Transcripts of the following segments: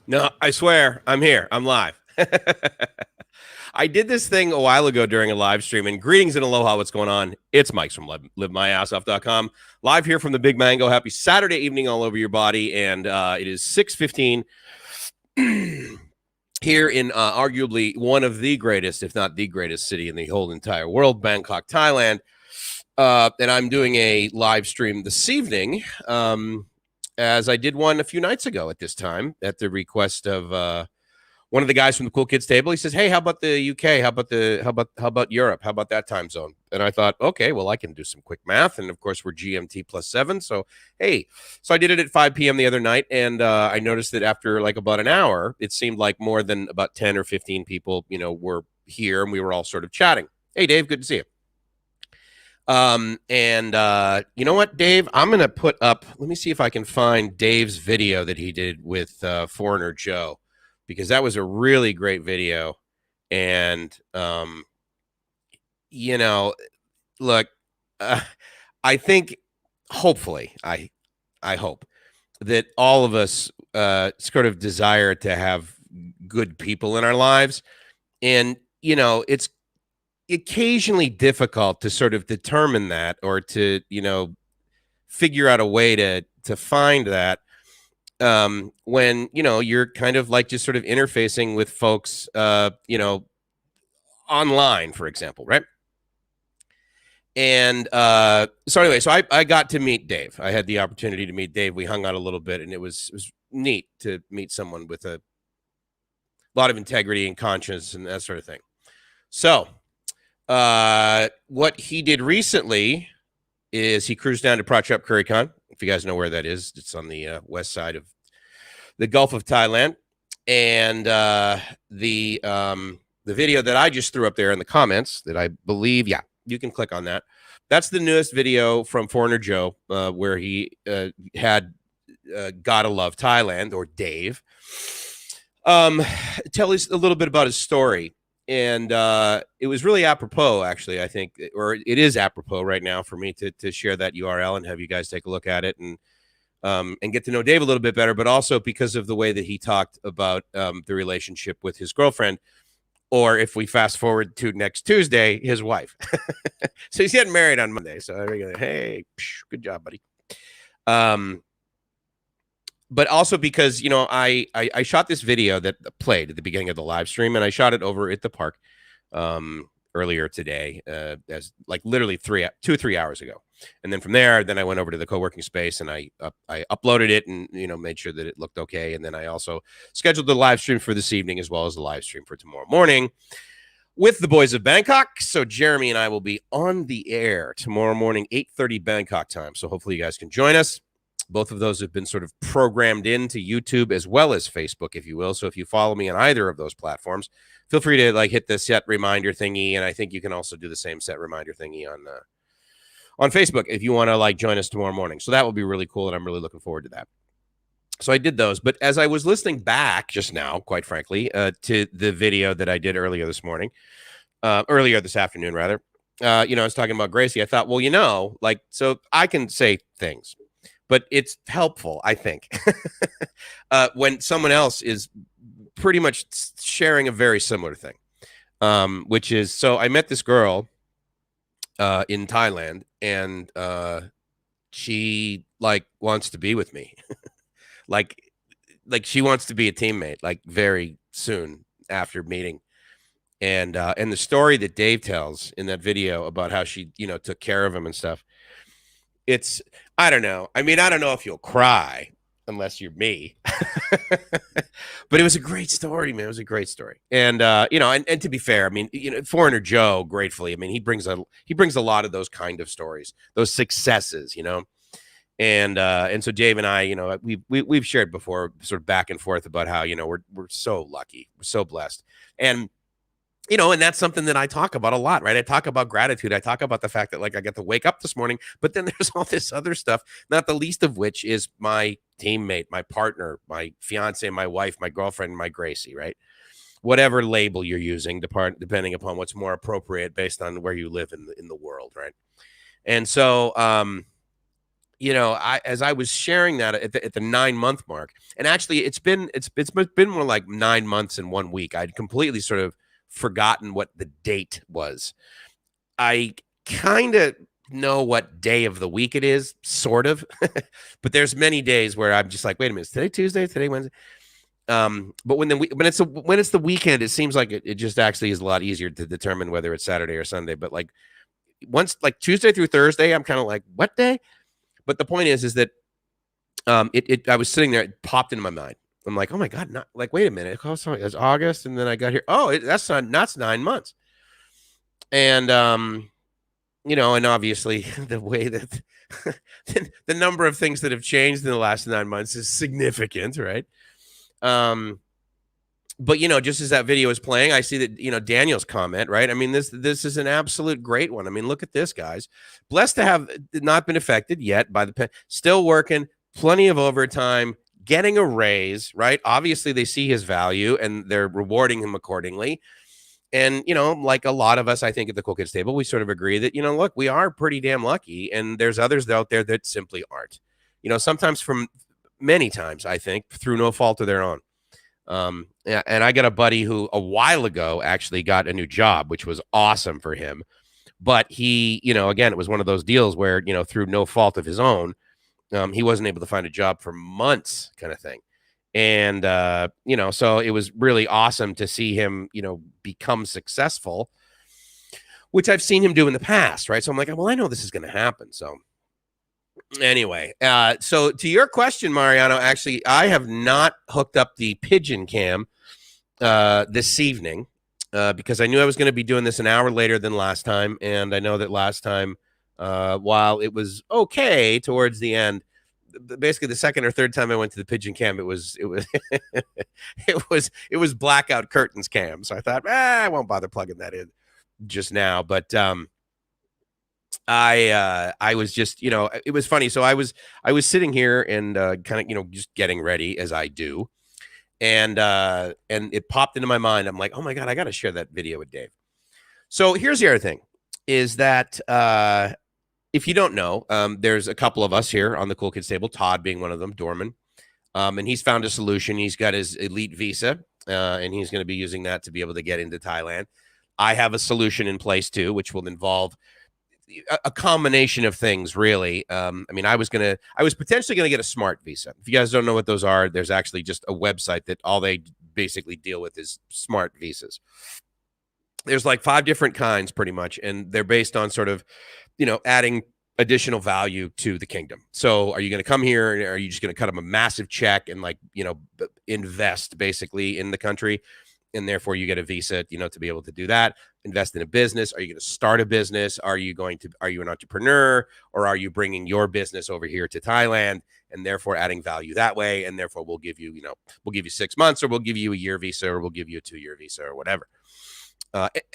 No, I swear, I'm here. I'm live. I did this thing a while ago during a live stream, and greetings and aloha. What's going on? It's Mike's from LiveMyAssOff.com. Live here from the Big Mango. Happy Saturday evening all over your body. And it is 6:15 here in arguably one of the greatest, if not the greatest city in the whole entire world, Bangkok, Thailand. And I'm doing a live stream this evening. As I did one a few nights ago at this time at the request of one of the guys from the Cool Kids table. He says, "Hey, how about the UK? How about Europe? How about that time zone?" And I thought, okay, well, I can do some quick math, and of course, we're GMT +7. So hey, so I did it at 5 p.m. the other night, and I noticed that after like about an hour, it seemed like more than about 10 or 15 people, were here, and we were all sort of chatting. Hey, Dave, good to see you. You know what, Dave? I'm gonna put up. Let me see if I can find Dave's video that he did with Foreigner Joe, because that was a really great video. And look, I think, hopefully, I hope that all of us sort of desire to have good people in our lives, and it's occasionally difficult to sort of determine that, or to figure out a way to find that when you're kind of like just sort of interfacing with folks online, for example, right? And so anyway, so I got to meet Dave. I had the opportunity to meet Dave. We hung out a little bit, and it was neat to meet someone with a lot of integrity and conscience and that sort of thing. So what he did recently is he cruised down to Prachuap Khiri. If you guys know where that is, it's on the west side of the Gulf of Thailand. And the video that I just threw up there in the comments, that I believe, yeah, you can click on that. That's the newest video from Foreigner Joe, where he had Gotta Love Thailand, or Dave, tell us a little bit about his story. And it was really apropos, actually, I think, or it is apropos right now for me to share that URL and have you guys take a look at it and get to know Dave a little bit better, but also because of the way that he talked about the relationship with his girlfriend, or if we fast forward to next Tuesday, his wife. So he's getting married on Monday. So I go, hey, good job, buddy. But also because, I shot this video that played at the beginning of the live stream, and I shot it over at the park earlier today, as like literally 2 or 3 hours ago. And then from there, then I went over to the co-working space, and I uploaded it, and made sure that it looked okay. And then I also scheduled the live stream for this evening, as well as the live stream for tomorrow morning with the boys of Bangkok. So Jeremy and I will be on the air tomorrow morning, 8:30 Bangkok time. So hopefully you guys can join us. Both of those have been sort of programmed into YouTube as well as Facebook, if you will. So if you follow me on either of those platforms, feel free to hit the set reminder thingy. And I think you can also do the same set reminder thingy on Facebook if you want to join us tomorrow morning. So that will be really cool, and I'm really looking forward to that. So I did those. But as I was listening back just now, quite frankly, to the video that I did earlier this afternoon, rather, I was talking about Gracie. I thought, well, so I can say things, but it's helpful, I think, when someone else is pretty much sharing a very similar thing, which is, so I met this girl in Thailand, and she wants to be with me. like she wants to be a teammate, very soon after meeting. And the story that Dave tells in that video about how she, took care of him and stuff, it's, I don't know. I mean, I don't know if you'll cry unless you're me, but it was a great story, man. It was a great story. And, and to be fair, I mean, Foreigner Joe, gratefully, I mean, he brings a lot of those kind of stories, those successes, and so Dave and I, we've shared before, sort of back and forth about how, we're so lucky, we're so blessed. And, and that's something that I talk about a lot, right? I talk about gratitude. I talk about the fact that I got to wake up this morning, but then there's all this other stuff, not the least of which is my teammate, my partner, my fiance, my wife, my girlfriend, my Gracie, right? Whatever label you're using, depending upon what's more appropriate based on where you live in the world, right? And so, as I was sharing that at the 9-month mark, and actually it's been more like 9 months and 1 week. I'd completely sort of forgotten what the date was. I kind of know what day of the week it is, sort of, but there's many days where I'm just like, wait a minute, is today Tuesday? Today Wednesday? But when it's the weekend, it seems like it just actually is a lot easier to determine whether it's Saturday or Sunday. But like once like Tuesday through Thursday, I'm kind of like, what day? But the point is that I was sitting there, it popped into my mind. I'm like, oh my God, not like, wait a minute. Oh, sorry, it's August. And then I got here. Oh, that's 9 months. And, and obviously the way that the number of things that have changed in the last 9 months is significant, right? But just as that video is playing, I see that Daniel's comment, right? I mean, this is an absolute great one. I mean, look at this, guys. Blessed to have not been affected yet by the still working, plenty of overtime, getting a raise, right? Obviously, they see his value and they're rewarding him accordingly. And like a lot of us, I think at the Cool Kids table, we sort of agree that look, we are pretty damn lucky, and there's others out there that simply aren't. Sometimes many times, I think, through no fault of their own. Yeah, and I got a buddy who a while ago actually got a new job, which was awesome for him. But he, again, it was one of those deals where, through no fault of his own, he wasn't able to find a job for months, kind of thing. And, so it was really awesome to see him, become successful, which I've seen him do in the past, right? So I'm like, well, I know this is going to happen. So anyway, so to your question, Mariano, actually, I have not hooked up the pigeon cam this evening because I knew I was going to be doing this an hour later than last time. And I know that last time, while it was okay towards the end, basically the second or third time I went to the pigeon cam, it was it was blackout curtains cam. So I thought, I won't bother plugging that in just now. But I was just, it was funny. So I was sitting here and kind of, just getting ready as I do. And it popped into my mind. I'm like, oh my God, I got to share that video with Dave. So here's the other thing is that if you don't know, there's a couple of us here on the Cool Kids table, Todd being one of them, Dorman. And he's found a solution. He's got his elite visa and he's going to be using that to be able to get into Thailand. I have a solution in place too, which will involve a combination of things, really. I mean, I was potentially going to get a smart visa. If you guys don't know what those are, there's actually just a website that all they basically deal with is smart visas. There's like 5 different kinds pretty much, and they're based on sort of, adding additional value to the kingdom. So are you going to come here, and are you just going to cut them a massive check and invest basically in the country? And therefore you get a visa, to be able to do that, invest in a business. Are you going to start a business? Are you an entrepreneur, or are you bringing your business over here to Thailand and therefore adding value that way? And therefore we'll give you, 6 months, or we'll give you a year visa, or we'll give you a 2-year visa, or whatever,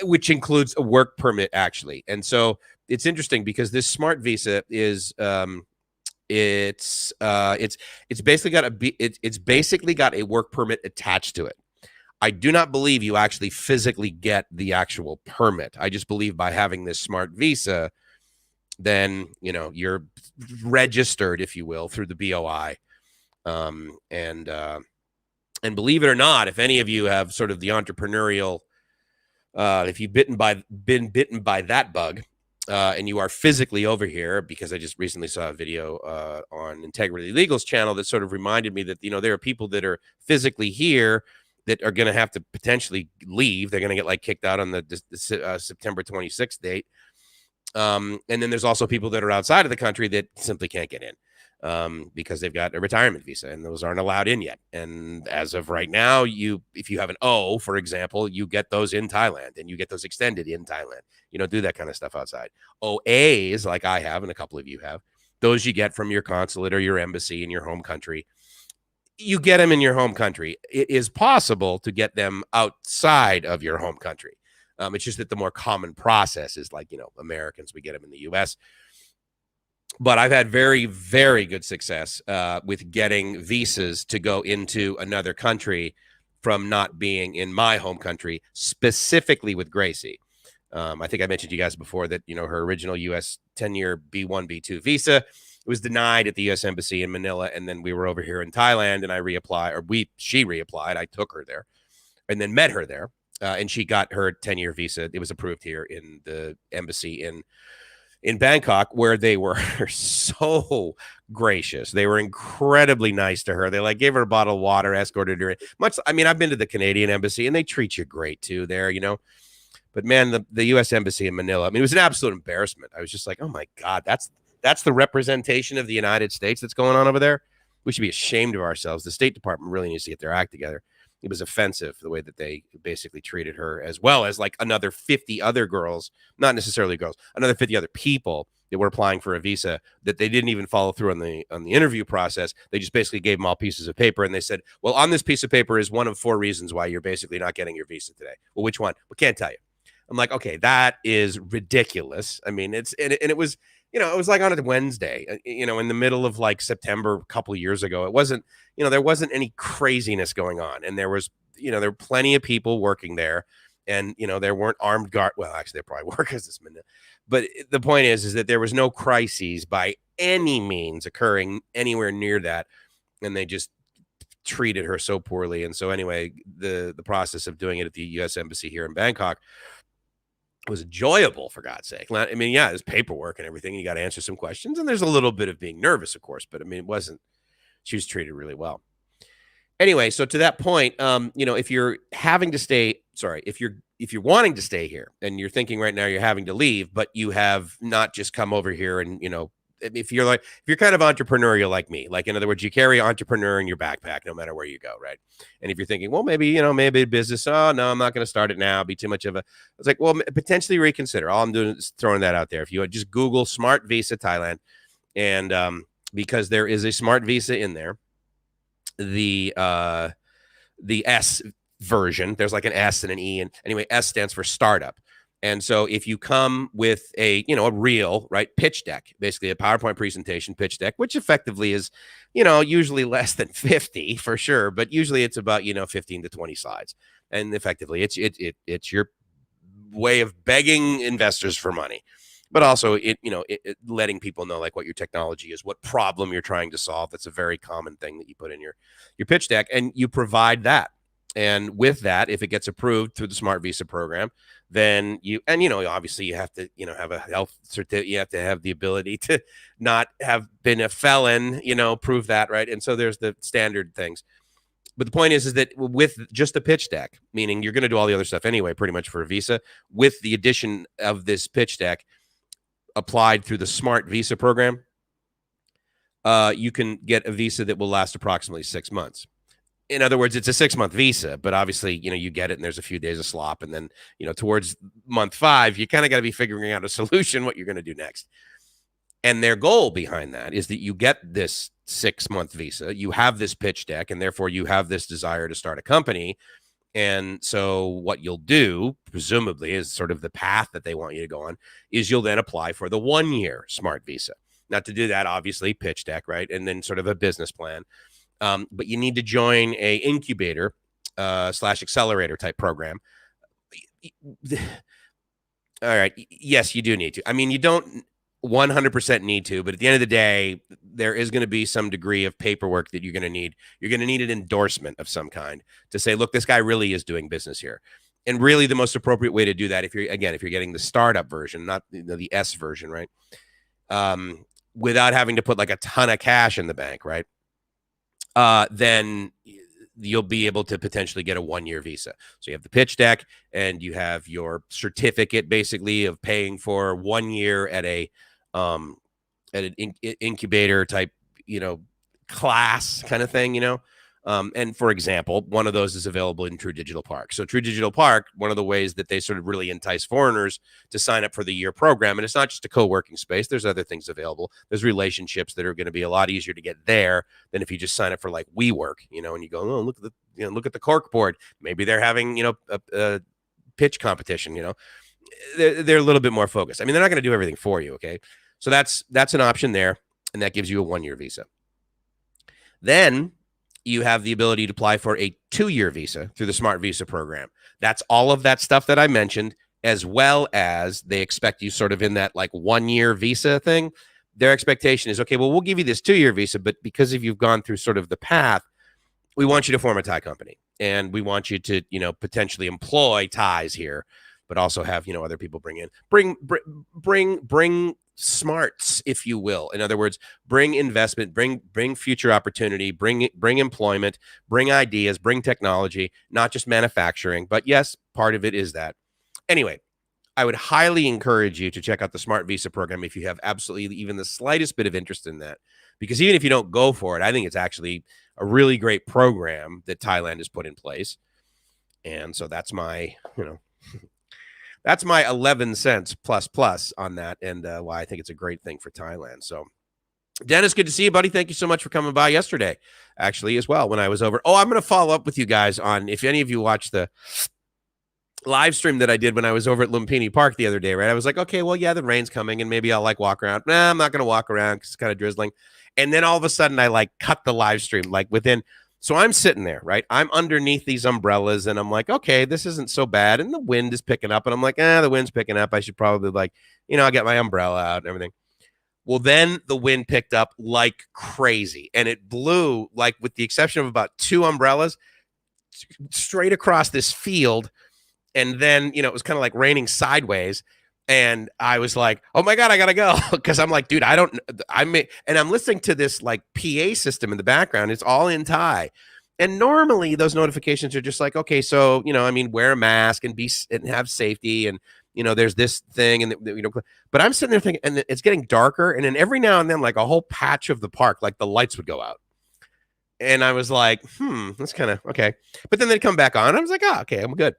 which includes a work permit actually. And so it's interesting because this smart visa is, it's basically got a work permit attached to it. I do not believe you actually physically get the actual permit. I just believe by having this smart visa, then, you're registered, if you will, through the BOI. And believe it or not, if any of you have sort of the entrepreneurial, if you've been bitten by that bug, and you are physically over here, because I just recently saw a video on Integrity Legal's channel that sort of reminded me that, there are people that are physically here that are going to have to potentially leave. They're going to get kicked out on the September 26th date. And then there's also people that are outside of the country that simply can't get in because they've got a retirement visa, and those aren't allowed in yet. And as of right now, if you have an O, for example, you get those in Thailand, and you get those extended in Thailand. You don't do that kind of stuff outside. OAs, like I have, and a couple of you have, those you get from your consulate or your embassy in your home country. You get them in your home country. It is possible to get them outside of your home country. It's just that the more common process is Americans, we get them in the U.S. But I've had very, very good success with getting visas to go into another country from not being in my home country, specifically with Gracie. I think I mentioned to you guys before that, her original U.S. 10-year B1, B2 visa it was denied at the U.S. Embassy in Manila, and then we were over here in Thailand, and I reapplied, or she reapplied. I took her there, and then met her there, and she got her 10-year visa. It was approved here in the embassy in Bangkok, where they were so gracious. They were incredibly nice to her. They like gave her a bottle of water, escorted her in. I mean, I've been to the Canadian embassy, and they treat you great too there, you know. But man, the U.S. Embassy in Manila, I mean, it was an absolute embarrassment. I was just like, oh my God, that's the representation of the United States that's going on over there. We should be ashamed of ourselves. The State Department really needs to get their act together. It was offensive the way that they basically treated her, as well as like another 50 other girls, not necessarily girls, another 50 other people that were applying for a visa that they didn't even follow through on the interview process. They just basically gave them all pieces of paper, and they said, well, on this piece of paper is one of 4 reasons why you're basically not getting your visa today. Well, which one? We can't tell you. I'm like, okay, that is ridiculous. I mean, it was, you know, it was like on a Wednesday, you know, in the middle of like September a couple of years ago. It wasn't, you know, there wasn't any craziness going on. And there was, you know, there were plenty of people working there, and, you know, there weren't armed guard. Well, actually, there probably were, because this minute. But the point is that there was no crises by any means occurring anywhere near that. And they just treated her so poorly. And so anyway, the process of doing it at the U.S. Embassy here in Bangkok was enjoyable, for God's sake. I mean, yeah, there's paperwork and everything. You got to answer some questions, and there's a little bit of being nervous, of course, but I mean, she was treated really well. Anyway, so to that point, you know, if you're wanting to stay here and you're thinking right now you're having to leave, but you have not just come over here and, you know, if you're kind of entrepreneurial like me, like in other words, you carry entrepreneur in your backpack no matter where you go, right? And if you're thinking, well, maybe a business, oh no, I'm not going to start it now, be too much of a, it's like, well, potentially reconsider. All I'm doing is throwing that out there. If you just Google Smart Visa Thailand, and because there is a Smart Visa in there, the S version, there's like an S and an E, and anyway, S stands for startup. And so if you come with a real, right, pitch deck, basically a PowerPoint presentation pitch deck, which effectively is, you know, usually less than 50 for sure, but usually it's about, 15 to 20 slides. And effectively it's your way of begging investors for money, but also letting people know like what your technology is, what problem you're trying to solve. That's a very common thing that you put in your pitch deck, and you provide that. And with that, if it gets approved through the Smart Visa program, then obviously you have to, have a health certificate. You have to have the ability to not have been a felon, prove that, right? And so there's the standard things. But the point is that with just the pitch deck, meaning you're going to do all the other stuff anyway, pretty much for a visa, with the addition of this pitch deck applied through the Smart Visa program, you can get a visa that will last approximately 6 months. In other words, it's a 6-month visa, but obviously, you get it and there's a few days of slop. And then, towards month 5, you kind of got to be figuring out a solution, what you're going to do next. And their goal behind that is that you get this 6-month visa, you have this pitch deck, and therefore you have this desire to start a company. And so what you'll do, presumably, is sort of the path that they want you to go on, is you'll then apply for the 1-year Smart Visa. Now, to do that, obviously, pitch deck, right? And then sort of a business plan. But you need to join a incubator / accelerator type program. All right. Yes, you do need to. I mean, you don't 100% need to, but at the end of the day, there is going to be some degree of paperwork that you're going to need. You're going to need an endorsement of some kind to say, look, this guy really is doing business here. And really the most appropriate way to do that, if you're getting the startup version, not the S version, right? Without having to put like a ton of cash in the bank, right? Then you'll be able to potentially get a 1-year visa. So you have the pitch deck and you have your certificate basically of paying for 1 year at an incubator type, class kind of thing, and for example, one of those is available in True Digital Park. So True Digital Park, one of the ways that they sort of really entice foreigners to sign up for the year program, and it's not just a co-working space. There's other things available. There's relationships that are going to be a lot easier to get there than if you just sign up for like WeWork, and you go, oh, look at the cork board. Maybe they're having, a pitch competition, they're a little bit more focused. I mean, they're not going to do everything for you. Okay. So that's an option there. And that gives you a 1-year visa. Then you have the ability to apply for a 2-year visa through the Smart Visa program. That's all of that stuff that I mentioned, as well as they expect you sort of in that like 1-year visa thing. their expectation is, okay, well, we'll give you this 2-year visa, but because if you've gone through sort of the path, we want you to form a Thai company, and we want you to, potentially employ Thais here, but also have, other people bring smarts, if you will. In other words, bring investment, bring future opportunity, bring employment, bring ideas, bring technology, not just manufacturing. But yes, part of it is that. Anyway, I would highly encourage you to check out the Smart Visa program if you have absolutely even the slightest bit of interest in that. Because even if you don't go for it, I think it's actually a really great program that Thailand has put in place. And so that's my, that's my 11 cents plus on that, and why I think it's a great thing for Thailand. So, Dennis, good to see you, buddy. Thank you so much for coming by yesterday, actually, as well, when I was over. Oh, I'm going to follow up with you guys on, if any of you watched the live stream that I did when I was over at Lumpini Park the other day, right? I was like, okay, well, yeah, the rain's coming, and maybe I'll walk around. Nah, I'm not going to walk around because it's kind of drizzling. And then all of a sudden, I cut the live stream within. So I'm sitting there, right? I'm underneath these umbrellas, and I'm like, okay, this isn't so bad. And the wind is picking up, and I'm like, the wind's picking up. I should probably I'll get my umbrella out and everything. Well, then the wind picked up like crazy, and it blew, with the exception of about 2 umbrellas, straight across this field. And then, it was kind of raining sideways. And I was like, oh my God, I gotta go. Because I'm like, dude, and I'm listening to this PA system in the background. It's all in Thai. And normally those notifications are just okay, so, wear a mask and have safety. And, there's this thing. And, but I'm sitting there thinking, and it's getting darker. And then every now and then, a whole patch of the park, the lights would go out. And I was like, that's kind of okay. But then they'd come back on. I was like, okay, I'm good.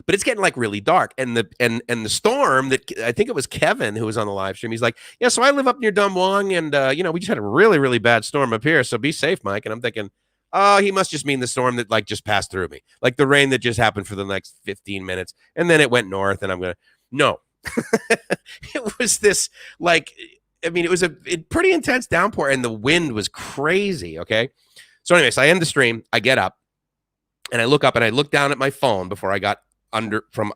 But it's getting really dark, and the storm that, I think it was Kevin who was on the live stream. He's like, yeah, so I live up near Damwang, and we just had a really, really bad storm up here. So be safe, Mike. And I'm thinking, oh, he must just mean the storm that just passed through me, the rain that just happened for the next 15 minutes, and then it went north. And I'm gonna no, it was this it was a pretty intense downpour, and the wind was crazy. Okay, so anyway, so I end the stream. I get up, and I look up, and I look down at my phone before I got from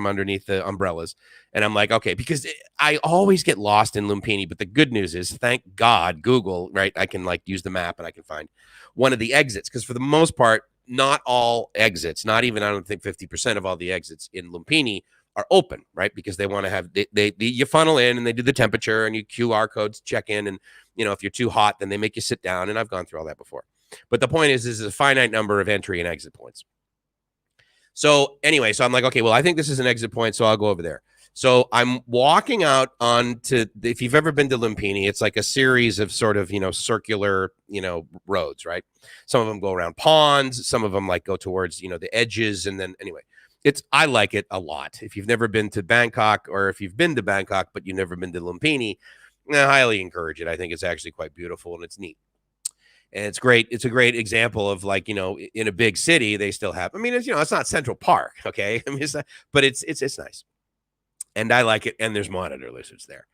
underneath the umbrellas, and I'm like, okay, because I always get lost in Lumpini, but the good news is, thank God, Google, right? I can use the map, and I can find one of the exits, because for the most part, not all exits, not even, I don't think 50% of all the exits in Lumpini are open, right? Because they want to have you funnel in, and they do the temperature, and you QR codes check in, and if you're too hot, then they make you sit down, and I've gone through all that before. But the point is a finite number of entry and exit points. So anyway, so I'm like, okay, well, I think this is an exit point, so I'll go over there. So I'm walking out onto, if you've ever been to Lumpini, it's a series of sort of, circular, roads, right? Some of them go around ponds. Some of them go towards, the edges. And then anyway, I like it a lot. If you've never been to Bangkok, or if you've been to Bangkok, but you've never been to Lumpini, I highly encourage it. I think it's actually quite beautiful, and it's neat. And it's great. It's a great example of in a big city, they still have, it's not Central Park. Okay. But it's nice. And I like it. And there's monitor lizards there.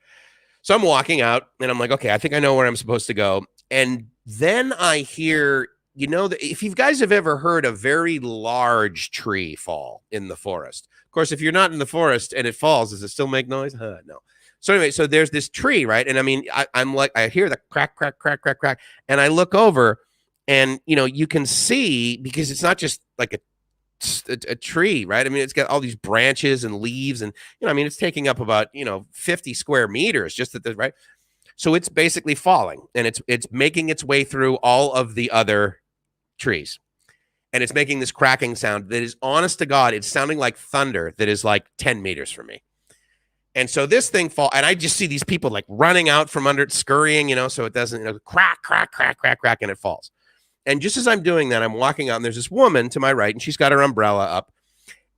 So I'm walking out, and I'm like, okay, I think I know where I'm supposed to go. And then I hear, if you guys have ever heard a very large tree fall in the forest, of course, if you're not in the forest and it falls, does it still make noise? No. So anyway, so there's this tree, right? And I'm I hear the crack, crack, crack, crack, crack. And I look over, and, you can see, because it's not just a tree, right? It's got all these branches and leaves, and, it's taking up about, 50 square meters just at the, right? So it's basically falling, and it's making its way through all of the other trees. And it's making this cracking sound that is, honest to God, it's sounding like thunder that is 10 meters from me. And so this thing fall, and I just see these people running out from under it, scurrying, so it doesn't, crack, crack, crack, crack, crack, and it falls. And just as I'm doing that, I'm walking out, and there's this woman to my right, and she's got her umbrella up.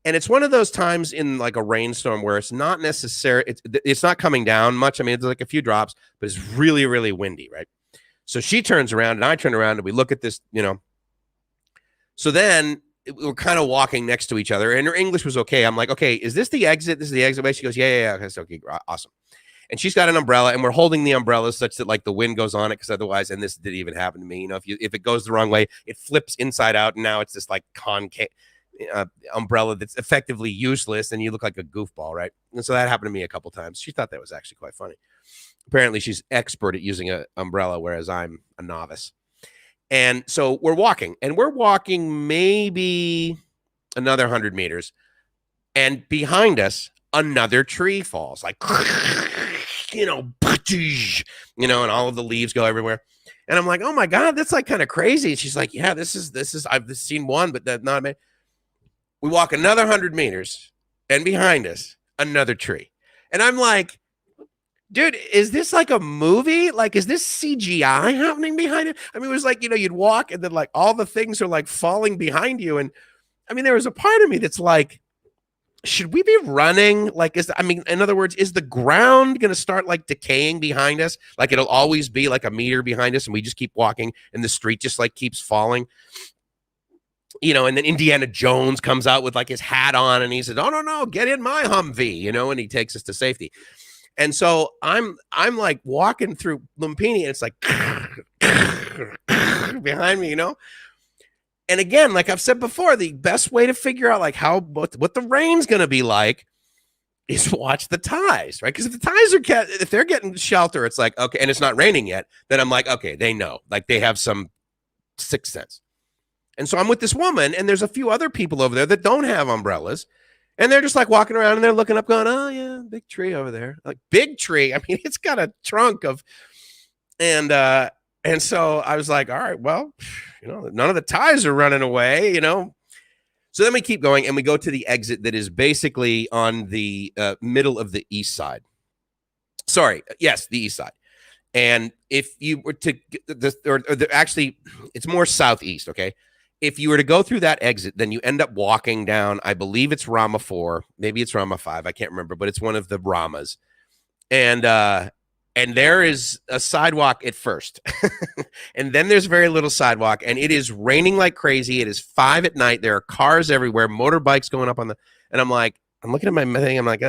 And it's one of those times in a rainstorm where it's not necessary, it's not coming down much. It's a few drops, but it's really, really windy, right? So she turns around, and I turn around, and we look at this, So then we're kind of walking next to each other, and her English was okay. I'm like, okay, is this the exit? This is the exit way? She goes, yeah. That's okay, awesome. And she's got an umbrella, and we're holding the umbrella such that the wind goes on it, because otherwise, and this didn't even happen to me, if it goes the wrong way, it flips inside out, and now it's this concave umbrella that's effectively useless, and you look like a goofball, right? And so that happened to me a couple times. She thought that was actually quite funny. Apparently she's expert at using an umbrella, whereas I'm a novice. And so we're walking maybe another 100 meters. And behind us, another tree falls, like, and all of the leaves go everywhere. And I'm like, oh my God, that's like kind of crazy. And she's like, yeah, this is, I've seen one, but that's not me. We walk another 100 meters, and behind us, another tree. And I'm like, dude, is this like a movie? Like, is this CGI happening behind it? I mean, it was like, you'd walk and then like all the things are like falling behind you. And I mean, there was a part of me that's like, should we be running? Like, in other words, is the ground going to start like decaying behind us? Like it'll always be like a meter behind us and we just keep walking and the street just like keeps falling. And then Indiana Jones comes out with like his hat on and he says, oh, no, get in my Humvee, and he takes us to safety. And so I'm like walking through Lumpini and it's like behind me, And again, like I've said before, the best way to figure out like what the rain's going to be like is watch the ties, right? Because if the ties if they're getting shelter, it's like, okay, and it's not raining yet, then I'm like, okay, they know, like they have some sixth sense. And so I'm with this woman and there's a few other people over there that don't have umbrellas. And they're just like walking around and they're looking up going, oh yeah, big tree over there. Like big tree. I mean, it's got a trunk of, and so I was like, all right, well, none of the ties are running away, So then we keep going and we go to the exit that is basically on the middle of the east side. Sorry. Yes, the east side. And if you were to actually, it's more southeast. Okay. If you were to go through that exit, then you end up walking down, I believe it's Rama 4, maybe it's Rama 5, I can't remember, but it's one of the Ramas. And there is a sidewalk at first. And then there's very little sidewalk, and it is raining like crazy. It is 5 at night. There are cars everywhere, motorbikes going up and I'm looking at my thing. I'm like,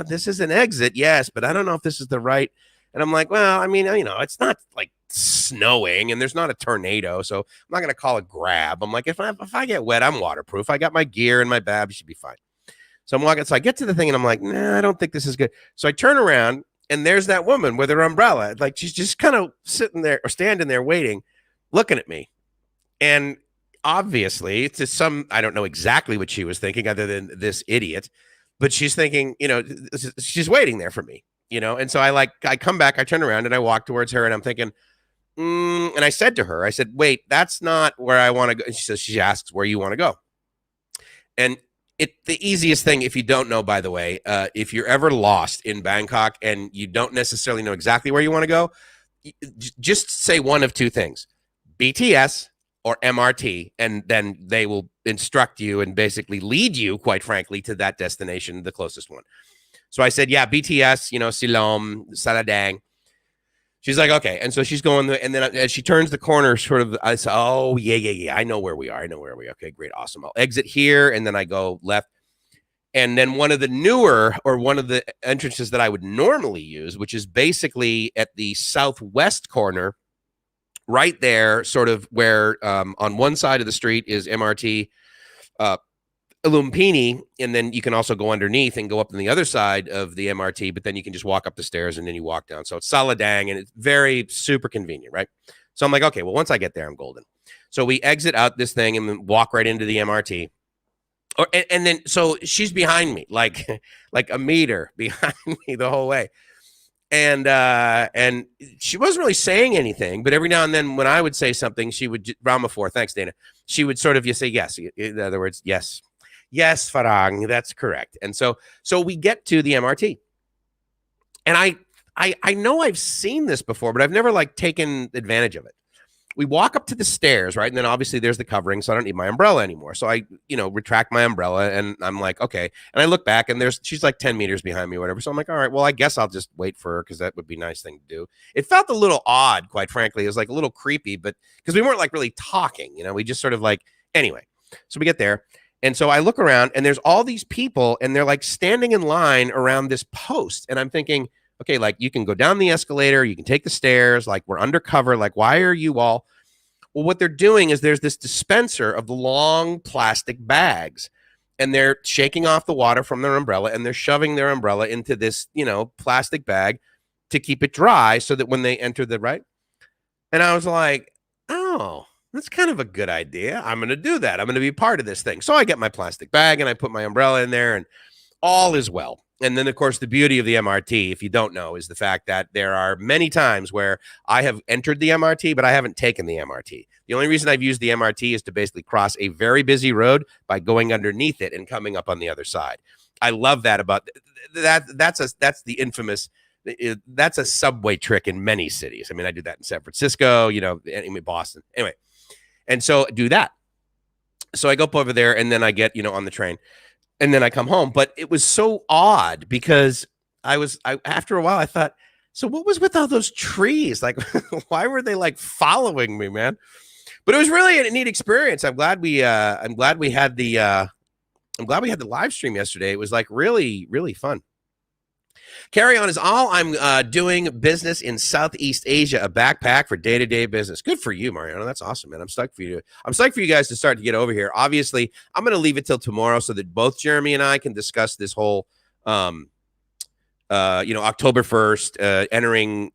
this is an exit, yes, but I don't know if this is the right. And I'm like, well, I mean, it's not like snowing and there's not a tornado, so I'm not going to call it grab. I'm like, if I get wet, I'm waterproof. I got my gear and my bab, should be fine. So I'm walking. So I get to the thing and I'm like, nah, I don't think this is good. So I turn around and there's that woman with her umbrella. Like she's just kind of sitting there or standing there waiting, looking at me. And obviously I don't know exactly what she was thinking other than this idiot, but she's thinking, she's waiting there for me. And so I come back, I turn around and I walk towards her and I'm thinking, and I said to her, I said, wait, that's not where I want to go. And she asks where you want to go. And the easiest thing, if you don't know, by the way, if you're ever lost in Bangkok and you don't necessarily know exactly where you want to go, just say one of two things, BTS or MRT, and then they will instruct you and basically lead you, quite frankly, to that destination, the closest one. So I said, yeah, BTS, Silom, Saladang. She's like, okay. And so she's going, and then as she turns the corner, sort of, I said, oh, yeah. I know where we are. Okay, great. Awesome. I'll exit here. And then I go left. And then one of the entrances that I would normally use, which is basically at the southwest corner, right there, sort of where on one side of the street is MRT, Lumpini, and then you can also go underneath and go up on the other side of the MRT, but then you can just walk up the stairs and then you walk down. So it's Saladang and it's very super convenient, right? So I'm like, okay, well, once I get there, I'm golden. So we exit out this thing and then walk right into the MRT. And then so she's behind me, like a meter behind me the whole way. And she wasn't really saying anything, but every now and then when I would say something, she would, Rama 4, thanks, Dana. She would sort of say yes. In other words, yes. Yes, Farang, that's correct. And so we get to the MRT. And I know I've seen this before, but I've never like taken advantage of it. We walk up to the stairs, right? And then obviously there's the covering, so I don't need my umbrella anymore. So I, retract my umbrella and I'm like, okay. And I look back and she's like 10 meters behind me or whatever. So I'm like, all right, well, I guess I'll just wait for her because that would be a nice thing to do. It felt a little odd, quite frankly. It was like a little creepy, but because we weren't like really talking, we just sort of like, anyway. So we get there. And so I look around and there's all these people and they're like standing in line around this post. And I'm thinking, okay, like you can go down the escalator, you can take the stairs, like we're undercover. Like, why are you all? Well, what they're doing is there's this dispenser of long plastic bags and they're shaking off the water from their umbrella and they're shoving their umbrella into this, plastic bag. to keep it dry so that when they enter the right. And I was like, oh, that's kind of a good idea. I'm going to do that. I'm going to be part of this thing. So I get my plastic bag and I put my umbrella in there and all is well. And then, of course, the beauty of the MRT, if you don't know, is the fact that there are many times where I have entered the MRT, but I haven't taken the MRT. The only reason I've used the MRT is to basically cross a very busy road by going underneath it and coming up on the other side. I love that about that. That's the infamous. That's a subway trick in many cities. I mean, I do that in San Francisco, in Boston. Anyway, and so do that. So I go up over there and then I get, on the train. And then I come home, but it was so odd because after a while I thought, so what was with all those trees? Like, why were they like following me, man? But it was really a neat experience. I'm glad we had the live stream yesterday. It was like really, really fun. Carry on is all I'm doing business in Southeast Asia, a backpack for day-to-day business. Good for you, Mariano. That's awesome, man. I'm stoked for you. I'm stoked for you guys to start to get over here. Obviously, I'm going to leave it till tomorrow so that both Jeremy and I can discuss this whole, October 1st, entering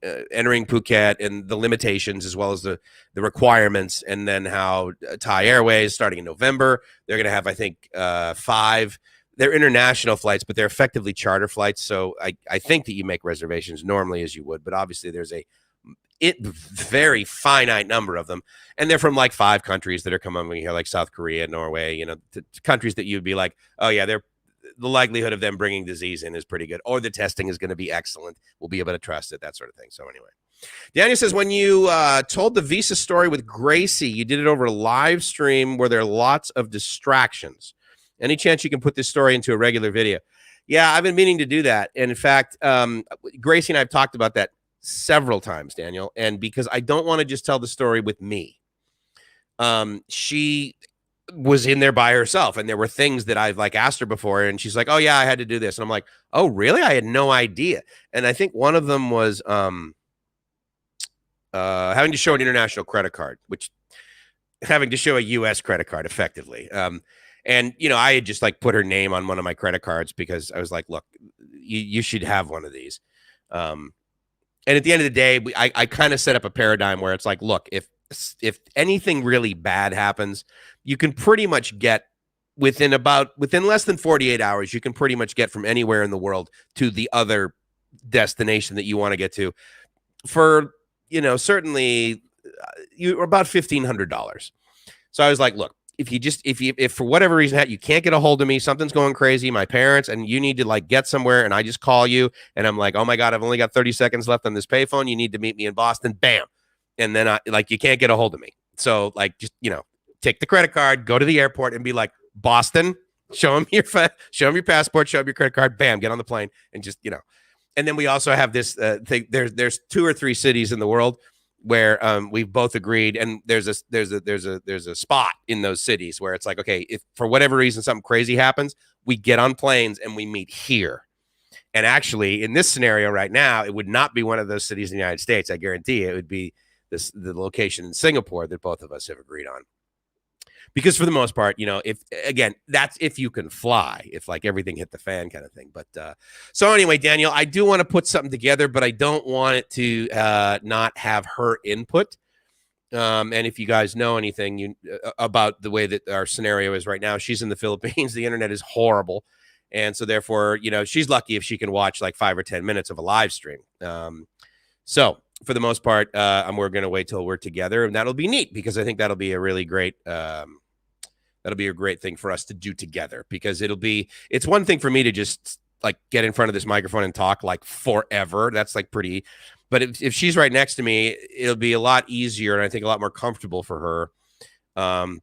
Phuket and the limitations as well as the requirements, and then how Thai Airways starting in November, they're going to have, I think, 5. They're international flights, but they're effectively charter flights. So I think that you make reservations normally as you would, but obviously there's a very finite number of them. And they're from like 5 countries that are coming over here, like South Korea, Norway, to countries that you'd be like, oh yeah, the likelihood of them bringing disease in is pretty good. Or the testing is going to be excellent. We'll be able to trust it, that sort of thing. So anyway, Daniel says, when you told the visa story with Gracie, you did it over a live stream where there are lots of distractions. Any chance you can put this story into a regular video? Yeah, I've been meaning to do that. And in fact, Gracie and I have talked about that several times, Daniel. And because I don't want to just tell the story with me. She was in there by herself. And there were things that I've like asked her before. And she's like, oh, yeah, I had to do this. And I'm like, oh, really? I had no idea. And I think one of them was having to show an international credit card, which having to show a U.S. credit card effectively. And, I had just like put her name on one of my credit cards because I was like, look, you should have one of these. And at the end of the day, I kind of set up a paradigm where it's like, look, if anything really bad happens, you can pretty much get within less than 48 hours, you can pretty much get from anywhere in the world to the other destination that you want to get to for, certainly you're about $1,500. So I was like, look, if for whatever reason you can't get a hold of me, something's going crazy, my parents, and you need to like get somewhere, and I just call you and I'm like, oh my God, I've only got 30 seconds left on this payphone. You need to meet me in Boston. Bam. And then you can't get a hold of me. So like, just, take the credit card, go to the airport and be like, Boston, show them your passport, show them your credit card. Bam, get on the plane and just, and then we also have this thing. There's 2 or 3 cities in the world where we've both agreed, and there's a spot in those cities where it's like, okay, if for whatever reason something crazy happens, we get on planes and we meet here. And actually, in this scenario right now, it would not be one of those cities in the United States. I guarantee it would be the location in Singapore that both of us have agreed on. Because for the most part, that's if you can fly, if like everything hit the fan kind of thing. But so anyway, Daniel, I do want to put something together, but I don't want it to not have her input. And if you guys know anything about the way that our scenario is right now, she's in the Philippines. The internet is horrible. And so therefore, she's lucky if she can watch like 5 or 10 minutes of a live stream. So for the most part, we're going to wait till we're together, and that'll be neat because I think that'll be a really great thing for us to do together, because it's one thing for me to just like get in front of this microphone and talk like forever. That's like pretty, but if she's right next to me, it'll be a lot easier. And I think a lot more comfortable for her.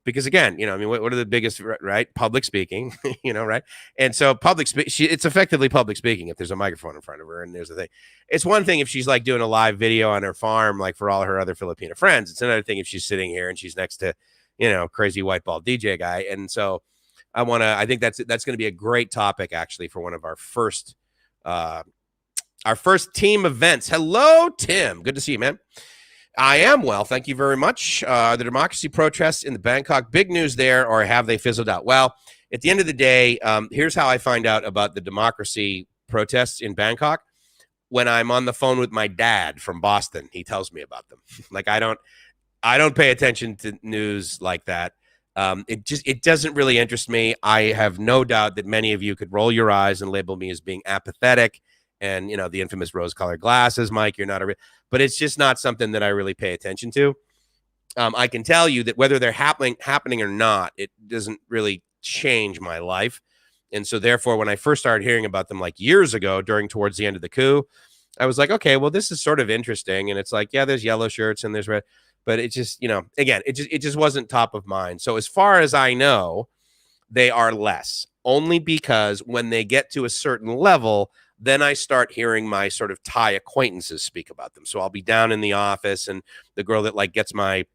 Because again, what are the biggest, right? Public speaking, right? And so it's effectively public speaking if there's a microphone in front of her. And there's the thing. It's one thing if she's like doing a live video on her farm, like for all her other Filipino friends. It's another thing if she's sitting here and she's next to, crazy white ball DJ guy. And so I think that's going to be a great topic actually for one of our first team events. Hello, Tim. Good to see you, man. I am well, thank you very much. The democracy protests in the Bangkok, big news there, or have they fizzled out? Well, at the end of the day, here's how I find out about the democracy protests in Bangkok. when I'm on the phone with my dad from Boston, he tells me about them. Like I don't pay attention to news like that. It doesn't really interest me. I have no doubt that many of you could roll your eyes and label me as being apathetic, and the infamous rose-colored glasses, Mike. You're not but it's just not something that I really pay attention to. I can tell you that whether they're happening or not, it doesn't really change my life. And so therefore, when I first started hearing about them like years ago, towards the end of the coup, I was like, okay, well, this is sort of interesting. And it's like, yeah, there's yellow shirts and there's red, but it just, again, it just wasn't top of mind. So as far as I know, they are less, only because when they get to a certain level, then I start hearing my sort of Thai acquaintances speak about them. So I'll be down in the office, and the girl that like gets my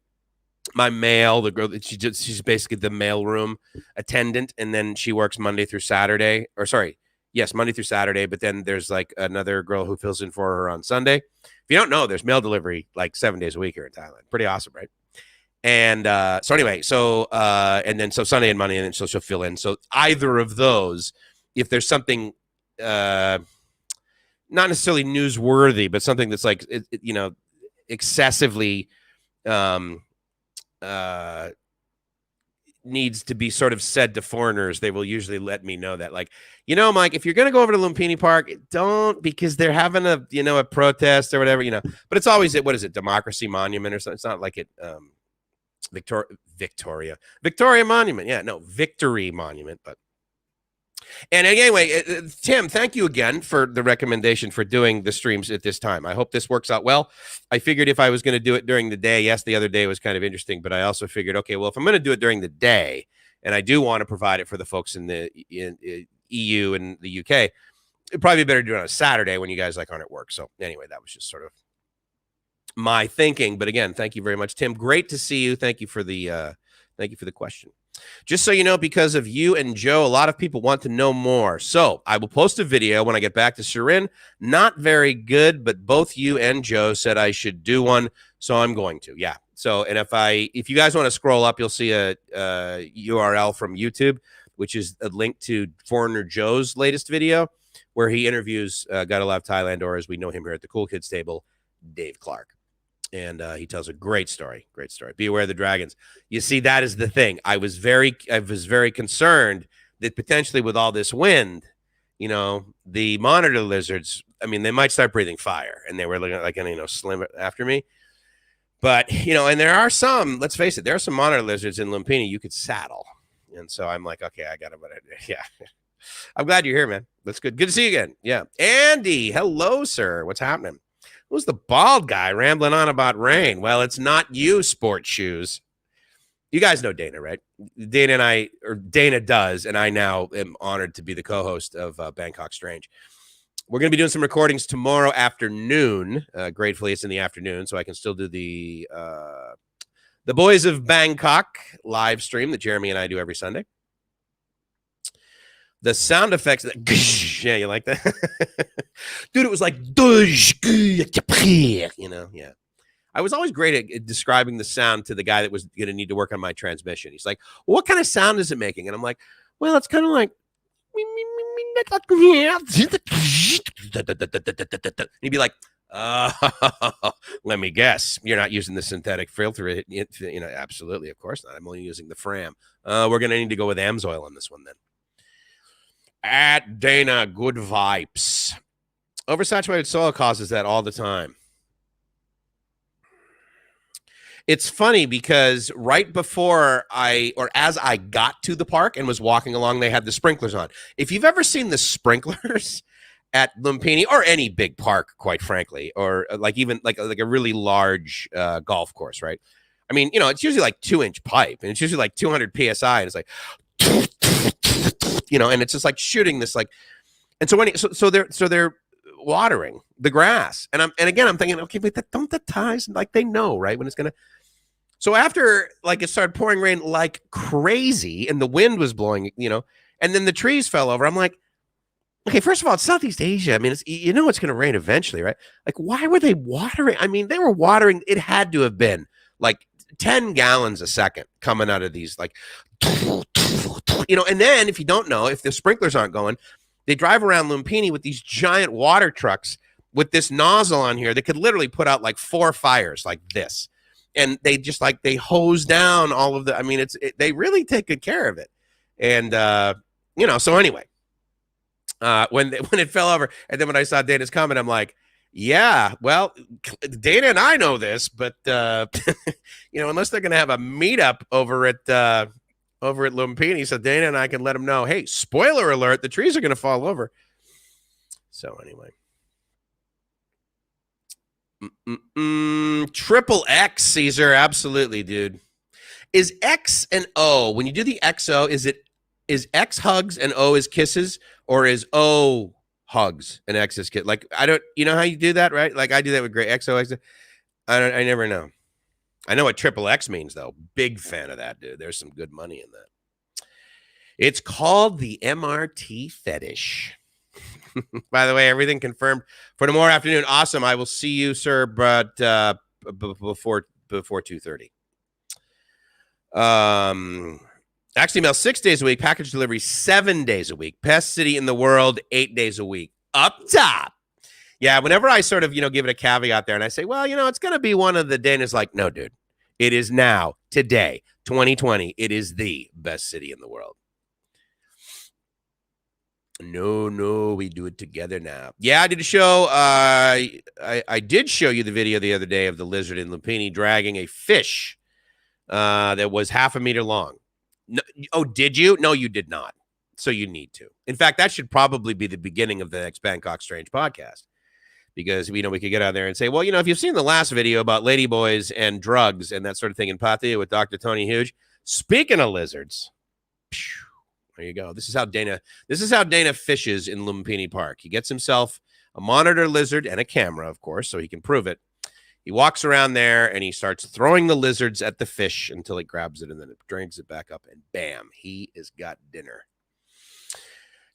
mail, the girl that she's basically the mailroom attendant, and then she works Monday through Saturday, Monday through Saturday, but then there's like another girl who fills in for her on Sunday. If you don't know, there's mail delivery like 7 days a week here in Thailand. Pretty awesome, right? And so anyway, and then so Sunday and Monday, and then she'll fill in. So either of those, if there's something not necessarily newsworthy, but something that's like excessively needs to be sort of said to foreigners, they will usually let me know that, like, Mike, if you're going to go over to Lumpini Park, don't, because they're having a protest or whatever, but it's always what is it? Democracy Monument or something. It's not like it, Victoria Monument. Yeah, no, Victory Monument. But, and anyway, Tim, thank you again for the recommendation for doing the streams at this time. I hope this works out well. I figured if I was going to do it during the day, yes, the other day was kind of interesting, but I also figured, okay, well, if I'm going to do it during the day, and I do want to provide it for the folks in the EU and the UK, it'd probably be better to do it on a Saturday when you guys aren't at work. So anyway, that was just sort of my thinking. But again, thank you very much, Tim. Great to see you. Thank you for the question. Just so you know, because of you and Joe, a lot of people want to know more. So I will post a video when I get back to Streamin. Not very good, but both you and Joe said I should do one, so I'm going to. Yeah. So, and if you guys want to scroll up, you'll see a URL from YouTube, which is a link to Foreigner Joe's latest video, where he interviews Gotta Love Thailand, or as we know him here at the Cool Kids table, Dave Clark. And he tells a great story. Great story. Beware the dragons. You see, that is the thing. I was very concerned that potentially with all this wind, the monitor lizards, they might start breathing fire, and they were looking like slim after me. But and there are some. Let's face it, there are some monitor lizards in Lumpini you could saddle, and so I'm like, okay, I got it. Yeah. I'm glad you're here, man. That's good. Good to see you again. Yeah, Andy, hello, sir. What's happening? Who's the bald guy rambling on about rain? Well, it's not you, Sports Shoes. You guys know Dana, right? Dana does, and I now am honored to be the co-host of Bangkok Strange. We're going to be doing some recordings tomorrow afternoon. Gratefully, it's in the afternoon, so I can still do the Boys of Bangkok live stream that Jeremy and I do every Sunday. The sound effects, yeah, you like that? Dude, it was like, yeah. I was always great at describing the sound to the guy that was going to need to work on my transmission. He's like, well, what kind of sound is it making? And I'm like, well, it's kind of like, he'd be like, let me guess, you're not using the synthetic filter. Absolutely, of course not. I'm only using the Fram. We're going to need to go with Amsoil on this one then. At Dana, good vibes. Oversaturated soil causes that all the time. It's funny because right before as I got to the park and was walking along, they had the sprinklers on. If you've ever seen the sprinklers at Lumpini or any big park, quite frankly, or even a really large golf course, right? It's usually like 2-inch pipe, and it's usually like 200 PSI, and it's like, and it's just like shooting this and so they're watering the grass, and again I'm thinking, okay, but don't the ties they know, right, when it's gonna. So after it started pouring rain like crazy, and the wind was blowing, and then the trees fell over. I'm like, okay, first of all, it's Southeast Asia. It's it's going to rain eventually, right? Why were they watering? They were watering. It had to have been 10 gallons a second coming out of these and then if you don't know, if the sprinklers aren't going, they drive around Lumpini with these giant water trucks with this nozzle on here that could literally put out like 4 fires like this. And they just like, they hose down all of the, I mean, they really take good care of it. And, you know, so anyway, when it fell over, and then when I saw Dana's comment, I'm like, yeah, well, Dana and I know this, but, you know, unless they're going to have a meetup over at Lumpini, so Dana and I can let them know, hey, spoiler alert, the trees are going to fall over. So anyway. Triple X, Caesar, absolutely, dude. Is X and O, when you do the XO, is X hugs and O is kisses, or is O hugs and X is kiss? Like, I don't, you know how you do that, right? Like I do that with great XO, XO. I never know. I know what triple X means though. Big fan of that, dude. There's some good money in that. It's called the MRT fetish. By the way, everything confirmed for tomorrow afternoon. Awesome. I will see you, sir, but before 2:30. Actually, mail 6 days a week. Package delivery 7 days a week. Best city in the world 8 days a week. Up top. Yeah, whenever I sort of, you know, give it a caveat there and I say, well, you know, it's going to be one of the Dana's like, no, dude. It is now, today, 2020. It is the best city in the world. No, we do it together now. Yeah, I did a show. I did show you the video the other day of the lizard in Lumpini dragging a fish that was 0.5 meter long. No, oh, did you? No, you did not. So you need to. In fact, that should probably be the beginning of the next Bangkok Strange podcast, because we could get out there and say, well, you know, if you've seen the last video about ladyboys and drugs and that sort of thing in Pattaya with Dr. Tony Huge, speaking of lizards. There you go. This is how Dana fishes in Lumpini Park. He gets himself a monitor lizard and a camera, of course, so he can prove it. He walks around there and he starts throwing the lizards at the fish until he grabs it, and then it drags it back up, and bam, he has got dinner.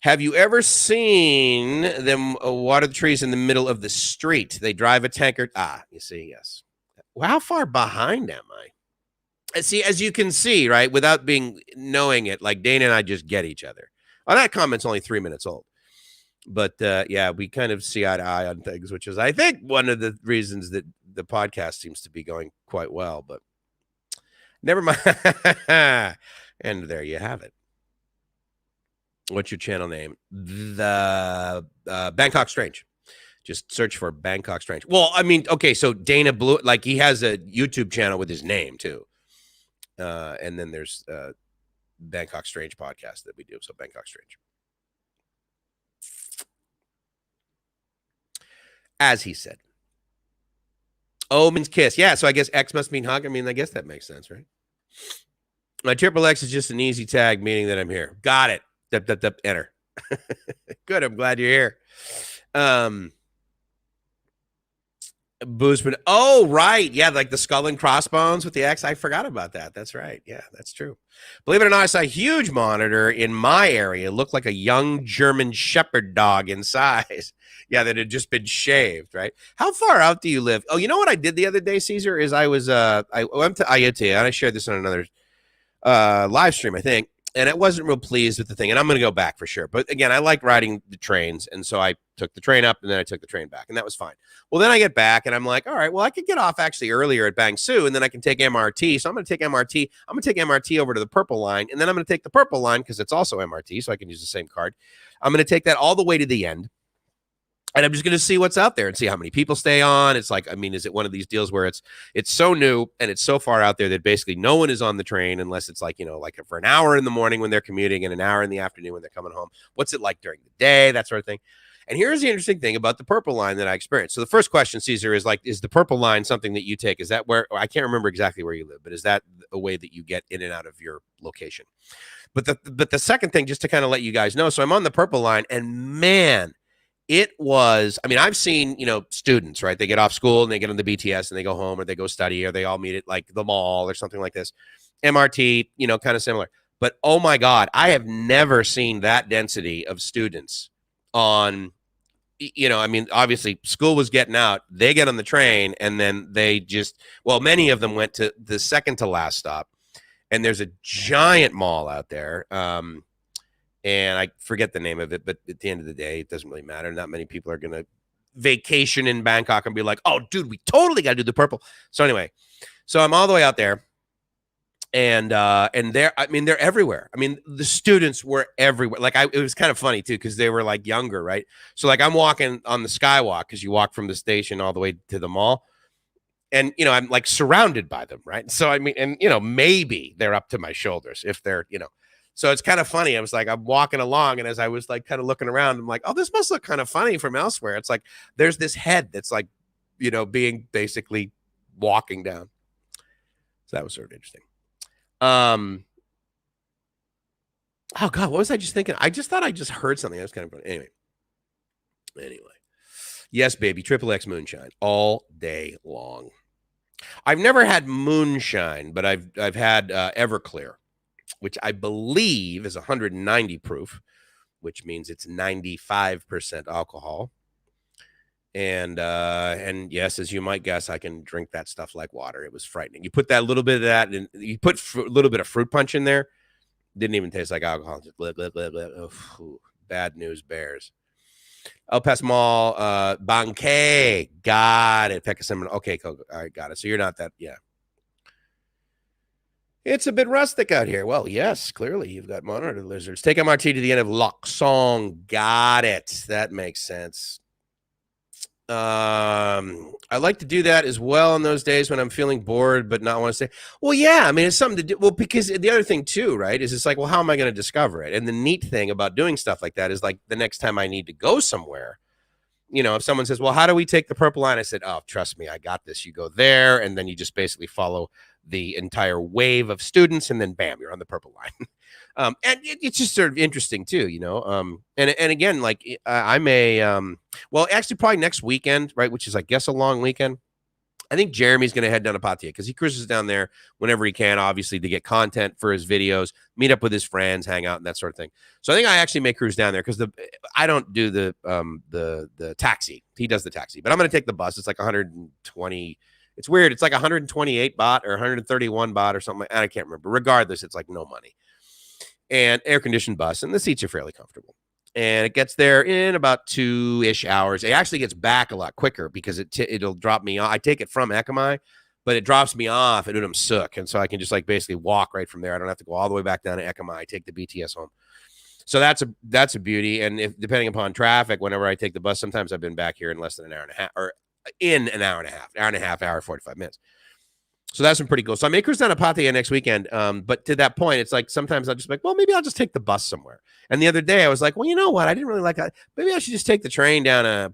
Have you ever seen them water the trees in the middle of the street? They drive a tanker. You see, yes. Well, how far behind am I? See, as you can see, right, without knowing it, like Dana and I just get each other. Oh, that comment's only 3 minutes old. But, yeah, we kind of see eye to eye on things, which is, I think, one of the reasons that the podcast seems to be going quite well. But never mind. And there you have it. What's your channel name? The Bangkok Strange. Just search for Bangkok Strange. Well, I mean, okay, so Dana Blue, like he has a YouTube channel with his name, too. And then there's Bangkok Strange podcast that we do. So Bangkok Strange. As he said. O means kiss. Yeah, so I guess X must mean hug. I mean, I guess that makes sense, right? My triple X is just an easy tag, meaning that I'm here. Got it. Enter. Good. I'm glad you're here. Boozman. Oh, right. Yeah, like the skull and crossbones with the X. I forgot about that. That's right. Yeah, that's true. Believe it or not, I saw a huge monitor in my area. It looked like a young German shepherd dog in size. Yeah, that had just been shaved, right? How far out do you live? Oh, you know what I did the other day, Caesar, is I went to Ayutthaya, and I shared this on another live stream, I think. And I wasn't real pleased with the thing. And I'm going to go back for sure. But again, I like riding the trains. And so I took the train up and then I took the train back. And that was fine. Well, then I get back and I'm like, all right, well, I could get off actually earlier at Bang Sue and then I can take MRT. So I'm going to take MRT. I'm going to take MRT over to the purple line. And then I'm going to take the purple line because it's also MRT. So I can use the same card. I'm going to take that all the way to the end. And I'm just going to see what's out there and see how many people stay on. It's like, I mean, is it one of these deals where it's so new and it's so far out there that basically no one is on the train unless it's like, you know, like for an hour in the morning when they're commuting and an hour in the afternoon when they're coming home. What's it like during the day? That sort of thing. And here's the interesting thing about the purple line that I experienced. So the first question, Caesar, is like, is the purple line something that you take? Is that where, I can't remember exactly where you live, but is that a way that you get in and out of your location? But the second thing, just to kind of let you guys know, so I'm on the purple line and man, it was, I mean, I've seen, you know, students, right? They get off school and they get on the BTS and they go home or they go study or they all meet at like the mall or something like this. MRT, you know, kind of similar. But oh my God, I have never seen that density of students on, you know, I mean, obviously school was getting out. They get on the train and then they just, well, many of them went to the second to last stop. And there's a giant mall out there. And I forget the name of it, but at the end of the day, it doesn't really matter. Not many people are going to vacation in Bangkok and be like, oh, dude, we totally got to do the purple. So anyway, so I'm all the way out there. And they're everywhere. I mean, the students were everywhere. Like it was kind of funny too, because they were like younger, right? So like I'm walking on the skywalk, because you walk from the station all the way to the mall. And, I'm like surrounded by them, right? So, I mean, and, maybe they're up to my shoulders if they're, so it's kind of funny. I was like, I'm walking along, and as I was like kind of looking around, I'm like, oh, this must look kind of funny from elsewhere. It's like, there's this head that's like, being basically walking down. So that was sort of interesting. Oh God, what was I just thinking? I just thought I just heard something. That was kind of funny. Anyway. Yes, baby, XXX moonshine all day long. I've never had moonshine, but I've had Everclear, which I believe is 190 proof, which means it's 95% alcohol. And yes, as you might guess, I can drink that stuff like water. It was frightening. You put that little bit of that, and you put a little bit of fruit punch in there. Didn't even taste like alcohol. Just blah, blah, blah, blah. Oh, bad news bears. El Paso Banque. Got it. Pecasem. Okay, cool. All right, got it. So you're not that, yeah. It's a bit rustic out here. Well, yes, clearly you've got monitor lizards. Take MRT to the end of Lock Song. Got it. That makes sense. I like to do that as well on those days when I'm feeling bored but not want to stay. Well, yeah, I mean, it's something to do. Well, because the other thing too, right, is it's like, well, how am I going to discover it? And the neat thing about doing stuff like that is like the next time I need to go somewhere, if someone says, well, how do we take the purple line? I said, oh, trust me, I got this. You go there, and then you just basically follow the entire wave of students, and then bam, you're on the purple line. And it's just sort of interesting too, and again, like I may, well, actually probably next weekend, right, which is, I guess, a long weekend. I think Jeremy's going to head down to Pattaya because he cruises down there whenever he can, obviously, to get content for his videos, meet up with his friends, hang out, and that sort of thing. So I think I actually may cruise down there because I don't do the taxi. He does the taxi, but I'm going to take the bus. It's like 120. It's weird. It's like 128 baht or 131 baht or something. I can't remember. Regardless, it's like no money. And air-conditioned bus, and the seats are fairly comfortable. And it gets there in about 2-ish hours. It actually gets back a lot quicker because it'll drop me off. I take it from Ekamai, but it drops me off at Udam Suk. And so I can just like basically walk right from there. I don't have to go all the way back down to Ekamai. I take the BTS home. So that's a beauty. And if depending upon traffic, whenever I take the bus, sometimes I've been back here in less than an hour and a half, or in an hour and a half, hour, 45 minutes. So that's been pretty cool. So I may cruise down to Pattaya next weekend. But to that point, it's like sometimes I'll just be like, well, maybe I'll just take the bus somewhere. And the other day I was like, well, you know what? I didn't really like that. Maybe I should just take the train down to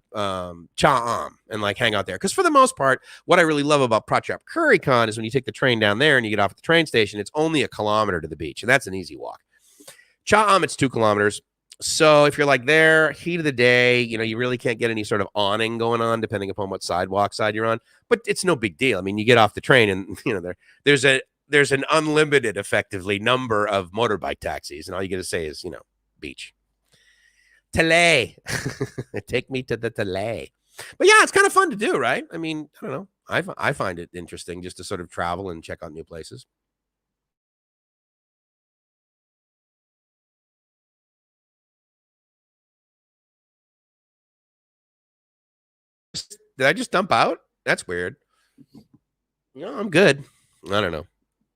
Cha Am and like hang out there. Because for the most part, what I really love about Prachuap Khiri Khan is when you take the train down there and you get off at the train station, it's only 1 kilometer to the beach. And that's an easy walk. Cha Am, it's 2 kilometers. So if you're like there, heat of the day, you really can't get any sort of awning going on depending upon what sidewalk side you're on. But it's no big deal. I mean, you get off the train and, there's an unlimited, effectively, number of motorbike taxis. And all you got to say is, beach. Talay. Take me to the Talay. But yeah, it's kind of fun to do, right? I mean, I don't know. I find it interesting just to sort of travel and check out new places. Did I just dump out? That's weird. No, I'm good. I don't know.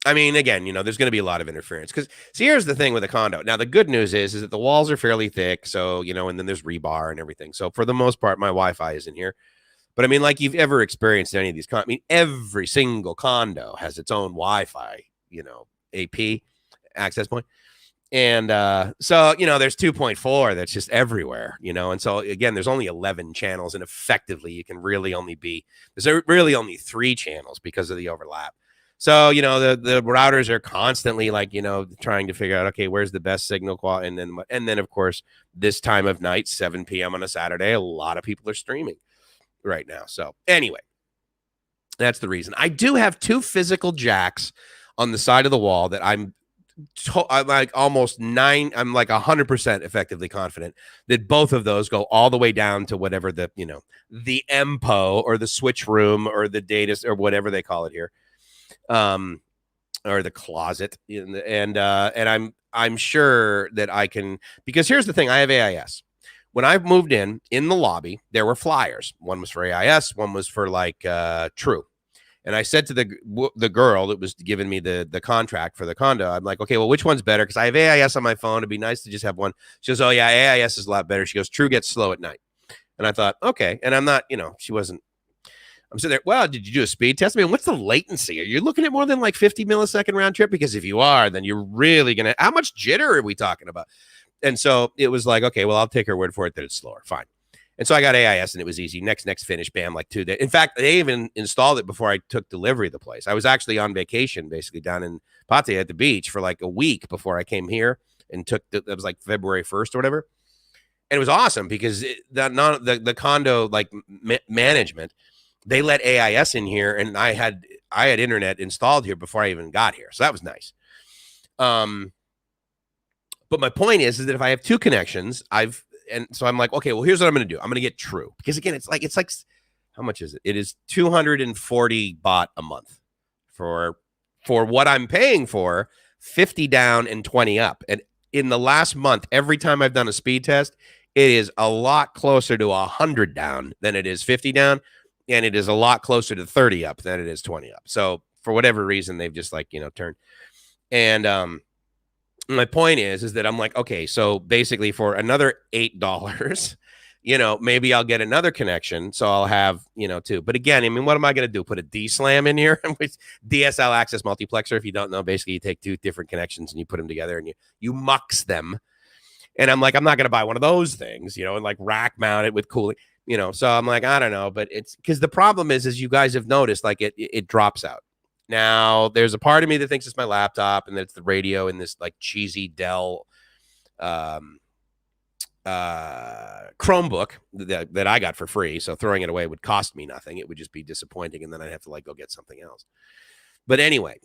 I mean, again, there's going to be a lot of interference because, see, here's the thing with a condo. Now, the good news is that the walls are fairly thick. So, and then there's rebar and everything. So for the most part, my Wi-Fi is in here. But I mean, like you've ever experienced any of these, every single condo has its own Wi-Fi, AP, access point. And so, there's 2.4 that's just everywhere, and so again, there's only 11 channels, and effectively you can really there's really only 3 channels because of the overlap. So, the routers are constantly like, trying to figure out, okay, where's the best signal quality? And then of course, this time of night, 7 p.m. on a Saturday, a lot of people are streaming right now. So anyway, that's the reason. I do have 2 physical jacks on the side of the wall that I'm like almost 100% effectively confident that both of those go all the way down to whatever the MPO or the switch room or the data or whatever they call it here, or the closet. And I'm sure that I can, because here's the thing, I have AIS, when I moved in the lobby, there were flyers. One was for AIS, one was for like True. And I said to the girl that was giving me the contract for the condo, I'm like, okay, well, which one's better? Because I have AIS on my phone. It'd be nice to just have one. She goes, oh, yeah, AIS is a lot better. She goes, True gets slow at night. And I thought, okay. And I'm not, she wasn't. I'm sitting there, well, did you do a speed test? I mean, what's the latency? Are you looking at more than like 50 millisecond round trip? Because if you are, then you're really going to, how much jitter are we talking about? And so it was like, okay, well, I'll take her word for it that it's slower. Fine. And so I got AIS and it was easy. Next finish, bam, like 2 days. In fact, they even installed it before I took delivery of the place. I was actually on vacation, basically down in Pattaya at the beach for like a week before I came here and it was like February 1st or whatever. And it was awesome because the condo like management, they let AIS in here, and I had internet installed here before I even got here. So that was nice. But my point is that if I have 2 connections, and so I'm like, okay, well, here's what I'm going to do. I'm going to get True because again, it's like, how much is it? It is 240 baht a month for what I'm paying for, 50 down and 20 up. And in the last month, every time I've done a speed test, it is a lot closer to 100 down than it is 50 down. And it is a lot closer to 30 up than it is 20 up. So for whatever reason, they've just like, turned. And, my point is that I'm like, okay, so basically for another $8, maybe I'll get another connection. So I'll have, 2. But again, I mean, what am I going to do? Put a D-SLAM in here? DSL access multiplexer. If you don't know, basically you take 2 different connections and you put them together and you mux them. And I'm like, I'm not going to buy one of those things, and like rack mount it with cooling, So I'm like, I don't know. But it's because the problem is you guys have noticed, like it drops out. Now, there's a part of me that thinks it's my laptop and that it's the radio in this like cheesy Dell Chromebook that I got for free. So throwing it away would cost me nothing. It would just be disappointing. And then I'd have to like go get something else. But anyway,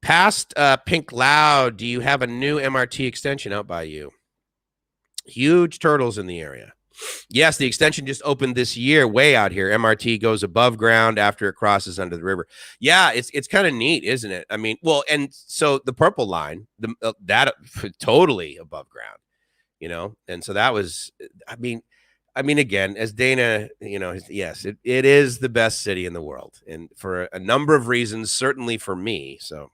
past Pink Loud, do you have a new MRT extension out by you? Huge turtles in the area. Yes, the extension just opened this year, way out here. MRT goes above ground after it crosses under the river. Yeah, it's kind of neat, isn't it? I mean, well, and so the purple line, that totally above ground, and so that was, I mean, again, as Dana, yes, it is the best city in the world, and for a number of reasons, certainly for me. So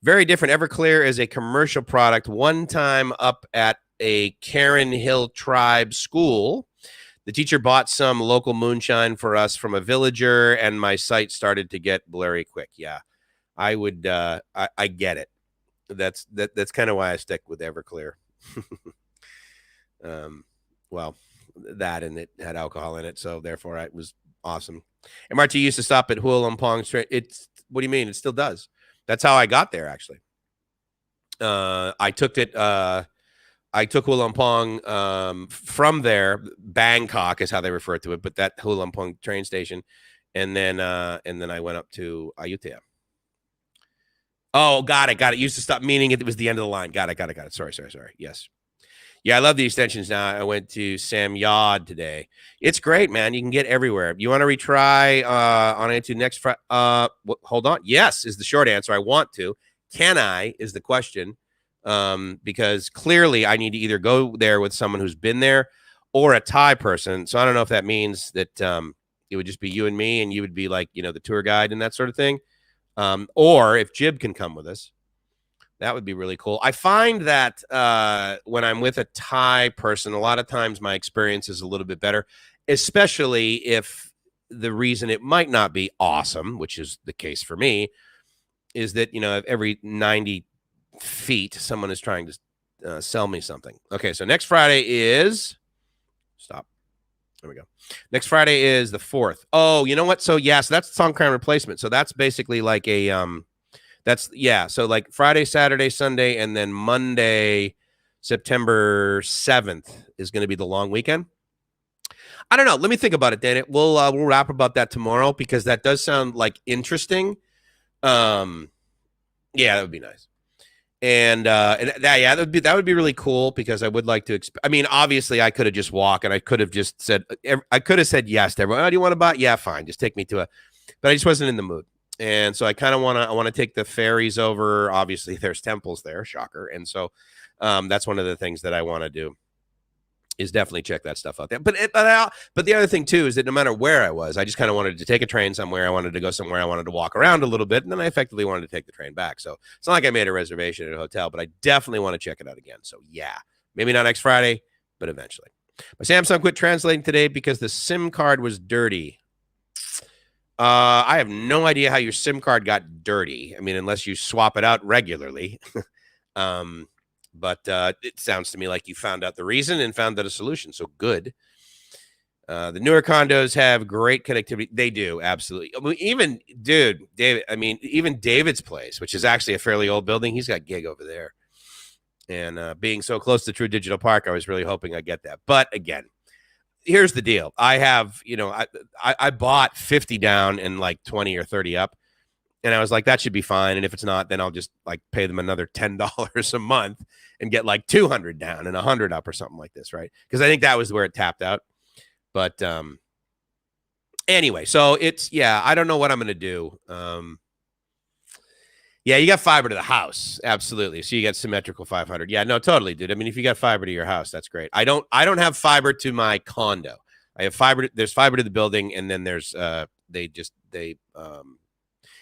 very different. Everclear is a commercial product. One time up at a Karen Hill tribe school, the teacher bought some local moonshine for us from a villager, and my site started to get blurry quick. Yeah, I would. I get it. That's kind of why I stick with Everclear. Well, that and it had alcohol in it, so therefore it was awesome. MRT used to stop at Hua Lamphong Street. It's what do you mean? It still does. That's how I got there, actually. I took it. I took Hua Lamphong from there. Bangkok is how they refer to it, but that Hua Lamphong train station, and then I went up to Ayutthaya. Oh, got it. It used to stop, meaning it was the end of the line. Got it. Sorry. Yes. Yeah, I love the extensions now. I went to STREAMYARD today. It's great, man. You can get everywhere. You want to retry on into next Friday? Hold on. Yes is the short answer. I want to. Can I is the question. Because clearly I need to either go there with someone who's been there or a Thai person. So I don't know if that means that it would just be you and me and you would be like, the tour guide and that sort of thing. Or if Jib can come with us, that would be really cool. I find that when I'm with a Thai person, a lot of times my experience is a little bit better, especially if the reason it might not be awesome, which is the case for me, is that, every 90 feet someone is trying to sell me something. Okay, so next Friday is there we go. Next Friday is the 4th. Oh, you know what? So so that's Songkran replacement. So that's basically like a so like Friday, Saturday, Sunday, and then Monday, September 7th is going to be the long weekend. I don't know. Let me think about it, Dan. We'll wrap about that tomorrow because that does sound like interesting. Yeah, that would be nice. And that would be really cool because I would like to. I mean, obviously, I could have just walked and I could have just said yes to everyone. Oh, do you want to buy? Yeah, fine. Just take me to but I just wasn't in the mood. And so I kind of want to take the ferries over. Obviously, there's temples there, shocker. And so that's one of the things that I want to do is definitely check that stuff out there. But the other thing too is that no matter where I was, I just kind of wanted to take a train somewhere. I wanted to go somewhere. I wanted to walk around a little bit, and then I effectively wanted to take the train back. So it's not like I made a reservation at a hotel, but I definitely want to check it out again. So yeah, maybe not next Friday, but eventually. My Samsung quit translating today because the SIM card was dirty. I have no idea how your SIM card got dirty. I mean, unless you swap it out regularly. But it sounds to me like you found out the reason and found out a solution. So good. The newer condos have great connectivity. They do, absolutely. I mean, even, dude, David, I mean, even David's place, which is actually a fairly old building, he's got gig over there. And being so close to True Digital Park, I was really hoping I'd get that. But again, here's the deal. I have, I bought 50 down and like 20 or 30 up. And I was like, that should be fine. And if it's not, then I'll just like pay them another $10 a month and get like 200 down and 100 up or something like this, right? Because I think that was where it tapped out. But anyway, so it's, I don't know what I'm going to do. Yeah, you got fiber to the house. Absolutely. So you got symmetrical 500. Yeah, no, totally, dude. I mean, if you got fiber to your house, that's great. I don't have fiber to my condo. I have fiber. There's fiber to the building. And then there's,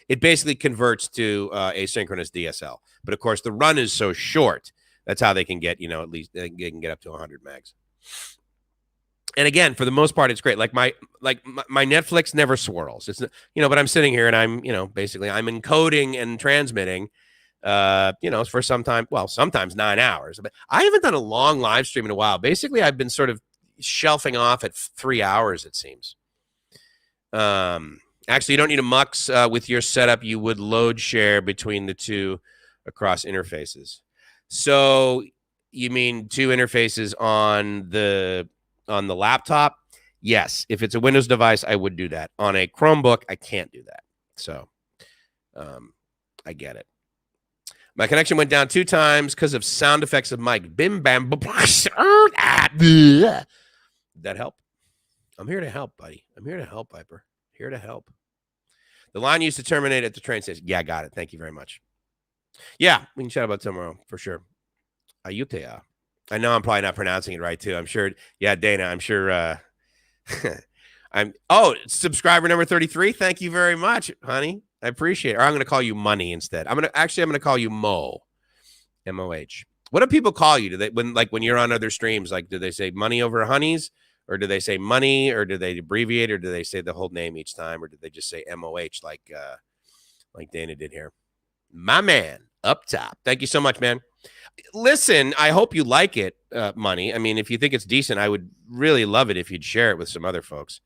it basically converts to asynchronous DSL. But of course, the run is so short. That's how they can get, at least they can get up to 100 megs. And again, for the most part, it's great. Like my Netflix never swirls. It's, but I'm sitting here and I'm, basically I'm encoding and transmitting, for sometimes 9 hours. But I haven't done a long live stream in a while. Basically, I've been sort of shelving off at 3 hours, it seems. Actually, you don't need a mux with your setup. You would load share between the two across interfaces. So you mean two interfaces on the laptop? Yes. If it's a Windows device, I would do that. On a Chromebook, I can't do that. So I get it. My connection went down 2 times because of sound effects of Mike. Bim, bam, did that help? I'm here to help, buddy. I'm here to help, Piper. Here to help. The line used to terminate at the train station. Yeah, got it. Thank you very much. Yeah, we can chat about it tomorrow for sure. Ayutthaya. I know I'm probably not pronouncing it right too. I'm sure. Yeah, Dana, I'm sure. Subscriber number 33. Thank you very much, honey. I appreciate it. Or I'm going to call you Money instead. I'm going to call you Mo. M-O-H. What do people call you? Do they when you're on other streams? Like, do they say Money over Honeys? Or do they say Money? Or do they abbreviate? Or do they say the whole name each time? Or do they just say M-O-H like Dana did here? My man, up top. Thank you so much, man. Listen, I hope you like it, Money. I mean, if you think it's decent, I would really love it if you'd share it with some other folks.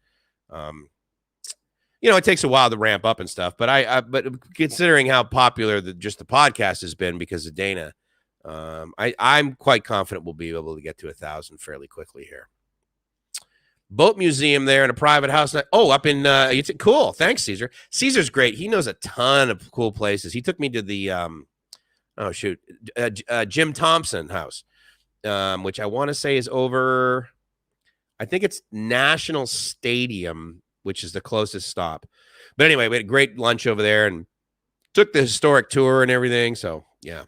It takes a while to ramp up and stuff, but but considering how popular the podcast has been because of Dana, I'm quite confident we'll be able to get to 1,000 fairly quickly here. Boat museum there in a private house. Up in cool. Thanks, Caesar. Caesar's great. He knows a ton of cool places. He took me to the Jim Thompson house, which I want to say is over. I think it's National Stadium, which is the closest stop. But anyway, we had a great lunch over there and took the historic tour and everything. So yeah,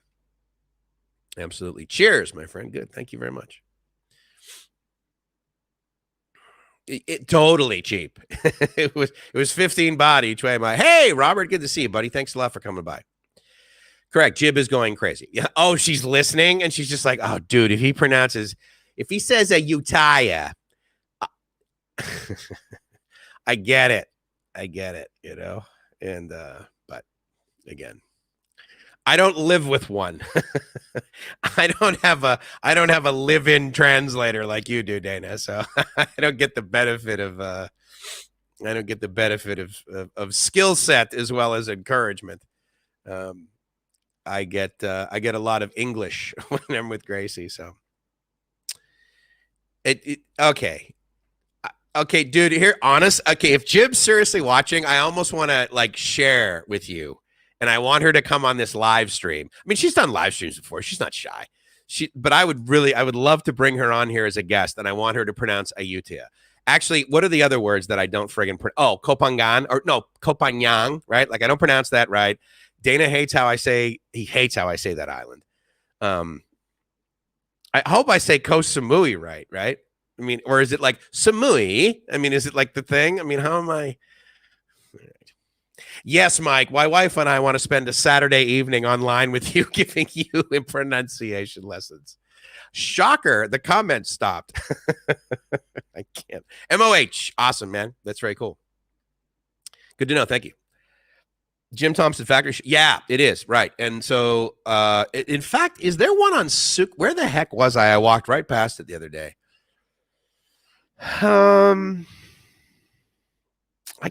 absolutely. Cheers, my friend. Good. Thank you very much. It totally cheap. it was 15 baht each way. I'm like, hey, Robert, good to see you, buddy. Thanks a lot for coming by. Correct. Jib is going crazy. Yeah. Oh, she's listening and she's just like, oh, dude, if he says a Utaya, I get it. And but again, I don't live with one. I don't have a live-in translator like you do, Dana. So I don't get the benefit of skill set as well as encouragement. I get a lot of English when I'm with Gracie. So okay. Okay, dude, here, honest. Okay, if Jib's seriously watching, I almost want to share with you. And I want her to come on this live stream. I mean, she's done live streams before. She's not shy. But I would love to bring her on here as a guest. And I want her to pronounce Ayutthaya. Actually, what are the other words that I don't friggin' oh, Kopangan or no, Kopanyang, right? Like I don't pronounce that right. Dana hates how I say that island. I hope I say Koh Samui right? I mean, or is it like Samui? I mean, is it like the thing? I mean, how am I? Yes, Mike, my wife and I want to spend a Saturday evening online with you, giving you pronunciation lessons. Shocker, the comments stopped. I can't. MOH, awesome, man. That's very cool. Good to know. Thank you. Jim Thompson Factory. Yeah, it is. Right. And so, in fact, is there one on Suk? Where the heck was I? I walked right past it the other day. I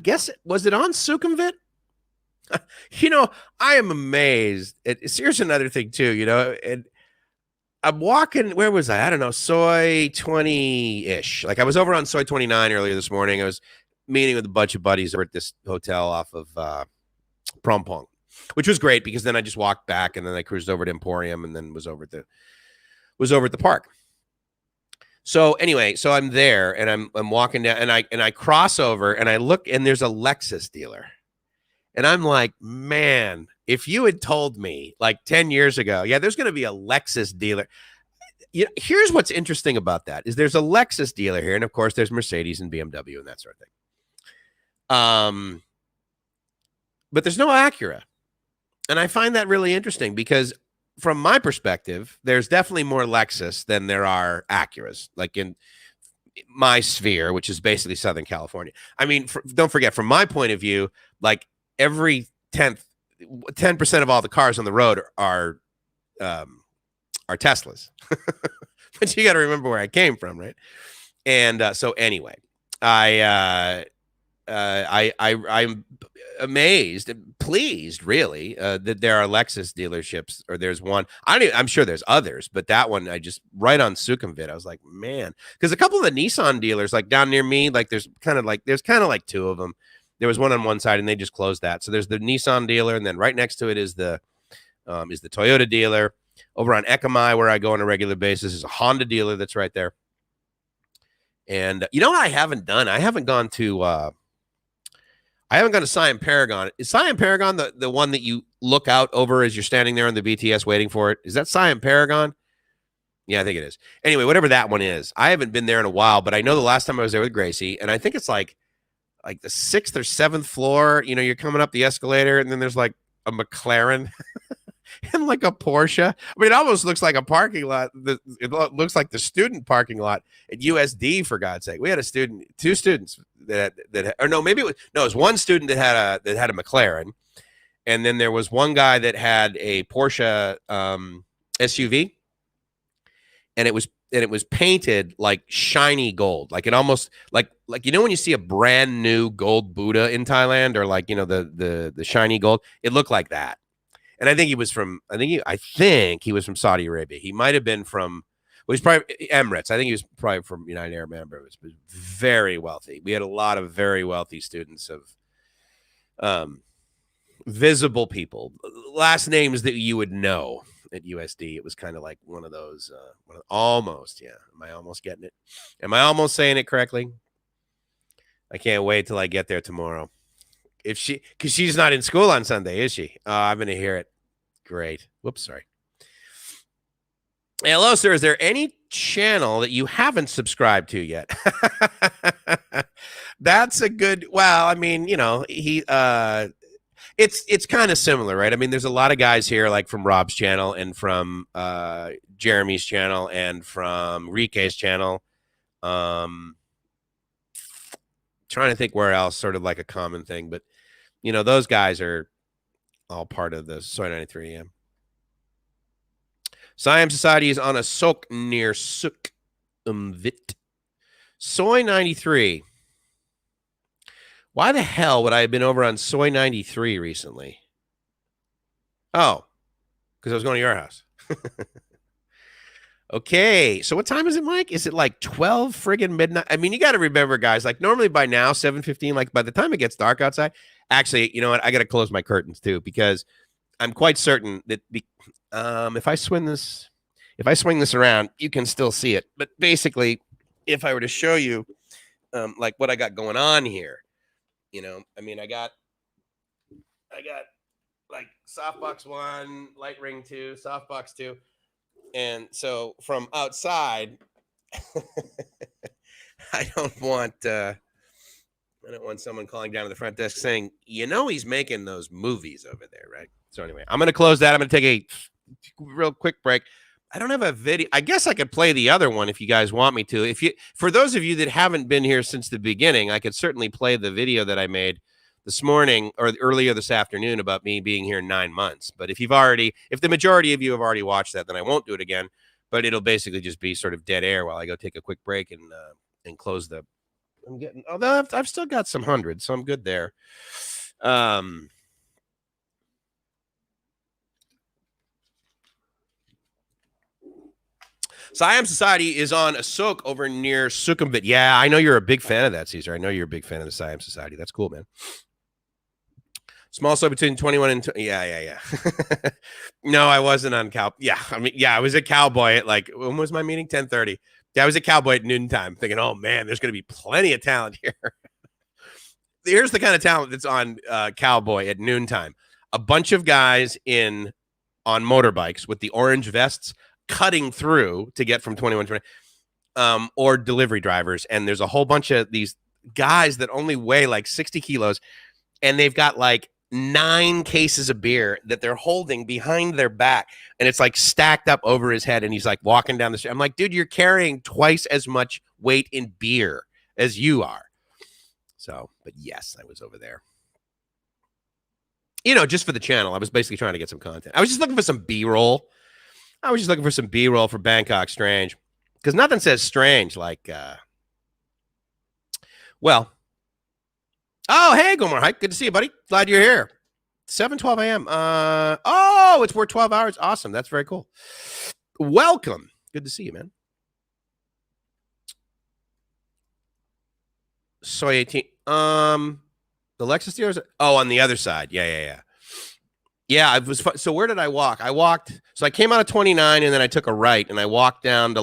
guess was it on Sukhumvit? You know, I am amazed. Here's another thing too, and I'm walking, where was I? I don't know, Soy 20-ish. Like I was over on Soy 29 earlier this morning. I was meeting with a bunch of buddies over at this hotel off of Prompong, which was great because then I just walked back and then I cruised over to Emporium and then was over at the park. So anyway, so I'm there and I'm walking down and I cross over and I look and there's a Lexus dealer. And I'm like, man, if you had told me like 10 years ago, yeah, there's going to be a Lexus dealer. Here's what's interesting about that is there's a Lexus dealer here. And of course, there's Mercedes and BMW and that sort of thing. But there's no Acura. And I find that really interesting because from my perspective, there's definitely more Lexus than there are Acuras, like in my sphere, which is basically Southern California. I mean, don't forget, from my point of view, like, every 10% of all the cars on the road are Teslas. But you got to remember where I came from, right? And so anyway, I'm amazed and pleased, really, that there are Lexus dealerships, or there's one. I'm sure there's others, but that one I just right on Sukhumvit. I was like, man, because a couple of the Nissan dealers, like down near me, like there's kind of like two of them. There was one on one side and they just closed that. So there's the Nissan dealer. And then right next to it is the Toyota dealer. Over on Ekamai, where I go on a regular basis, is a Honda dealer that's right there. And you know what I haven't done? I haven't gone to Scion Paragon. Is Scion Paragon the one that you look out over as you're standing there on the BTS waiting for it? Is that Scion Paragon? Yeah, I think it is. Anyway, whatever that one is. I haven't been there in a while, but I know the last time I was there with Gracie, and I think it's like the 6th or 7th floor, you're coming up the escalator and then there's like a McLaren and like a Porsche. I mean, it almost looks like a parking lot. It looks like the student parking lot at USD, for God's sake. We had two students it was one student that had a McLaren. And then there was one guy that had a Porsche SUV, and it was painted like shiny gold. Like it almost like when you see a brand new gold Buddha in Thailand, or like the shiny gold, it looked like that. And I think he was from Saudi Arabia. He might have been from, he's probably Emirates. I think he was probably from United Arab Emirates, but very wealthy. We had a lot of very wealthy students of visible people, last names that you would know at USD. It was kind of like one of those, almost, yeah. Am I almost getting it? Am I almost saying it correctly? I can't wait till I get there tomorrow. Because she's not in school on Sunday, is she? I'm going to hear it. Great. Whoops, sorry. Hey, hello, sir. Is there any channel that you haven't subscribed to yet? That's a good, well, I mean, it's kind of similar, right? I mean, there's a lot of guys here, like from Rob's channel and from Jeremy's channel and from Rike's channel. Trying to think where else, sort of like a common thing, but those guys are all part of the Soy 93 AM. Siam Society is on a sok near Sukhumvit. Soy 93. Why the hell would I have been over on Soy 93 recently? Oh, because I was going to your house. Okay, so what time is it, Mike? Is it like 12 friggin' midnight? I mean, you got to remember, guys, like normally by now, 7:15, like by the time it gets dark outside, actually, you know what? I got to close my curtains too, because I'm quite certain that if I swing this around, you can still see it. But basically, if I were to show you, like what I got going on here. You know, I mean, I got like softbox 1, light ring 2, softbox 2. And so from outside, I don't want someone calling down to the front desk saying, he's making those movies over there, right? So anyway, I'm going to close that. I'm going to take a real quick break. I don't have a video. I guess I could play the other one if you guys want me to. For those of you that haven't been here since the beginning, I could certainly play the video that I made this morning or earlier this afternoon about me being here 9 months. But if the majority of you have already watched that, then I won't do it again. But it'll basically just be sort of dead air while I go take a quick break and close the. Although I've still got some hundreds, so I'm good there. Siam Society is on a soak over near Sukhumvit. Yeah, I know you're a big fan of that, Caesar. I know you're a big fan of the Siam Society. That's cool, man. Small soy between 21 and yeah. No, I wasn't on cow. Yeah, I was a cowboy at when was my meeting? 10:30. Yeah, I was a cowboy at noontime thinking, oh man, there's going to be plenty of talent here. Here's the kind of talent that's on cowboy at noontime. A bunch of guys on motorbikes with the orange vests cutting through to get from 21 to 20, or delivery drivers. And there's a whole bunch of these guys that only weigh like 60 kilos. And they've got like 9 cases of beer that they're holding behind their back. And it's like stacked up over his head. And he's like walking down the street. I'm like, dude, you're carrying twice as much weight in beer as you are. So, but yes, I was over there. Just for the channel. I was basically trying to get some content. I was just looking for some B-roll. For Bangkok Strange. Because nothing says strange like, oh, hey, Gomar Hike. Good to see you, buddy. Glad you're here. 7:12 a.m. It's worth 12 hours. Awesome. That's very cool. Welcome. Good to see you, man. Soy 18. The Lexus dealers. Oh, on the other side. Yeah. Yeah, it was fun. So where did I walk? So I came out of 29 and then I took a right and I walked down to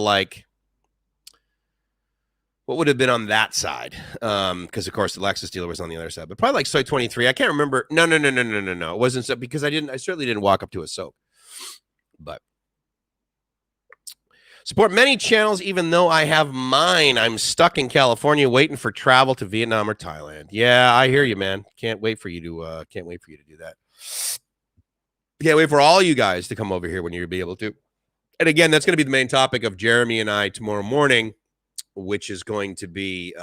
what would have been on that side? Because of course the Lexus dealer was on the other side, but probably like Soy 23. I can't remember. No. It wasn't so because I certainly didn't walk up to a soak. But support many channels, even though I have mine. I'm stuck in California waiting for travel to Vietnam or Thailand. Yeah, I hear you, man. Can't wait for you to do that. Can't wait for all you guys to come over here when you'll be able to. And again, that's going to be the main topic of Jeremy and I tomorrow morning, which is going to be,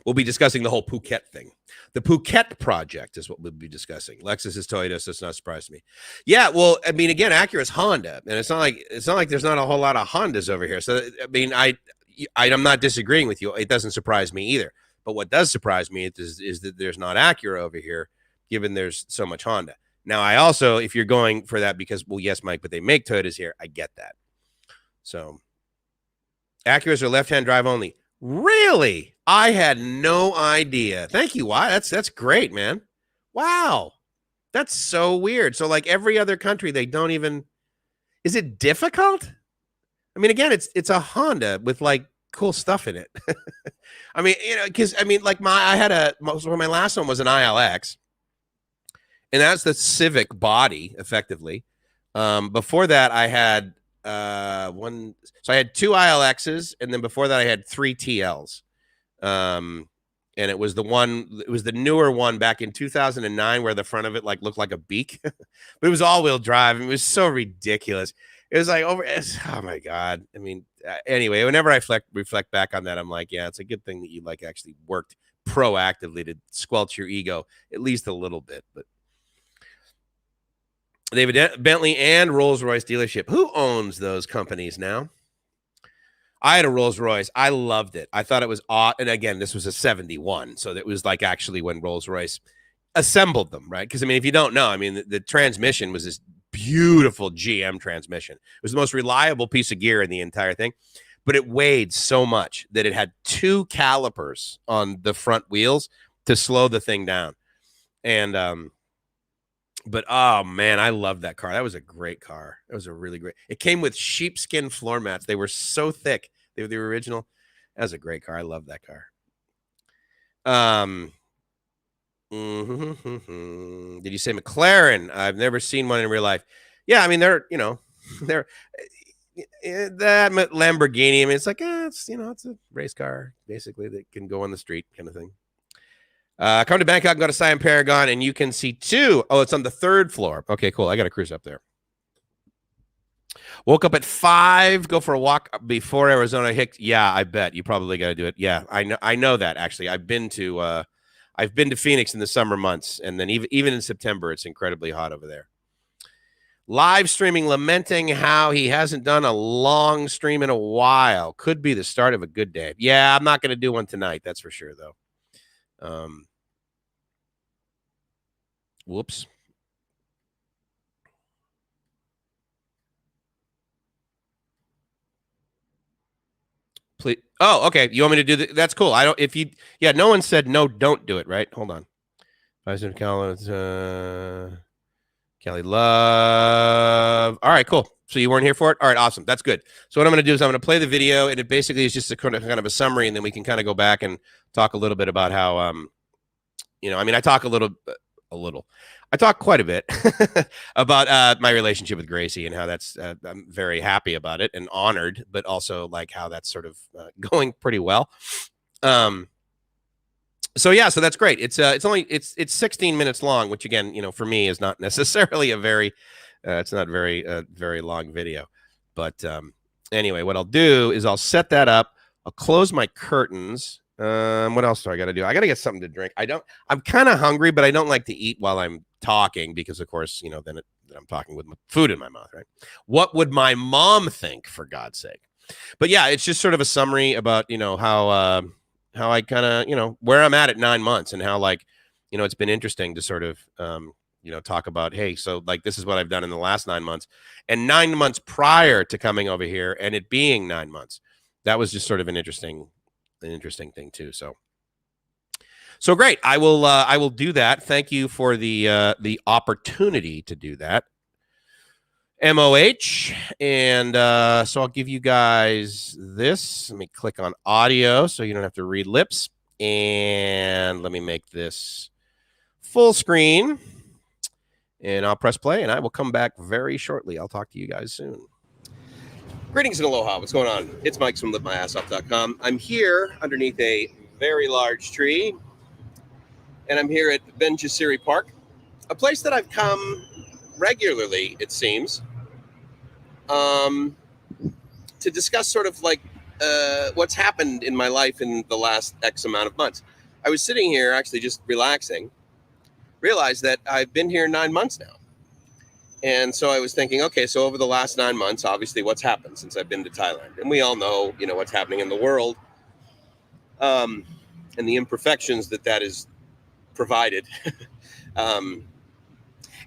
we'll be discussing the whole Phuket thing. The Phuket project is what we'll be discussing. Lexus is Toyota, so it's not surprising me. Yeah, well, I mean, again, Acura's Honda, and it's not like there's not a whole lot of Hondas over here. So, I mean, I'm not disagreeing with you. It doesn't surprise me either. But what does surprise me is that there's not Acura over here, given there's so much Honda. Now, I also, if you're going for that because, well, yes, Mike, but they make Toyotas here, I get that. So, Acuras are left-hand drive only. Really? I had no idea. Thank you. Why? That's great, man. Wow. That's so weird. So, like every other country, they don't even. Is it difficult? I mean, again, it's a Honda with like cool stuff in it. I mean, because I mean, like my last one was an ILX. And that's the Civic body, effectively. Before that, I had one. So I had 2 ILXs, and then before that, I had 3 TLs. And it was the newer one back in 2009, where the front of it looked like a beak, but it was all-wheel drive. And it was so ridiculous. It was like oh my god. I mean, anyway, whenever I reflect back on that, I'm like, yeah, it's a good thing that you actually worked proactively to squelch your ego at least a little bit, but. They have a Bentley and Rolls-Royce dealership. Who owns those companies now? I had a Rolls-Royce. I loved it. I thought it was odd. And again, this was a 71. So that was like actually when Rolls-Royce assembled them, right? Because, I mean, if you don't know, I mean, the transmission was this beautiful GM transmission. It was the most reliable piece of gear in the entire thing. But it weighed so much that it had 2 calipers on the front wheels to slow the thing down. And, but oh man, I love that car. That was a great car. It was a really great. It came with sheepskin floor mats. They were so thick. They were the original. That's a great car. I love that car. Did you say McLaren? I've never seen one in real life. Yeah, I mean they're they're that Lamborghini. I mean it's like it's it's a race car basically that can go on the street kind of thing. Come to Bangkok, go to Siam Paragon, and you can see two. Oh, it's on the 3rd floor. Okay, cool. I got to cruise up there. Woke up at 5, go for a walk before Arizona hit. Yeah, I bet you probably got to do it. Yeah, I know that actually. I've been to Phoenix in the summer months, and then even in September, it's incredibly hot over there. Live streaming, lamenting how he hasn't done a long stream in a while. Could be the start of a good day. Yeah, I'm not going to do one tonight. That's for sure, though. Whoops. Please. Oh, okay. You want me to do that? That's cool. I don't. If you. Yeah. No one said no. Don't do it. Right. Hold on. President Collins. Kelly Love. All right. Cool. So you weren't here for it. All right. Awesome. That's good. So what I'm going to do is I'm going to play the video, and it basically is just a kind of a summary, and then we can kind of go back and talk a little bit about how I mean, I talk a little. I talk quite a bit about my relationship with Gracie and how that's I'm very happy about it and honored, but also like how that's sort of going pretty well. So yeah, so that's great. It's 16 minutes long, which again, for me is not necessarily a very it's not very very long video. But anyway, what I'll do is I'll set that up. I'll close my curtains. What else do I got to do? I got to get something to drink. I'm kind of hungry, but I don't like to eat while I'm talking because, of course, then I'm talking with food in my mouth, right? What would my mom think, for God's sake? But yeah, it's just sort of a summary about, how I kind of, where I'm at 9 months and how it's been interesting to sort of, talk about, hey, so like, this is what I've done in the last 9 months and 9 months prior to coming over here and it being 9 months. That was just sort of an interesting thing too. So great. I will do that. Thank you for the opportunity to do that. MOH. And so I'll give you guys this. Let me click on audio so you don't have to read lips. And let me make this full screen. And I'll press play and I will come back very shortly. I'll talk to you guys soon. Greetings and aloha. What's going on? It's Mike from LiveMyAssOff.com. I'm here underneath a very large tree, and I'm here at Benjasiri Park, a place that I've come regularly, it seems, to discuss sort of like what's happened in my life in the last X amount of months. I was sitting here actually just relaxing, realized that I've been here 9 months now. And so I was thinking, okay, so over the last 9 months, obviously what's happened since I've been to Thailand? And we all know, what's happening in the world and the imperfections that is provided. And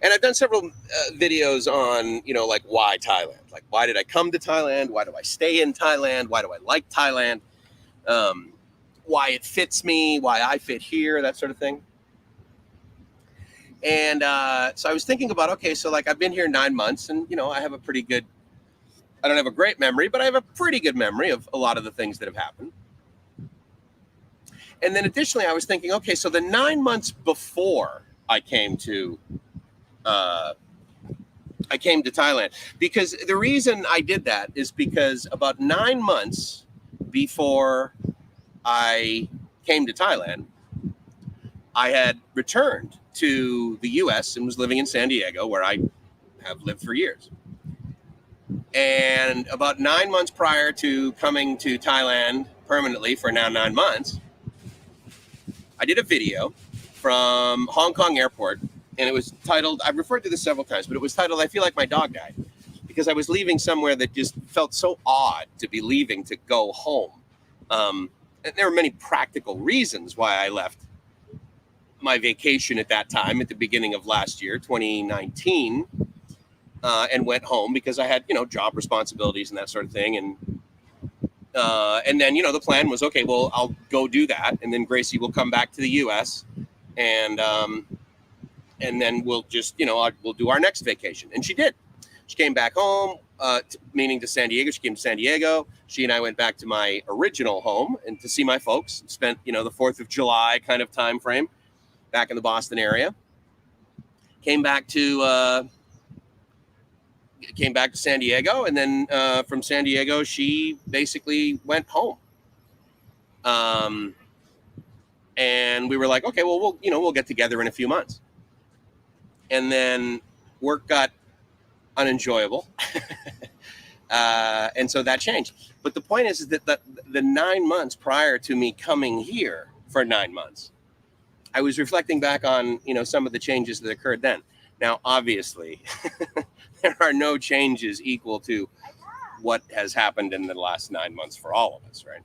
I've done several videos on, like why Thailand? Like, why did I come to Thailand? Why do I stay in Thailand? Why do I like Thailand? Why it fits me? Why I fit here? That sort of thing. And so I was thinking about, okay, so like I've been here 9 months and, I have I don't have a great memory, but I have a pretty good memory of a lot of the things that have happened. And then additionally, I was thinking, okay, so the 9 months before I came to Thailand, because the reason I did that is because about 9 months before I came to Thailand, I had returned to the U.S. and was living in San Diego, where I have lived for years. And about 9 months prior to coming to Thailand permanently for now 9 months, I did a video from Hong Kong airport, and it was titled, I've referred to this several times, but it was titled, I Feel Like My Dog Died, because I was leaving somewhere that just felt so odd to be leaving to go home. And there were many practical reasons why I left my vacation at that time, at the beginning of last year, 2019, and went home because I had, job responsibilities and that sort of thing. And then, the plan was, okay, well, I'll go do that. And then Gracie will come back to the US and then we'll just, we'll do our next vacation. And she did. She came back home, meaning to San Diego. She came to San Diego. She and I went back to my original home and to see my folks. Spent, the 4th of July kind of time frame back in the Boston area. Came back to San Diego, and then from San Diego, she basically went home. And we were like, okay, well, we'll get together in a few months. And then work got unenjoyable. And so that changed. But the point is that the 9 months prior to me coming here for 9 months, I was reflecting back on, some of the changes that occurred then. Now, obviously, there are no changes equal to what has happened in the last 9 months for all of us, right?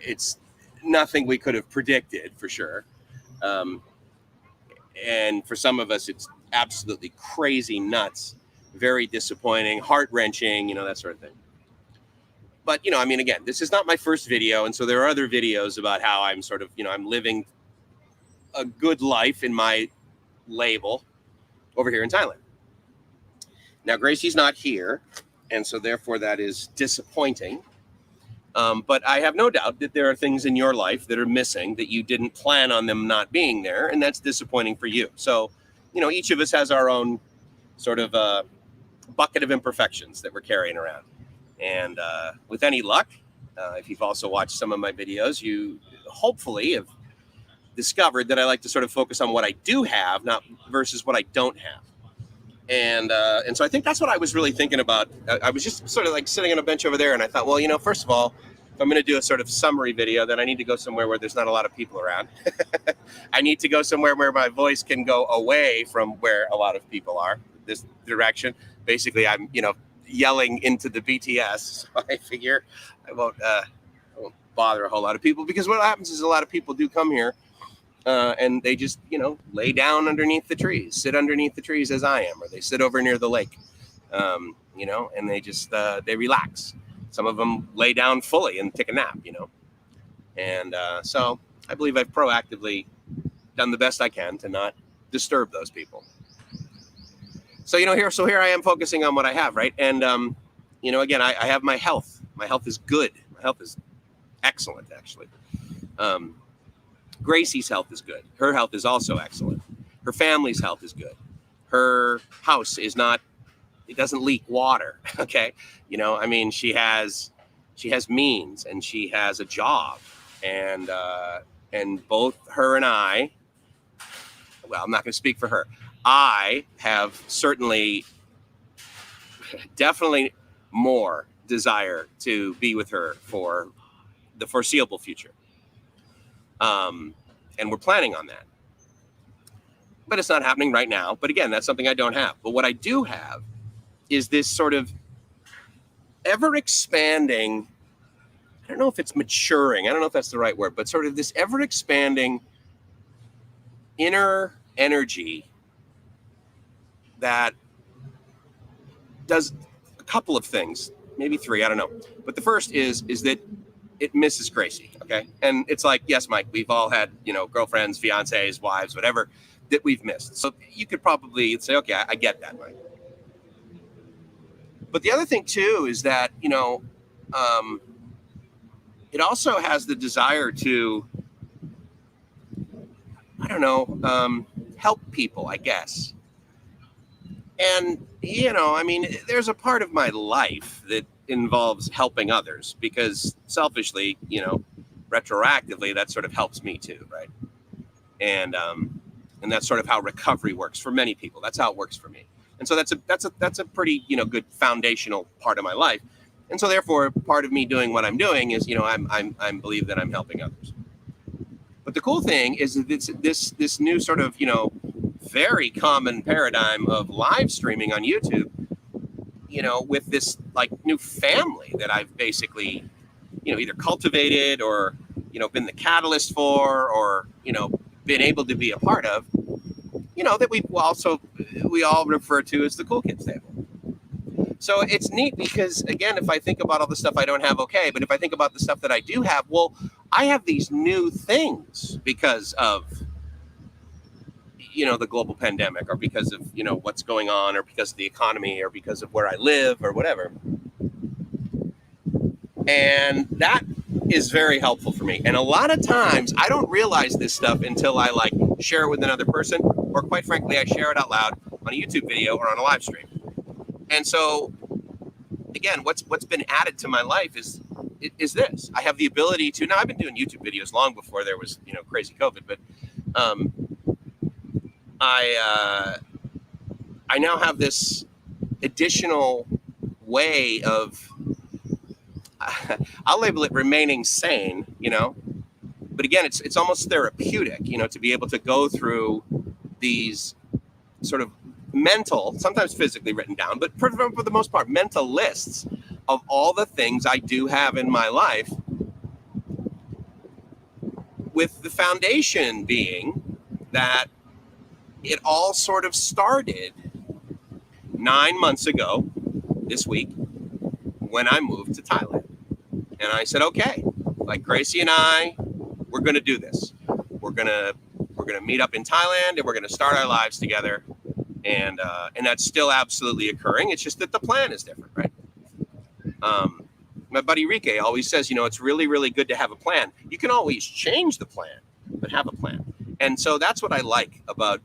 It's nothing we could have predicted for sure. And for some of us, it's absolutely crazy nuts, very disappointing, heart-wrenching, that sort of thing. But, again, this is not my first video. And so there are other videos about how I'm sort of, I'm living a good life in my label over here in Thailand. Now, Gracie's not here. And so therefore that is disappointing. But I have no doubt that there are things in your life that are missing that you didn't plan on them not being there. And that's disappointing for you. So, each of us has our own sort of bucket of imperfections that we're carrying around. And with any luck, if you've also watched some of my videos, you hopefully have discovered that I like to sort of focus on what I do have, not versus what I don't have. And so I think that's what I was really thinking about. I was just sort of like sitting on a bench over there, and I thought, well, first of all, if I'm going to do a sort of summary video, then I need to go somewhere where there's not a lot of people around. I need to go somewhere where my voice can go away from where a lot of people are, this direction. Basically, I'm, yelling into the BTS. So I figure I won't bother a whole lot of people, because what happens is a lot of people do come here and they just, lay down underneath the trees, sit underneath the trees as I am, or they sit over near the lake, and they just, they relax. Some of them lay down fully and take a nap, And so I believe I've proactively done the best I can to not disturb those people. So, here I am focusing on what I have, right? And, again, I have my health. My health is good. My health is excellent, actually. Gracie's health is good. Her health is also excellent. Her family's health is good. Her house is not, it doesn't leak water, okay? She has means, and she has a job, and both her and I, well, I'm not going to speak for her. I have definitely more desire to be with her for the foreseeable future. And we're planning on that. But it's not happening right now. But again, that's something I don't have. But what I do have is this sort of ever-expanding, I don't know if it's maturing, I don't know if that's the right word, but sort of this ever-expanding inner energy that does a couple of things, maybe three, I don't know. But the first is that it misses Gracie, okay? And it's like, yes, Mike, we've all had, girlfriends, fiancés, wives, whatever, that we've missed. So you could probably say, okay, I get that, Mike. But the other thing, too, is that, it also has the desire to, I don't know, help people, I guess. And, there's a part of my life that involves helping others, because selfishly, retroactively, that sort of helps me too, right? And that's sort of how recovery works for many people. That's how it works for me. And so that's a pretty, good foundational part of my life. And so therefore, part of me doing what I'm doing is, I believe that I'm helping others. But the cool thing is that this new sort of, very common paradigm of live streaming on YouTube, with this like new family that I've basically, either cultivated or, been the catalyst for, or, been able to be a part of, that we all refer to as the cool kids table. So it's neat because, again, if I think about all the stuff I don't have, okay, but if I think about the stuff that I do have, well, I have these new things because of, the global pandemic, or because of, what's going on, or because of the economy, or because of where I live, or whatever. And that is very helpful for me. And a lot of times I don't realize this stuff until I like share it with another person, or quite frankly, I share it out loud on a YouTube video or on a live stream. And so again, what's been added to my life is this. I have the ability to, now I've been doing YouTube videos long before there was, crazy COVID, but I now have this additional way of, I'll label it remaining sane, but again, it's almost therapeutic, to be able to go through these sort of mental, sometimes physically written down, but for the most part, mental lists of all the things I do have in my life, with the foundation being that it all sort of started 9 months ago this week when I moved to Thailand. And I said, okay, like Gracie and I, we're going to do this. We're going to meet up in Thailand, and we're going to start our lives together. And that's still absolutely occurring. It's just that the plan is different, right? My buddy Rike always says, it's really, really good to have a plan. You can always change the plan, but have a plan. And so that's what I like about,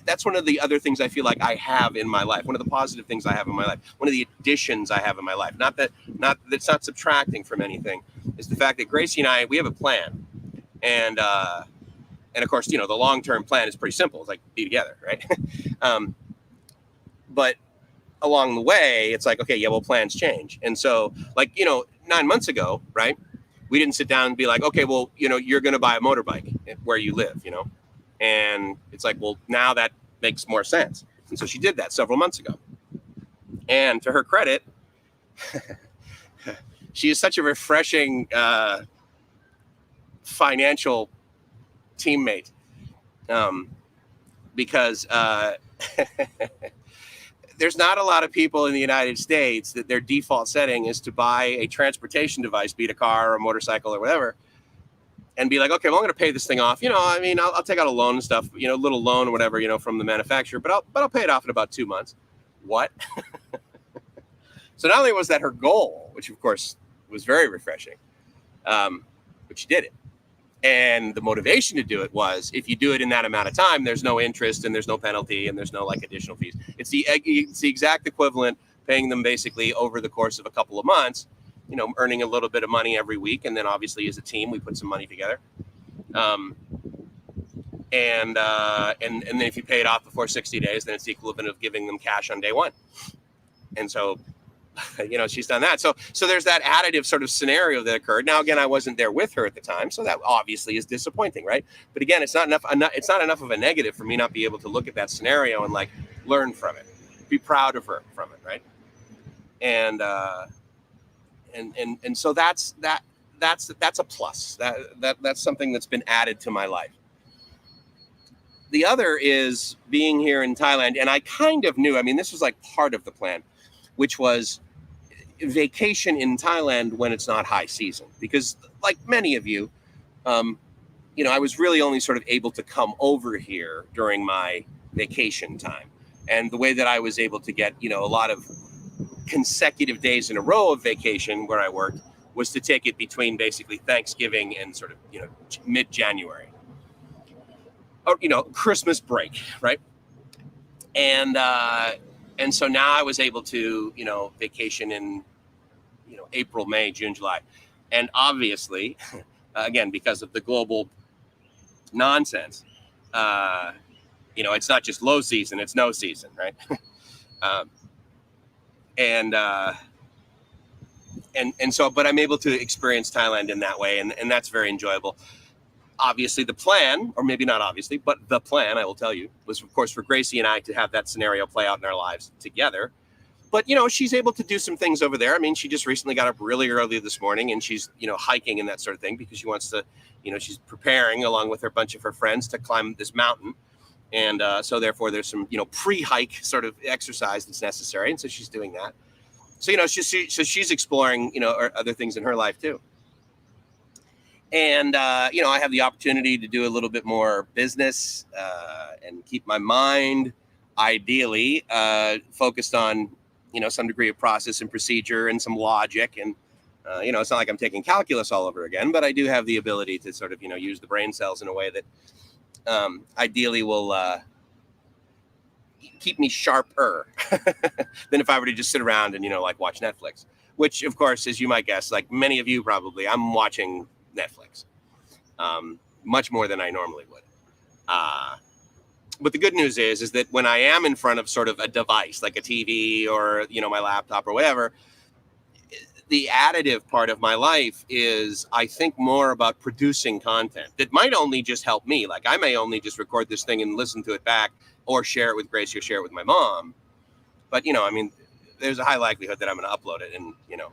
that's one of the other things I feel like I have in my life. One of the positive things I have in my life. One of the additions I have in my life. That's not subtracting from anything. Is the fact that Gracie and I, we have a plan. And of course, the long-term plan is pretty simple. It's like be together, right? But along the way, it's like, okay, yeah, well, plans change. And so, 9 months ago, right, we didn't sit down and be like, okay, well, you're going to buy a motorbike where you live, and it's like, well, now that makes more sense. And so she did that several months ago. And to her credit, she is such a refreshing financial teammate, because there's not a lot of people in the United States that their default setting is to buy a transportation device, be it a car or a motorcycle or whatever, and be like, okay, well, I'm going to pay this thing off. I'll take out a loan and stuff, a little loan or whatever, from the manufacturer, but I'll pay it off in about 2 months. What? So not only was that her goal, which of course was very refreshing, but she did it. And the motivation to do it was, if you do it in that amount of time, there's no interest and there's no penalty and there's no additional fees. It's the exact equivalent, paying them basically over the course of a couple of months, earning a little bit of money every week. And then obviously as a team, we put some money together. And then if you pay it off before 60 days, then it's the equivalent of giving them cash on day one. And so, she's done that. So there's that additive sort of scenario that occurred. Now, again, I wasn't there with her at the time, so that obviously is disappointing, right? But again, it's not enough of a negative for me not be able to look at that scenario and learn from it, be proud of her from it, right? And so that's a plus. That's something that's been added to my life. The other is being here in Thailand, and I kind of knew. This was part of the plan, which was vacation in Thailand when it's not high season. Because like many of you, I was really only sort of able to come over here during my vacation time. And the way that I was able to get, a lot of consecutive days in a row of vacation where I worked was to take it between basically Thanksgiving and sort of, mid-January. Or, Christmas break, right? And so now I was able to, vacation in, April, May, June, July. And obviously, again, because of the global nonsense, it's not just low season, it's no season, right? And so, but I'm able to experience Thailand in that way. And that's very enjoyable. Obviously the plan, or maybe not obviously, but the plan, I will tell you, was of course for Gracie and I to have that scenario play out in our lives together. But, she's able to do some things over there. She just recently got up really early this morning, and she's, hiking and that sort of thing, because she wants to, she's preparing along with her bunch of her friends to climb this mountain. And so therefore there's some, pre-hike sort of exercise that's necessary. And so she's doing that. So, she's exploring, other things in her life too. And, you know, I have the opportunity to do a little bit more business and keep my mind ideally focused on, you know, some degree of process and procedure and some logic. And, you know, it's not like I'm taking calculus all over again, but I do have the ability to sort of, you know, use the brain cells in a way that ideally will keep me sharper than if I were to just sit around and, you know, like watch Netflix, which, of course, as you might guess, like many of you probably, I'm watching Netflix much more than I normally would. But the good news is that when I am in front of sort of a device like a TV or, you know, my laptop or whatever, the additive part of my life is, I think, more about producing content that might only just help me. Like I may only just record this thing and listen to it back or share it with Gracie or share it with my mom. But, you know, I mean, there's a high likelihood that I'm going to upload it and, you know,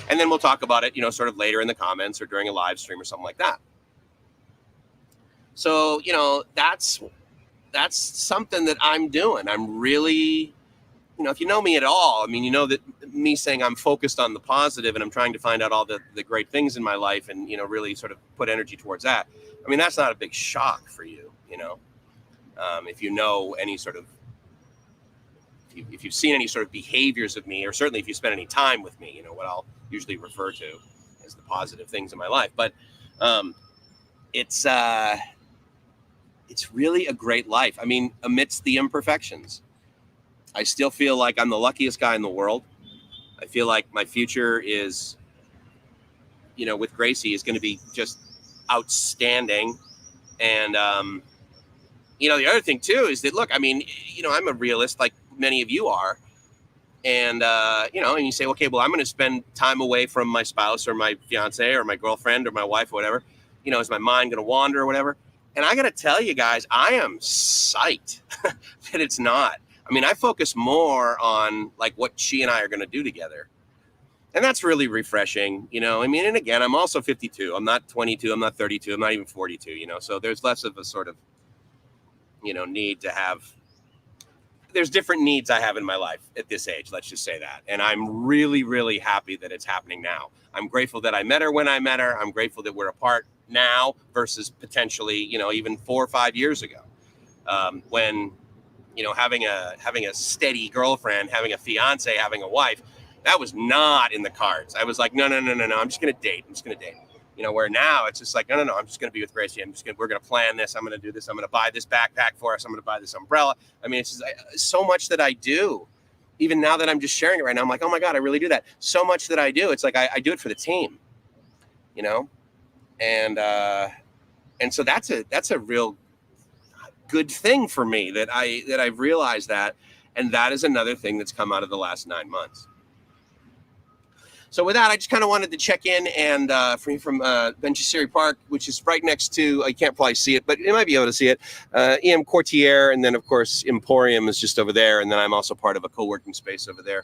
and then we'll talk about it, you know, sort of later in the comments or during a live stream or something like that. So, you know, that's something that I'm doing. I'm really, you know, if you know me at all, I mean, you know that me saying I'm focused on the positive and I'm trying to find out all the great things in my life and, you know, really sort of put energy towards that. I mean, that's not a big shock for you, you know, if you know any sort of, if you've seen any sort of behaviors of me, or certainly if you spend any time with me, you know, what I'll usually refer to as the positive things in my life. But it's really a great life. I mean, amidst the imperfections, I still feel like I'm the luckiest guy in the world. I feel like my future is, you know, with Gracie is going to be just outstanding. And, you know, the other thing too is that, look, I mean, you know, I'm a realist like many of you are. And, you know, and you say, okay, well, I'm going to spend time away from my spouse or my fiance or my girlfriend or my wife or whatever. You know, is my mind going to wander or whatever? And I got to tell you guys, I am psyched that it's not. I mean, I focus more on like what she and I are going to do together. And that's really refreshing, you know. I mean, and again, I'm also 52. I'm not 22. I'm not 32. I'm not even 42, you know. So there's less of a sort of, you know, need to have, there's different needs I have in my life at this age. Let's just say that. And I'm really, really happy that it's happening now. I'm grateful that I met her when I met her. I'm grateful that we're apart now versus potentially, you know, even 4 or 5 years ago, when, you know, having a steady girlfriend, having a fiance, having a wife, that was not in the cards. I was like, no. I'm just going to date. You know, where now it's just like, no. I'm just going to be with Gracie. We're going to plan this. I'm going to do this. I'm going to buy this backpack for us. I'm going to buy this umbrella. I mean, it's just so much that I do. Even now that I'm just sharing it right now, I'm like, oh my God, I really do that. So much that I do. It's like, I do it for the team, you know? And so that's a real good thing for me that I've realized that. And that is another thing that's come out of the last 9 months. So with that, I just kind of wanted to check in and from Benchesiri Park, which is right next to, you can't probably see it, but you might be able to see it, EM Courtier. And then, of course, Emporium is just over there. And then I'm also part of a co-working space over there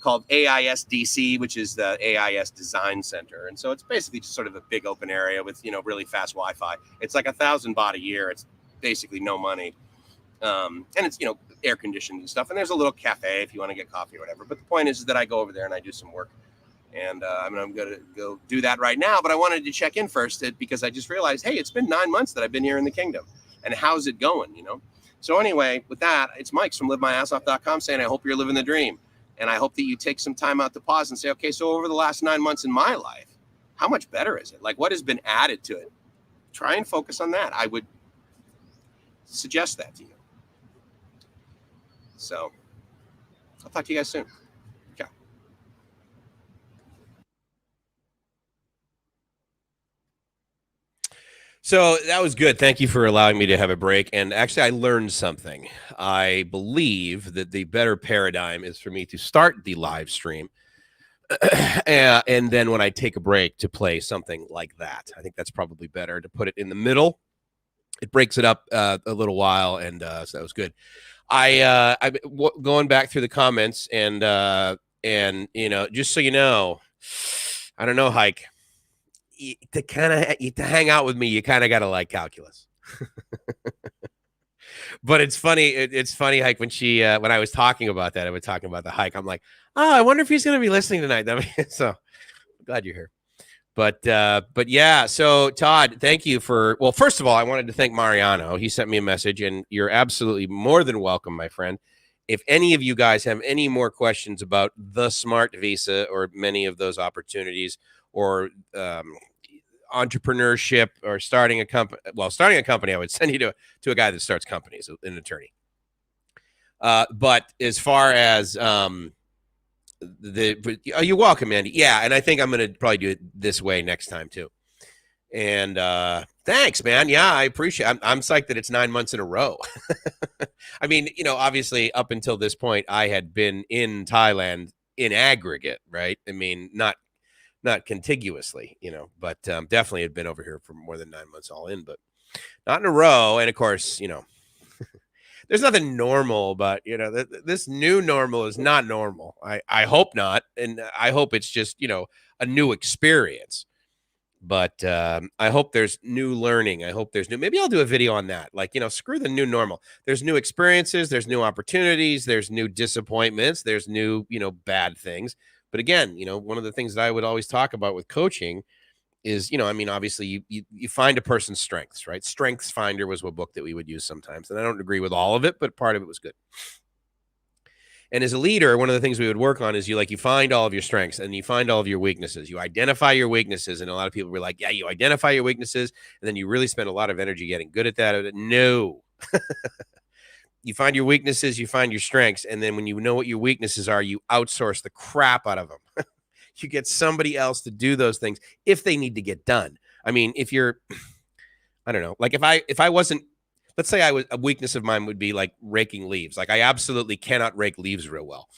called AISDC, which is the AIS Design Center. And so it's basically just sort of a big open area with, you know, really fast Wi-Fi. It's like $1,000 a year. It's basically no money. And it's, you know, air conditioned and stuff. And there's a little cafe if you want to get coffee or whatever. But the point is that I go over there and I do some work. And I'm going to go do that right now. But I wanted to check in first because I just realized, hey, it's been 9 months that I've been here in the kingdom. And how's it going, you know? So anyway, with that, it's Mike's from livemyassoff.com saying, I hope you're living the dream. And I hope that you take some time out to pause and say, okay, so over the last 9 months in my life, how much better is it? Like, what has been added to it? Try and focus on that. I would suggest that to you. So I'll talk to you guys soon. Okay. So that was good. Thank you for allowing me to have a break. And actually, I learned something. I believe that the better paradigm is for me to start the live stream and then when I take a break to play something like that. I think that's probably better to put it in the middle. It breaks it up a little while, and so that was good. I'm going back through the comments, and you know, just so you know, I don't know, Hike. To hang out with me, you kind of got to like calculus. But it's funny. It's funny, Hike, when when I was talking about that, I was talking about the Hike. I'm like, oh, I wonder if he's going to be listening tonight. So I'm glad you're here. But yeah, so Todd, thank you for, well, first of all, I wanted to thank Mariano. He sent me a message, and you're absolutely more than welcome, my friend. If any of you guys have any more questions about the Smart Visa or many of those opportunities, or entrepreneurship, or starting a company, I would send you to a guy that starts companies, an attorney. But as far as you're welcome, Andy. Yeah, and I think I'm going to probably do it this way next time too. And thanks, man. Yeah, I appreciate it. I'm psyched that it's 9 months in a row. I mean, obviously up until this point, I had been in Thailand in aggregate, right? I mean, not contiguously, but definitely had been over here for more than 9 months all in, but not in a row. And of course, there's nothing normal, but this new normal is not normal. I hope not. And I hope it's just, a new experience. But I hope there's new learning. I hope there's maybe I'll do a video on that. Like, screw the new normal. There's new experiences, there's new opportunities, there's new disappointments, there's new, bad things. But again, one of the things that I would always talk about with coaching is, I mean, obviously you find a person's strengths, right? Strengths Finder was a book that we would use sometimes. And I don't agree with all of it, but part of it was good. And as a leader, one of the things we would work on is you find all of your strengths and you find all of your weaknesses. You identify your weaknesses. And a lot of people were like, yeah, you identify your weaknesses. And then you really spend a lot of energy getting good at that. No. You find your weaknesses, you find your strengths. And then when you know what your weaknesses are, you outsource the crap out of them. You get somebody else to do those things if they need to get done. I mean, if you're, I don't know, like if I wasn't, let's say a weakness of mine would be like raking leaves. Like I absolutely cannot rake leaves real well.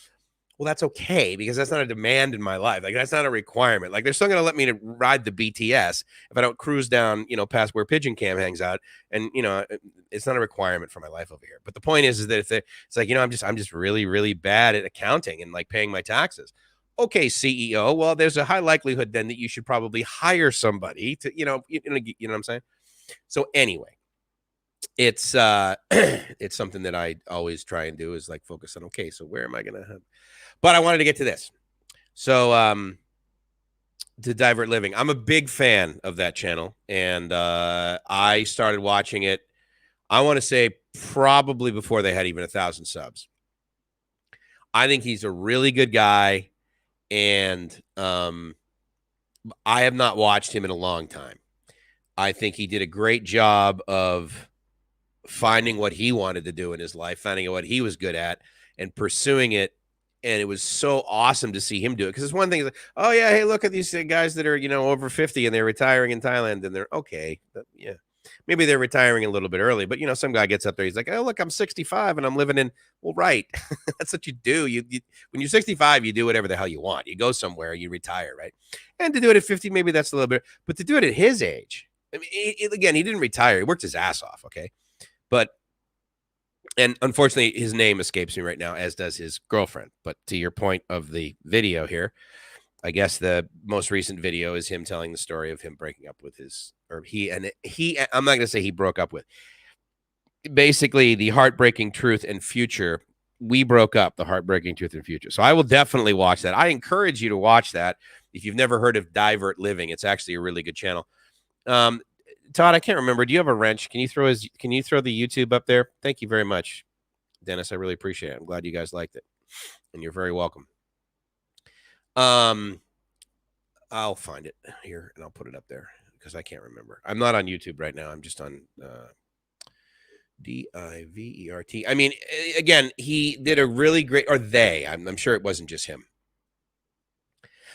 Well, that's okay because that's not a demand in my life. Like that's not a requirement. Like they're still going to let me ride the BTS if I don't cruise down, past where Pigeon Cam hangs out. And, it's not a requirement for my life over here. But the point is that it's like, I'm just really, really bad at accounting and like paying my taxes. Okay, CEO. Well, there's a high likelihood then that you should probably hire somebody to, you know what I'm saying? So anyway, it's it's something that I always try and do is like focus on, okay, so where am I going to have, but I wanted to get to this. So, to Divert Living, I'm a big fan of that channel. And, I started watching it, I want to say probably before they had even 1,000 subs. I think he's a really good guy. And, I have not watched him in a long time. I think he did a great job of finding what he wanted to do in his life, finding out what he was good at and pursuing it. And it was so awesome to see him do it. Because it's one thing, like, oh yeah, hey, look at these guys that are, over 50 and they're retiring in Thailand and they're okay. Yeah. Maybe they're retiring a little bit early, but some guy gets up there, he's like, oh, look, I'm 65 and I'm living in, well, right. That's what you do. You when you're 65, you do whatever the hell you want. You go somewhere, you retire, right? And to do it at 50, maybe that's a little bit, but to do it at his age, I mean, again, he didn't retire. He worked his ass off. Okay. But, and unfortunately, his name escapes me right now, as does his girlfriend. But to your point of the video here, I guess the most recent video is him telling the story of him breaking up with I'm not going to say he broke up with. Basically, the heartbreaking truth and future. We broke up, the heartbreaking truth and future. So I will definitely watch that. I encourage you to watch that. If you've never heard of Divert Living, it's actually a really good channel. Todd, I can't remember. Do you have a wrench? Can you throw the YouTube up there? Thank you very much, Dennis. I really appreciate it. I'm glad you guys liked it, and you're very welcome. I'll find it here and I'll put it up there because I can't remember. I'm not on YouTube right now. I'm just on DIVERT. I mean, again, he did a really great, or they, I'm sure it wasn't just him,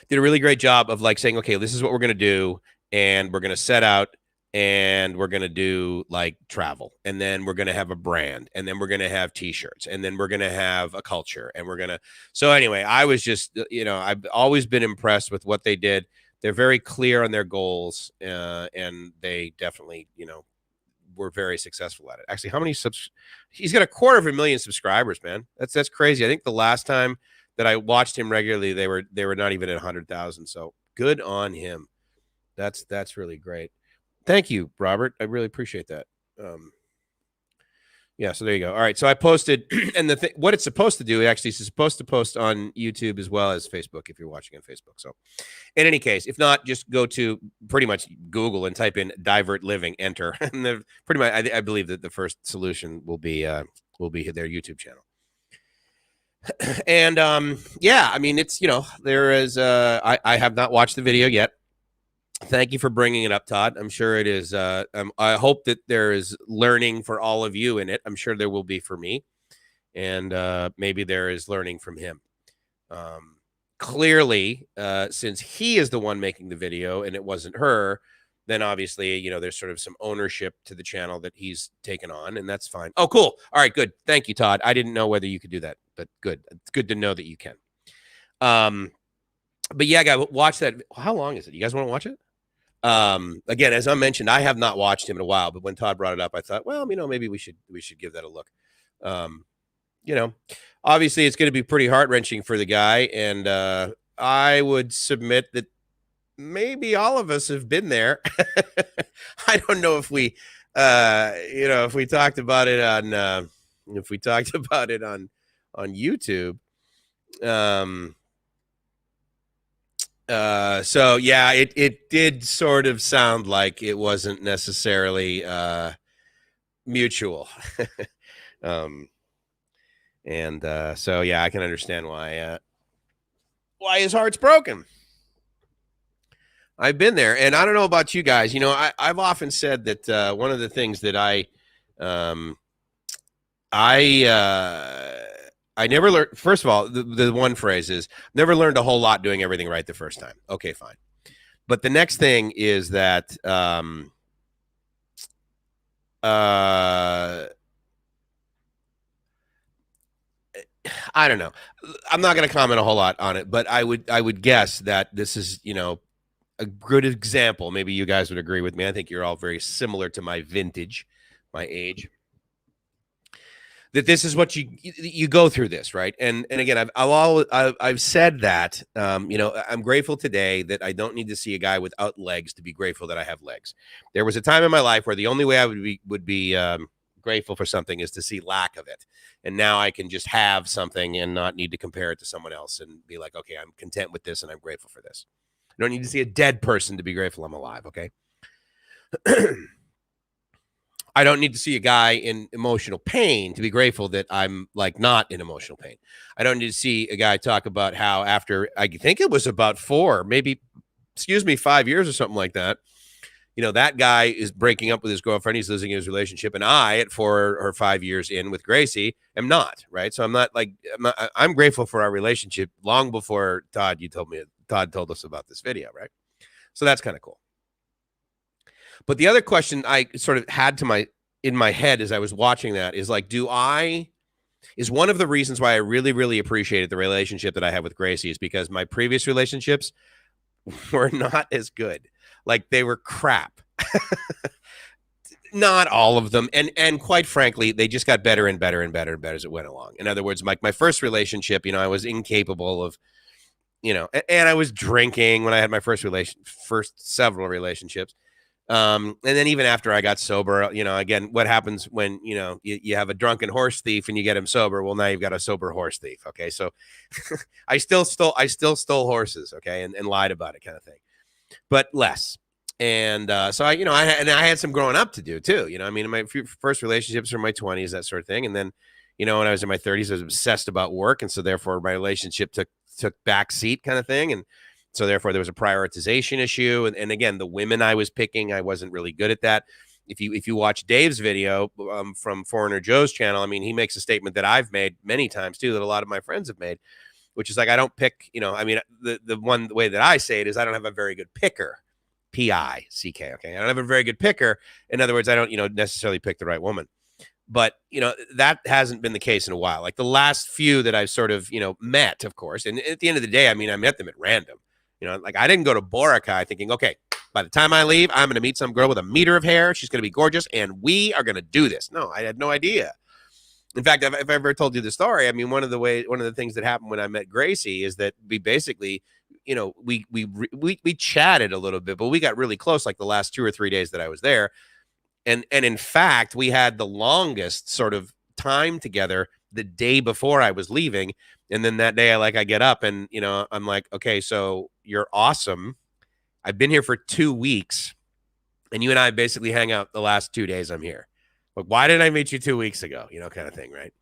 did a really great job of like saying, okay, this is what we're going to do. And we're going to set out and we're going to do like travel. And then we're going to have a brand. And then we're going to have t-shirts. And then we're going to have a culture. And we're going to. So anyway, I was just, I've always been impressed with what they did. They're very clear on their goals. And they definitely, were very successful at it. Actually, how many he's got 250,000 subscribers, man. That's crazy. I think the last time that I watched him regularly, they were not even at 100,000. So good on him. That's really great. Thank you, Robert. I really appreciate that. Yeah, so there you go. All right, so I posted, and what it's supposed to do, it actually is supposed to post on YouTube as well as Facebook if you're watching on Facebook. So, in any case, if not, just go to pretty much Google and type in "divert living," enter, and pretty much, I believe that the first solution will be their YouTube channel. And yeah, I mean, it's there is. I have not watched the video yet. Thank you for bringing it up, Todd. I'm sure it is. I hope that there is learning for all of you in it. I'm sure there will be for me. And maybe there is learning from him. Clearly, since he is the one making the video and it wasn't her, then obviously, there's sort of some ownership to the channel that he's taken on, and that's fine. Oh, cool. All right, good. Thank you, Todd. I didn't know whether you could do that, but good. It's good to know that you can. But yeah, guys, watch that. How long is it? You guys want to watch it? Again, as I mentioned, I have not watched him in a while, but when Todd brought it up, I thought, well, maybe we should give that a look. Obviously it's going to be pretty heart-wrenching for the guy. And, I would submit that maybe all of us have been there. I don't know if we, if we talked about it on, YouTube, so yeah, it did sort of sound like it wasn't necessarily mutual. So yeah, I can understand why his heart's broken. I've been there, and I don't know about you guys. I've often said that one of the things that I never learned. First of all, the one phrase is never learned a whole lot doing everything right the first time. Okay, fine. But the next thing is that I don't know. I'm not going to comment a whole lot on it, but I would guess that this is, a good example. Maybe you guys would agree with me. I think you're all very similar to my vintage, my age. That this is what you go through this, right? And again, I've said that, I'm grateful today that I don't need to see a guy without legs to be grateful that I have legs. There was a time in my life where the only way I would be grateful for something is to see lack of it. And now I can just have something and not need to compare it to someone else and be like, okay, I'm content with this and I'm grateful for this. I don't need to see a dead person to be grateful I'm alive, okay? I don't need to see a guy in emotional pain to be grateful that I'm like not in emotional pain. I don't need to see a guy talk about how after, I think it was about 5 years or something like that, that guy is breaking up with his girlfriend. He's losing his relationship. And I, at 4 or 5 years in with Gracie, am not, right? So I'm grateful for our relationship long before Todd told us about this video, right? So that's kind of cool. But the other question I sort of had in my head as I was watching that is like, is one of the reasons why I really, really appreciated the relationship that I have with Gracie is because my previous relationships were not as good. Like they were crap. Not all of them. And quite frankly, they just got better and better and better and better as it went along. In other words, my first relationship, I was incapable of, and I was drinking when I had my first several relationships. And then even after I got sober, again, what happens when, you have a drunken horse thief and you get him sober? Well, now you've got a sober horse thief. Okay. So I still stole horses. Okay. And lied about it kind of thing, but less. And, so I had some growing up to do too, my first relationships were in my 20s, that sort of thing. And then, when I was in my 30s, I was obsessed about work. And so therefore my relationship took back seat kind of thing. And so therefore there was a prioritization issue. And again, the women I was picking, I wasn't really good at that. If you watch Dave's video from Foreigner Joe's channel, he makes a statement that I've made many times too, that a lot of my friends have made, which is like, I don't pick, the one way that I say it is I don't have a very good picker, P-I-C-K. Okay. I don't have a very good picker. In other words, I don't, necessarily pick the right woman. But, that hasn't been the case in a while. Like the last few that I've sort of, met, of course. And at the end of the day, I met them at random. Like I didn't go to Boracay thinking, okay, by the time I leave, I'm going to meet some girl with a meter of hair. She's going to be gorgeous. And we are going to do this. No, I had no idea. In fact, if I've ever told you the story, one of the things that happened when I met Gracie is that we basically, we chatted a little bit, but we got really close like the last 2 or 3 days that I was there. And in fact, we had the longest sort of time together the day before I was leaving. And then that day I get up and, I'm like, okay, so you're awesome. I've been here for 2 weeks and you and I basically hang out the last 2 days I'm here. Like, why didn't I meet you 2 weeks ago? Kind of thing, right?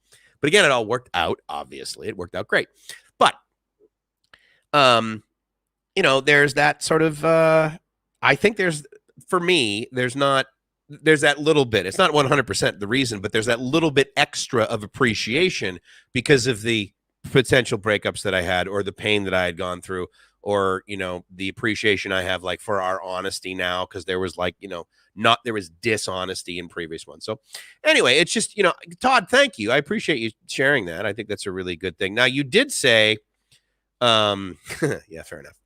But again, it all worked out. Obviously, it worked out great. But, there's that sort of, I think for me, there's that little bit. It's not 100% the reason, but there's that little bit extra of appreciation because of the potential breakups that I had or the pain that I had gone through or, the appreciation I have for our honesty now because there was there was dishonesty in previous ones. So anyway, it's just, Todd, thank you. I appreciate you sharing that. I think that's a really good thing. Now, you did say, yeah, fair enough.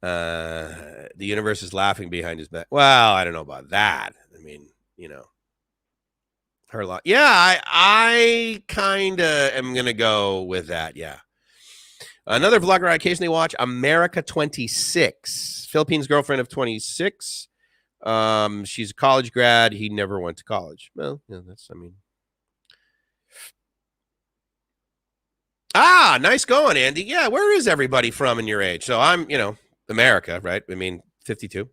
The universe is laughing behind his back. Well, I don't know about that. I mean, her lot. Yeah, I kind of am going to go with that. Yeah. Another vlogger I occasionally watch, America 26, Philippines girlfriend of 26. She's a college grad. He never went to college. Well, yeah, nice going, Andy. Yeah, where is everybody from in your age? So I'm, America, right? 52.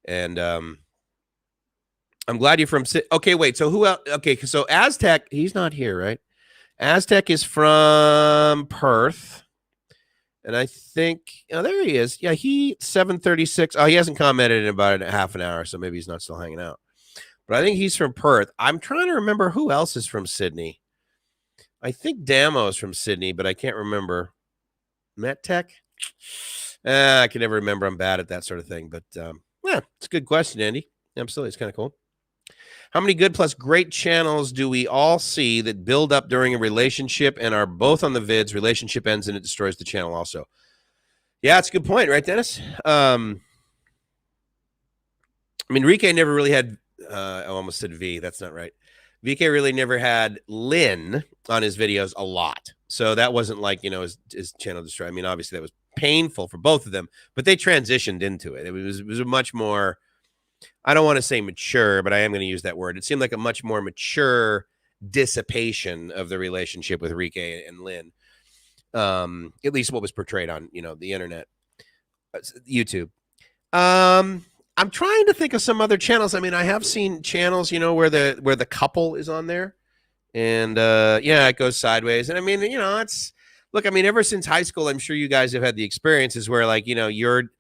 And I'm glad you're from. Okay, wait. So who else? Okay, so Aztec, he's not here, right? Aztec is from Perth. And I think, there he is. Yeah, 736. Oh, he hasn't commented in about a half an hour, so maybe he's not still hanging out. But I think he's from Perth. I'm trying to remember who else is from Sydney. I think Damo is from Sydney, but I can't remember. MetTech? I can never remember. I'm bad at that sort of thing. But, yeah, it's a good question, Andy. Absolutely. It's kind of cool. How many good plus great channels do we all see that build up during a relationship and are both on the vids? Relationship ends and it destroys the channel also. Yeah, it's a good point, right, Dennis? Rike never really had, I almost said V. That's not right. VK really never had Lynn on his videos a lot. So that wasn't his channel destroyed. Obviously that was painful for both of them, but they transitioned into it. It was a much more, I don't want to say mature, but I am going to use that word. It seemed like a much more mature dissipation of the relationship with Rike and Lynn. At least what was portrayed on, the internet, YouTube. I'm trying to think of some other channels. I have seen channels, where the couple is on there and, yeah, it goes sideways. And it's look, ever since high school, I'm sure you guys have had the experiences where you're,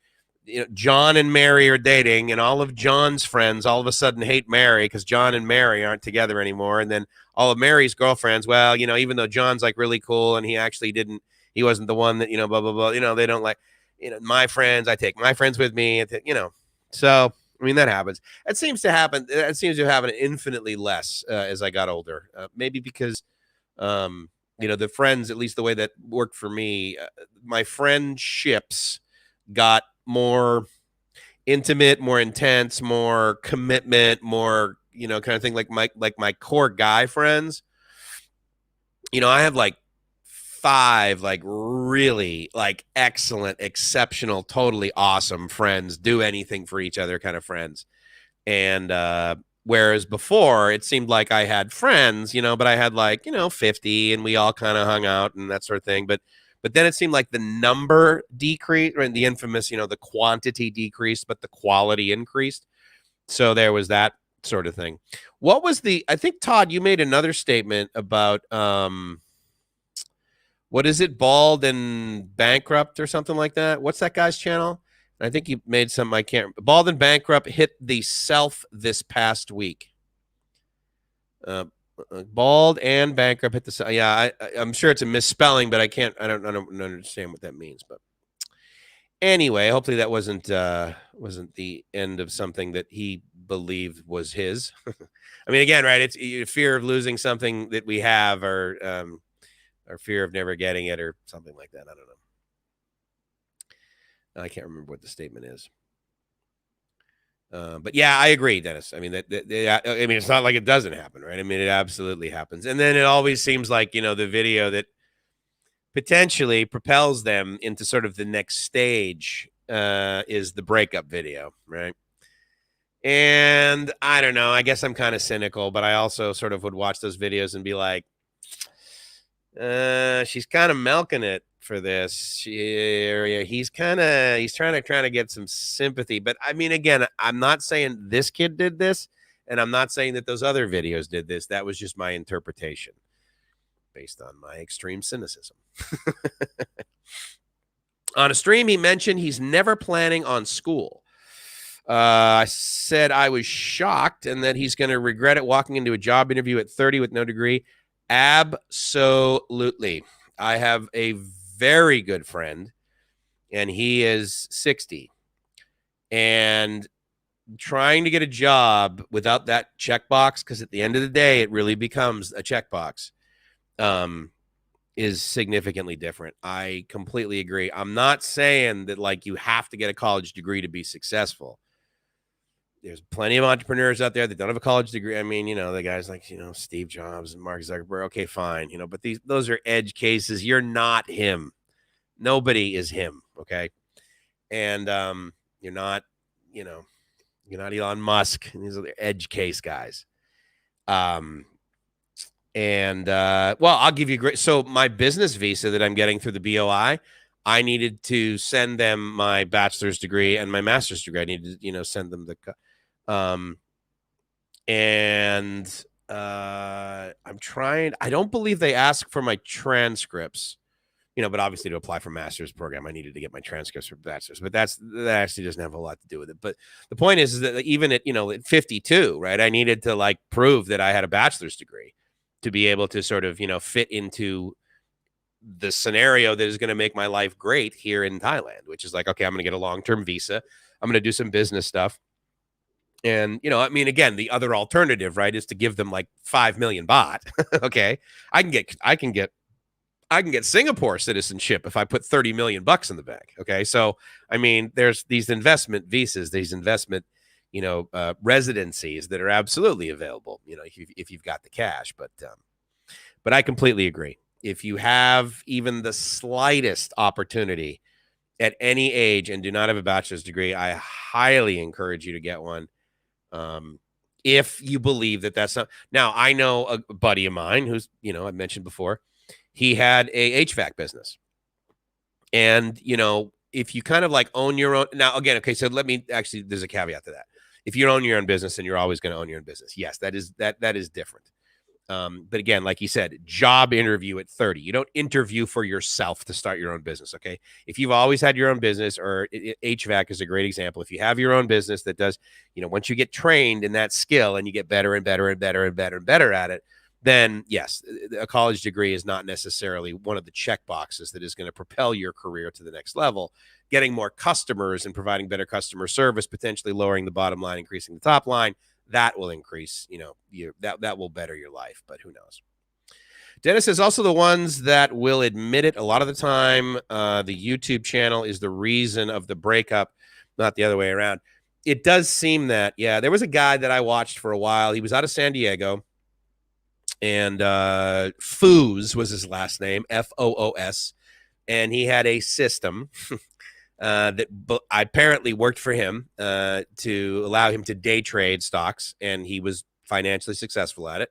John and Mary are dating and all of John's friends all of a sudden hate Mary because John and Mary aren't together anymore. And then all of Mary's girlfriends, well, even though John's really cool and he wasn't the one that, blah, blah, blah, they don't my friends, I take my friends with me, so, that happens. It seems to happen. It seems to happen infinitely less as I got older, maybe because, the friends, at least the way that worked for me, my friendships got more intimate, more intense, more commitment, more, kind of thing like my core guy friends. I have 5 really excellent, exceptional, totally awesome friends, do anything for each other kind of friends. And whereas before it seemed like I had friends, but I had 50 and we all kind of hung out and that sort of thing. But then it seemed like the number decreased, right? The infamous, the quantity decreased, but the quality increased. So there was that sort of thing. What was I think, Todd, you made another statement about, what is it? Bald and Bankrupt or something like that. What's that guy's channel? I think you made some, I can't, Bald and Bankrupt hit the self this past week. Bald and Bankrupt hit the, yeah, I'm sure it's a misspelling, but I don't understand what that means. But anyway, hopefully that wasn't the end of something that he believed was his. Again, right, it's fear of losing something that we have, or fear of never getting it, or something like that. I don't know. I can't remember what the statement is. But yeah, I agree, Dennis. It's not like it doesn't happen, right? It absolutely happens. And then it always seems like, the video that potentially propels them into sort of the next stage is the breakup video, right? And I don't know, I guess I'm kind of cynical, but I also sort of would watch those videos and be like, she's kind of milking it for this. He's trying to get some sympathy. But I mean, again, I'm not saying this kid did this, and I'm not saying that those other videos did this. That was just my interpretation based on my extreme cynicism. On a stream, he mentioned he's never planning on school. I said I was shocked and that he's going to regret it walking into a job interview at 30 with no degree. Absolutely. I have a very good friend, and he is 60. And trying to get a job without that checkbox, because at the end of the day, it really becomes a checkbox, is significantly different. I completely agree. I'm not saying that like you have to get a college degree to be successful. There's plenty of entrepreneurs out there that don't have a college degree. I mean, the guys like, Steve Jobs and Mark Zuckerberg. Okay, fine. But those are edge cases. You're not him. Nobody is him. Okay. And you're not Elon Musk. These are the edge case guys. Well, I'll give you great. So my business visa that I'm getting through the BOI, I needed to send them my bachelor's degree and my master's degree. I needed to, send them the, I'm trying. I don't believe they ask for my transcripts, but obviously to apply for master's program, I needed to get my transcripts for bachelor's. But that actually doesn't have a lot to do with it. But the point is that even at 52, right, I needed to like prove that I had a bachelor's degree to be able to sort of fit into the scenario that is going to make my life great here in Thailand, which is like, okay, I'm going to get a long-term visa. I'm going to do some business stuff. And, I mean, again, the other alternative, right, is to give them like 5 million baht. Okay. I can get Singapore citizenship if I put 30 million bucks in the bank. Okay. So, I mean, there's these investment visas, these investment, residencies that are absolutely available, if you've got the cash, but I completely agree. If you have even the slightest opportunity at any age and do not have a bachelor's degree, I highly encourage you to get one. If you believe that that's not. Now, I know a buddy of mine who's, I mentioned before, he had a HVAC business. And, if you kind of like own your own. Now, again, okay, so there's a caveat to that. If you own your own business, then you're always going to own your own business. Yes, that is different. But again, like you said, job interview at 30. You don't interview for yourself to start your own business, okay? If you've always had your own business, or HVAC is a great example. If you have your own business that does, once you get trained in that skill and you get better and better and better and better and better at it, then yes, a college degree is not necessarily one of the check boxes that is going to propel your career to the next level. Getting more customers and providing better customer service, potentially lowering the bottom line, increasing the top line, that will increase, that will better your life, but who knows? Dennis is also the ones that will admit it. A lot of the time, the YouTube channel is the reason of the breakup, not the other way around. It does seem that, yeah, there was a guy that I watched for a while. He was out of San Diego, and Foos was his last name, Foos, and he had a system that apparently worked for him to allow him to day trade stocks, and he was financially successful at it.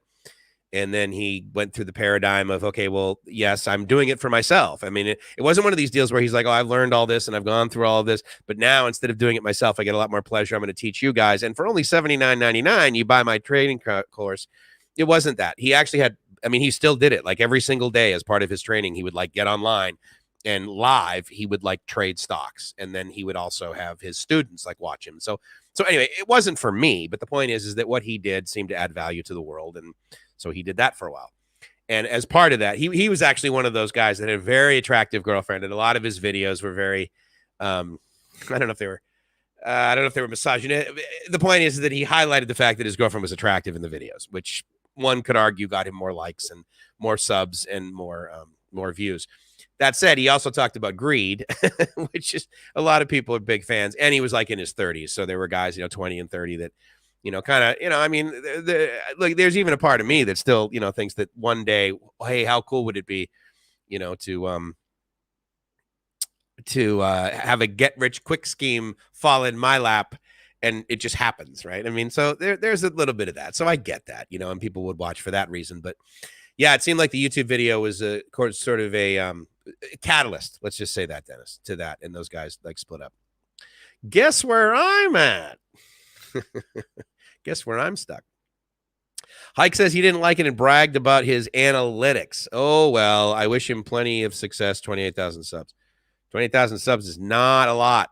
And then he went through the paradigm of, okay, well, yes, I'm doing it for myself. I mean, it wasn't one of these deals where he's like, oh, I've learned all this and I've gone through all of this, but now instead of doing it myself, I get a lot more pleasure. I'm going to teach you guys. And for only $79.99, you buy my trading course. It wasn't that. He actually had, he still did it like every single day as part of his training. He would like get online and live, he would like trade stocks. And then he would also have his students like watch him. So anyway, it wasn't for me, but the point is that what he did seemed to add value to the world. And so he did that for a while. And as part of that, he was actually one of those guys that had a very attractive girlfriend. And a lot of his videos were very, I don't know if they were misogynistic. The point is that he highlighted the fact that his girlfriend was attractive in the videos, which one could argue got him more likes and more subs and more views. That said, he also talked about greed, which is a lot of people are big fans. And he was like in his 30s. So there were guys, 20 and 30 that, kind of, look, there's even a part of me that still, thinks that one day, hey, how cool would it be, to have a get rich quick scheme fall in my lap and it just happens, right? I mean, so there's a little bit of that. So I get that, you know, and people would watch for that reason. But yeah, it seemed like the YouTube video was a sort of a catalyst. Let's just say that, Dennis, to that, and those guys like split up. Guess where I'm at? Guess where I'm stuck? Hike says he didn't like it and bragged about his analytics. Oh, well, I wish him plenty of success. 28,000 subs. 28,000 subs is not a lot.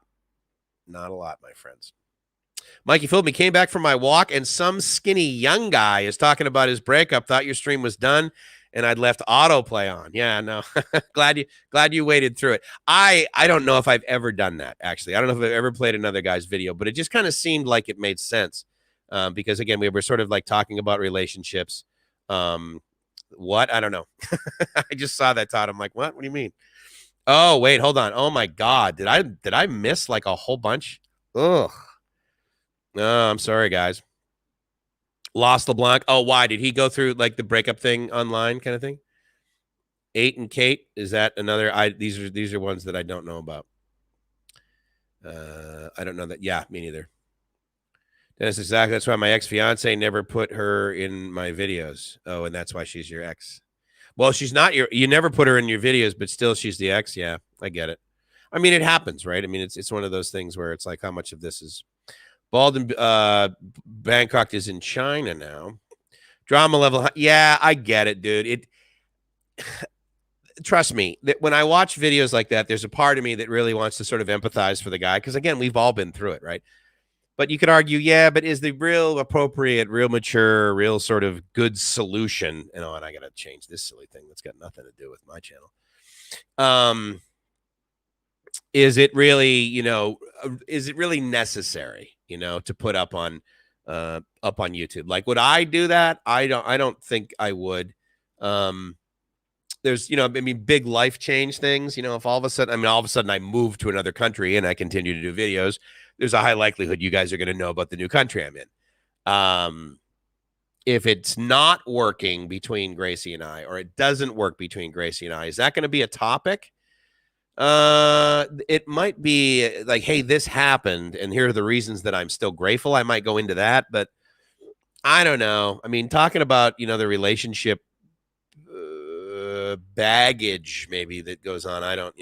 Not a lot, my friends. Mikey fooled me. Came back from my walk, and some skinny young guy is talking about his breakup. Thought your stream was done, and I'd left autoplay on. Yeah, no. glad you waited through it. I don't know if I've ever done that, actually. I don't know if I've ever played another guy's video, but it just kind of seemed like it made sense. Because again, we were sort of like talking about relationships. What? I don't know. I just saw that, Todd. I'm like, what? What do you mean? Oh, wait, hold on. Oh my God. Did I miss like a whole bunch? Ugh. No, I'm sorry, guys. Lost LeBlanc. Oh, why? Did he go through like the breakup thing online kind of thing? 8 and Kate. Is that another? These are ones that I don't know about. I don't know that. Yeah, me neither. That's exactly. That's why my ex-fiance never put her in my videos. Oh, and that's why she's your ex. Well, she's not you never put her in your videos, but still she's the ex. Yeah, I get it. I mean, it happens, right? I mean, it's one of those things where it's like, how much of this is Bald and Bangkok is in China now. Drama level. Yeah, I get it, dude. Trust me, that when I watch videos like that, there's a part of me that really wants to sort of empathize for the guy. Because again, we've all been through it, right? But you could argue, yeah, but is the real appropriate, real mature, real sort of good solution? You know, and I got to change this silly thing that's got nothing to do with my channel. Is it really, is it really necessary, to put up on YouTube? Like, would I do that? I don't think I would. There's, big life change things, if all of a sudden I move to another country and I continue to do videos, there's a high likelihood you guys are going to know about the new country I'm in. If it's not working between Gracie and I, or it doesn't work between Gracie and I, is that going to be a topic? It might be like, hey, this happened, and here are the reasons that I'm still grateful. I might go into that, but I don't know. I mean, talking about, the relationship baggage maybe that goes on. I don't,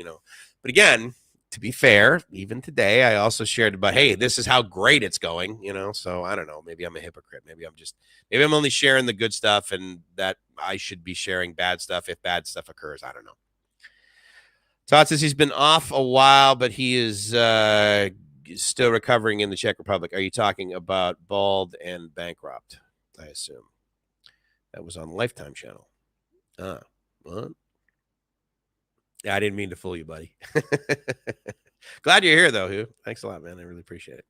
but again, to be fair, even today, I also shared about, hey, this is how great it's going, so I don't know. Maybe I'm a hypocrite. Maybe I'm only sharing the good stuff, and that I should be sharing bad stuff if bad stuff occurs. I don't know. Todd says he's been off a while, but he is still recovering in the Czech Republic. Are you talking about Bald and Bankrupt? I assume. That was on Lifetime channel. What? Yeah, I didn't mean to fool you, buddy. Glad you're here, though, Hugh. Thanks a lot, man. I really appreciate it.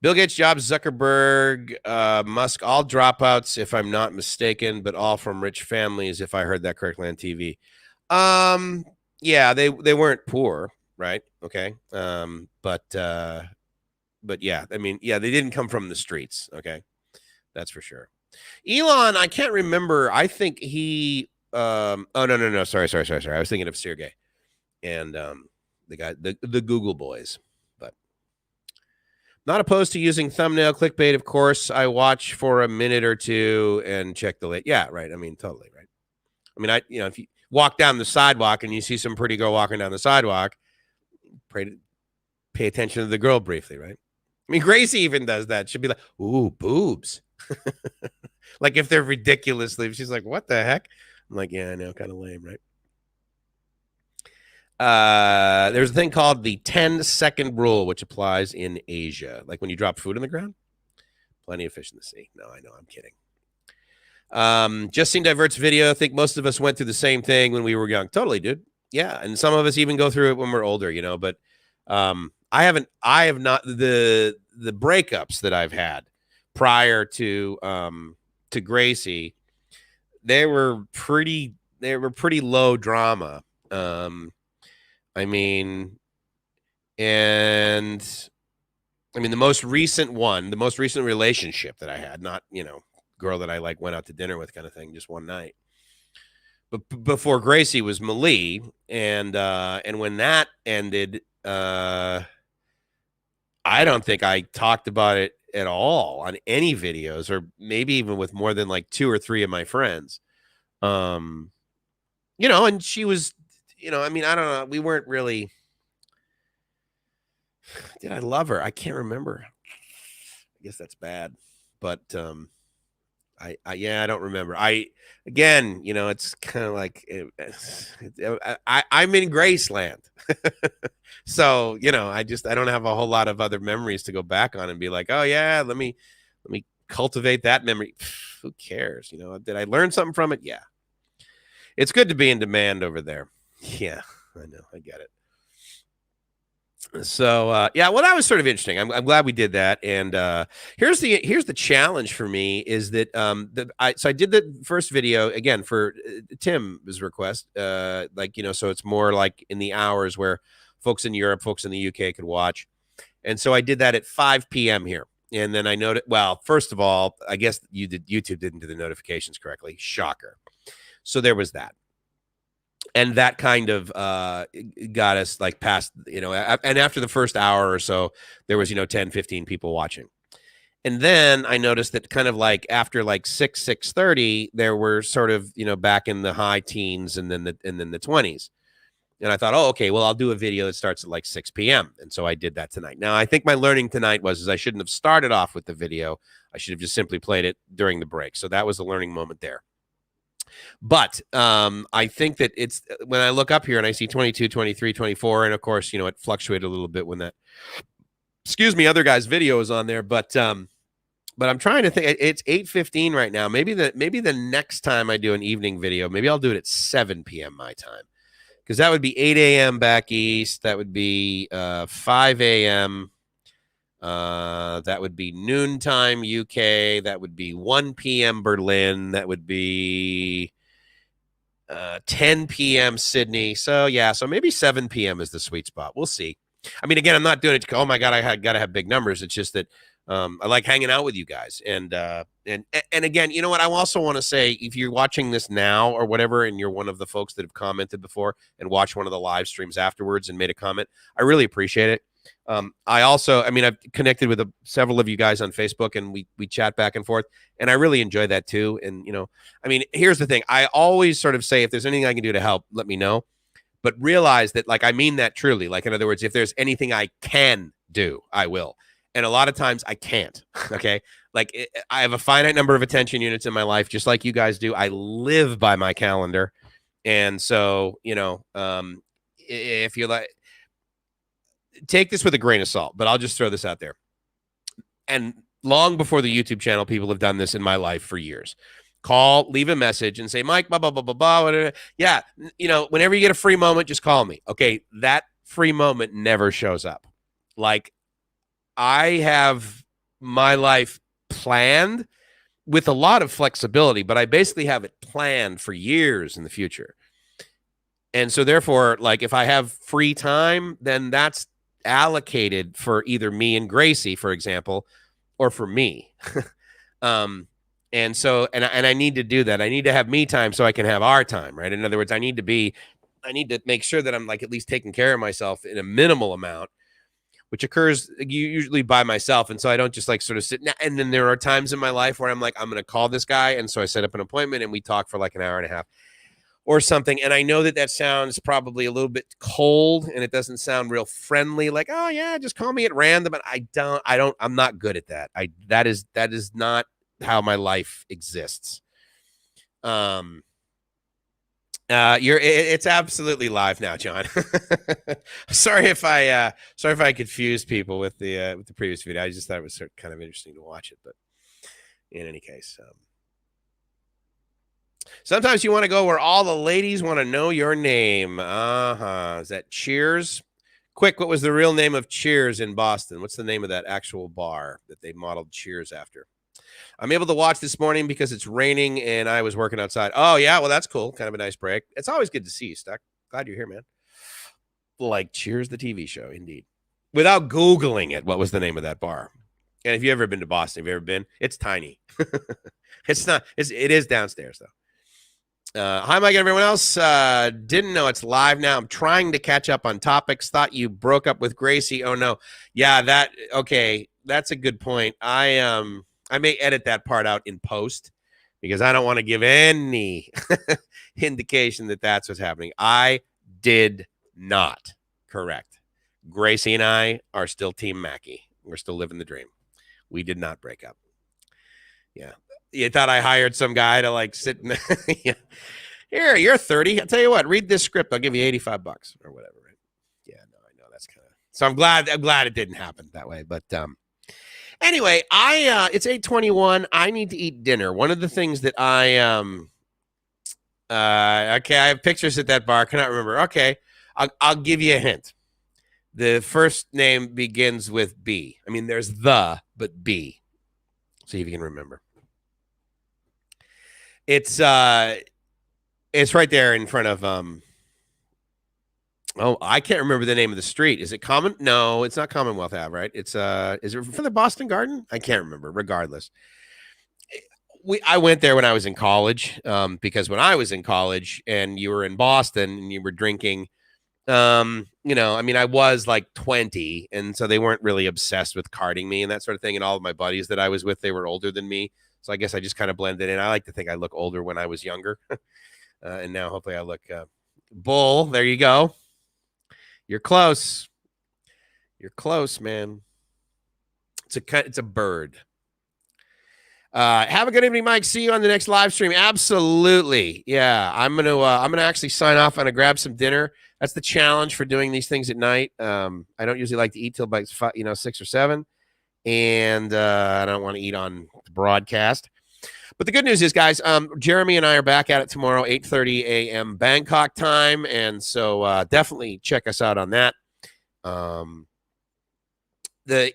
Bill Gates, Jobs, Zuckerberg, Musk, all dropouts, if I'm not mistaken, but all from rich families, if I heard that correctly on TV. Yeah, they weren't poor, right? Okay. But yeah, I mean, yeah, they didn't come from the streets. Okay. That's for sure. Elon, I can't remember. I think he, oh, no. Sorry. I was thinking of Sergey and, the guy, the Google boys, but not opposed to using thumbnail clickbait. Of course, I watch for a minute or two and check the late. Yeah. Right. I mean, totally. Right. I mean, if you walk down the sidewalk and you see some pretty girl walking down the sidewalk, pay attention to the girl briefly, right? I mean, Gracie even does that. She'll be like, ooh, boobs. Like if they're ridiculously, she's like, what the heck? I'm like, yeah, I know, kind of lame, right? There's a thing called the 10-second rule, which applies in Asia. Like when you drop food on the ground, plenty of fish in the sea. No, I know, I'm kidding. Just seen Divert's video. I think most of us went through the same thing when we were young. Totally, dude. Yeah, and some of us even go through it when we're older, but I have not the breakups that I've had prior to Gracie. They were pretty low drama. I mean, the most recent relationship that I had, not, girl that I like went out to dinner with kind of thing, just one night. But before Gracie was Malie, and when that ended, I don't think I talked about it at all on any videos, or maybe even with more than like 2 or 3 of my friends. And she was, I mean, I don't know. We weren't really, did I love her? I can't remember. I guess that's bad, but, yeah, I don't remember. Again, it's kind of like, I'm in Graceland. So, I don't have a whole lot of other memories to go back on and be like, oh yeah, let me cultivate that memory. Who cares? Did I learn something from it? Yeah. It's good to be in demand over there. Yeah, I know. I get it. So yeah, well, that was sort of interesting. I'm glad we did that. And here's the challenge for me is that I did the first video again for Tim's request, so it's more like in the hours where folks in Europe, folks in the UK could watch, and so I did that at 5 p.m. here. And then I noted, well, first of all, I guess YouTube didn't do the notifications correctly. Shocker. So there was that. And that kind of got us like past, and after the first hour or so, there was, 10, 15 people watching. And then I noticed that kind of like after like 6:30, there were sort of, back in the high teens and then the 20s. And I thought, oh, okay, well, I'll do a video that starts at like 6 p.m. And so I did that tonight. Now, I think my learning tonight was I shouldn't have started off with the video. I should have just simply played it during the break. So that was a learning moment there. But I think that it's when I look up here and I see 22, 23, 24, and of course, it fluctuated a little bit when that, other guy's video is on there. But I'm trying to think. It's 8:15 right now. Maybe the next time I do an evening video, maybe I'll do it at 7 p.m. my time, because that would be 8 a.m. back east. That would be 5 a.m. That would be noontime UK. That would be 1 p.m. Berlin. That would be 10 p.m. Sydney. So yeah, so maybe 7 p.m. is the sweet spot. We'll see. I mean, again, I'm not doing it to, oh my God, I got to have big numbers. It's just that I like hanging out with you guys. And again, you know what? I also want to say, if you're watching this now or whatever, and you're one of the folks that have commented before and watched one of the live streams afterwards and made a comment, I really appreciate it. I've connected with several of you guys on Facebook, and we chat back and forth, and I really enjoy that too. And, here's the thing. I always sort of say, if there's anything I can do to help, let me know, but realize that, like, I mean that truly. Like, in other words, if there's anything I can do, I will. And a lot of times I can't. Okay. Like, I have a finite number of attention units in my life, just like you guys do. I live by my calendar. And so, if you're like, take this with a grain of salt, but I'll just throw this out there. And long before the YouTube channel, people have done this in my life for years. Call, leave a message, and say, Mike, blah, blah, blah, blah, blah. Yeah, whenever you get a free moment, just call me. Okay, that free moment never shows up. Like, I have my life planned with a lot of flexibility, but I basically have it planned for years in the future. And so therefore, like, if I have free time, then that's allocated for either me and Gracie, for example, or for me. And so, and I need to do that. I need to have me time so I can have our time, right? In other words, I need to make sure that I'm like at least taking care of myself in a minimal amount, which occurs usually by myself. And so I don't just like sort of sit. And then there are times in my life where I'm like, I'm going to call this guy. And so I set up an appointment and we talk for like an hour and a half or something. And I know that sounds probably a little bit cold and it doesn't sound real friendly. Like, oh yeah, just call me at random. But I'm not good at that. That is not how my life exists. It's absolutely live now, John. sorry if I confused people with the previous video. I just thought it was kind of interesting to watch it, but in any case, sometimes you want to go where all the ladies want to know your name. Is that Cheers? Quick, what was the real name of Cheers in Boston? What's the name of that actual bar that they modeled Cheers after? I'm able to watch this morning because it's raining and I was working outside. Oh, yeah. Well, that's cool. Kind of a nice break. It's always good to see you, Stuck. Glad you're here, man. Like Cheers, the TV show, indeed. Without Googling it, what was the name of that bar? And if you've ever been to Boston, have you ever been? It's tiny. It is downstairs, though. Hi, Mike and everyone else. Didn't know it's live now. I'm trying to catch up on topics. Thought you broke up with Gracie. Oh no. Yeah, okay. That's a good point. I may edit that part out in post because I don't want to give any indication that that's what's happening. I did not. Correct. Gracie and I are still Team Mackie. We're still living the dream. We did not break up. Yeah. You thought I hired some guy to like sit in yeah. Here, you're 30. I'll tell you what, read this script. I'll give you $85 or whatever. Right? Yeah, no, I know that's kind of so I'm glad it didn't happen that way. But anyway, it's 8:21. I need to eat dinner. One of the things that okay, I have pictures at that bar. Cannot remember. Okay. I'll give you a hint. The first name begins with B. I mean, there's the, but B. See if you can remember. It's right there in front of oh, I can't remember the name of the street. Is it Common? No, it's not Commonwealth Ave, right? It's is it for the Boston Garden? I can't remember. Regardless, I went there when I was in college because when I was in college and you were in Boston and you were drinking, you know, I mean, I was like 20, and so they weren't really obsessed with carding me and that sort of thing. And all of my buddies that I was with, they were older than me. So I guess I just kind of blended in. I like to think I look older when I was younger. And now hopefully I look bull. There you go. You're close. You're close, man. It's a bird. Have a good evening, Mike. See you on the next live stream. Absolutely. Yeah. I'm gonna actually sign off. I'm gonna grab some dinner. That's the challenge for doing these things at night. I don't usually like to eat till about 6 or 7. And I don't want to eat on the broadcast. But the good news is, guys, Jeremy and I are back at it tomorrow, 8:30 a.m. Bangkok time. And so definitely check us out on that.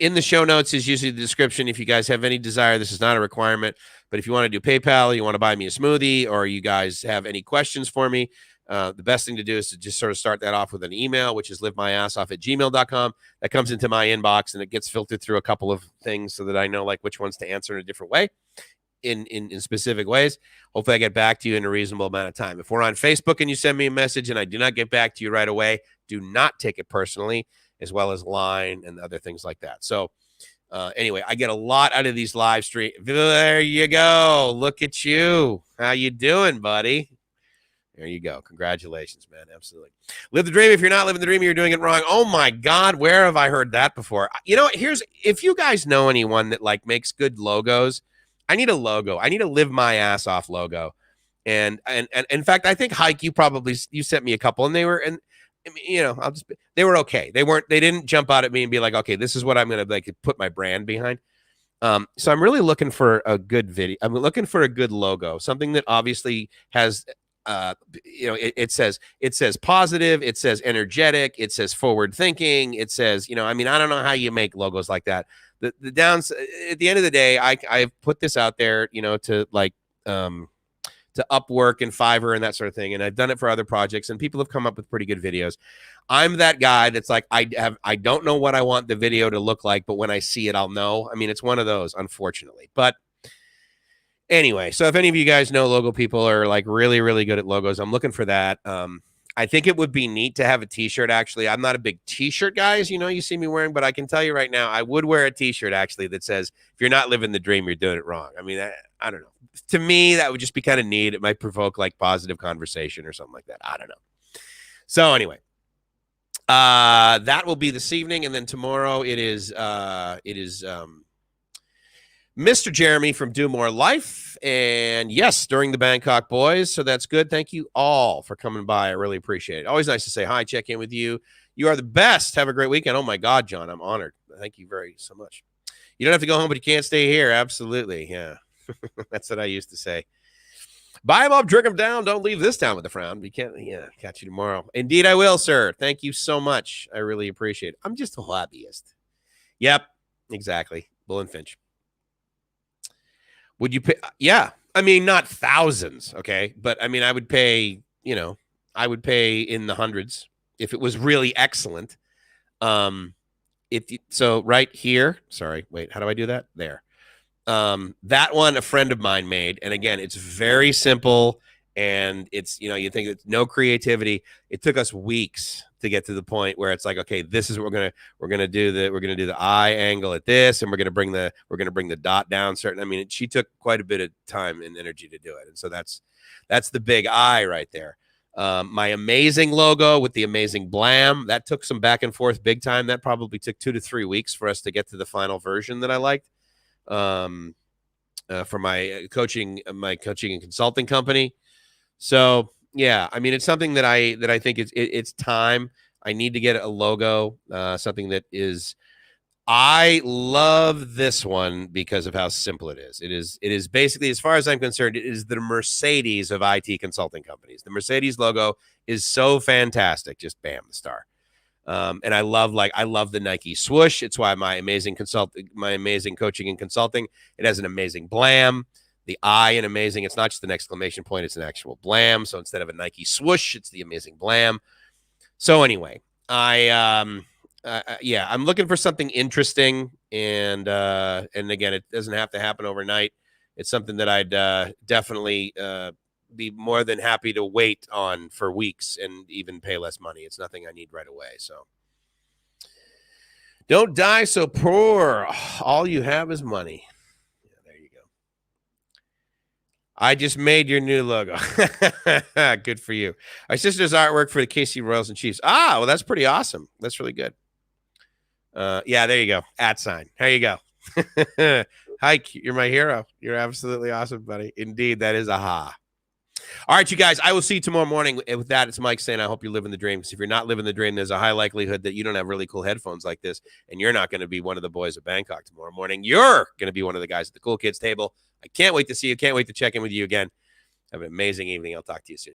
In the show notes is usually the description. If you guys have any desire, this is not a requirement. But if you want to do PayPal, you want to buy me a smoothie, or you guys have any questions for me, the best thing to do is to just sort of start that off with an email, which is livemyassoff@gmail.com. That comes into my inbox and it gets filtered through a couple of things so that I know like which ones to answer in a different way in specific ways. Hopefully I get back to you in a reasonable amount of time. If we're on Facebook and you send me a message and I do not get back to you right away, do not take it personally, as well as Line and other things like that. So anyway, I get a lot out of these live stream. There you go. Look at you. How you doing, buddy? There you go. Congratulations, man. Absolutely. Live the dream. If you're not living the dream, you're doing it wrong. Oh my God. Where have I heard that before? You know, if you guys know anyone that like makes good logos, I need a logo. I need a Live My Ass Off logo. And in fact, I think Hike, you sent me a couple and they were, and you know, they were okay. They didn't jump out at me and be like, okay, this is what I'm going to like put my brand behind. So I'm really looking for a good video. I'm looking for a good logo, something that obviously has, you know, it says positive, it says energetic, it says forward thinking, it says, you know, I mean, I don't know how you make logos like that. The downs at the end of the day, I've put this out there, you know, to like, to Upwork and Fiverr and that sort of thing. And I've done it for other projects and people have come up with pretty good videos. I'm that guy that's like, I don't know what I want the video to look like, but when I see it, I'll know. I mean, it's one of those, unfortunately. But anyway, so if any of you guys know logo people are like really, really good at logos, I'm looking for that. I think it would be neat to have a t-shirt. Actually, I'm not a big t-shirt guy, as you know, you see me wearing, but I can tell you right now, I would wear a t-shirt actually that says, if you're not living the dream, you're doing it wrong. I mean, I don't know. To me, that would just be kind of neat. It might provoke like positive conversation or something like that. I don't know. So anyway, that will be this evening. And then tomorrow it is Mr. Jeremy from Do More Life. And yes, during the Bangkok Boys. So that's good. Thank you all for coming by. I really appreciate it. Always nice to say hi, check in with you. You are the best. Have a great weekend. Oh my God, John, I'm honored. Thank you very so much. You don't have to go home, but you can't stay here. Absolutely. Yeah. That's what I used to say. Buy them up, drink them down. Don't leave this town with a frown. We can't, yeah, catch you tomorrow. Indeed, I will, sir. Thank you so much. I really appreciate it. I'm just a hobbyist. Yep, exactly. Bull and Finch. Would you pay? Yeah. I mean, not thousands, okay? But I mean, I would pay, you know, I would pay in the hundreds if it was really excellent. So right here, sorry, wait, how do I do that? There. That one a friend of mine made, and again, it's very simple And it's, you know, you think it's no creativity. It took us weeks to get to the point where it's like, okay, this is what we're gonna do the eye angle at this, and we're gonna bring the dot down certain. I mean, she took quite a bit of time and energy to do it, and so that's the big eye right there. My amazing logo with the amazing blam, that took some back and forth big time. That probably took 2 to 3 weeks for us to get to the final version that I liked. For my coaching and consulting company. So yeah, I mean, it's something that I think it's time. I need to get a logo, something that is. I love this one because of how simple it is. It is basically, as far as I'm concerned, it is the Mercedes of IT consulting companies. The Mercedes logo is so fantastic. Just bam, the star. And I love the Nike swoosh. It's why my amazing coaching and consulting, it has an amazing blam. The eye and amazing. It's not just an exclamation point. It's an actual blam. So instead of a Nike swoosh, it's the amazing blam. So anyway, I'm looking for something interesting. And again, it doesn't have to happen overnight. It's something that I'd definitely be more than happy to wait on for weeks and even pay less money. It's nothing I need right away. So don't die so poor. All you have is money. I just made your new logo. Good for you. Our sister's artwork for the KC Royals and Chiefs. Ah, well, that's pretty awesome. That's really good. Yeah, there you go. @ There you go. Hike, you're my hero. You're absolutely awesome, buddy. Indeed, that is aha. All right, you guys, I will see you tomorrow morning. With that, it's Mike saying I hope you're living the dream, because if you're not living the dream, there's a high likelihood that you don't have really cool headphones like this, and you're not going to be one of the boys of Bangkok tomorrow morning. You're going to be one of the guys at the cool kids table. I can't wait to see you. Can't wait to check in with you again. Have an amazing evening. I'll talk to you soon.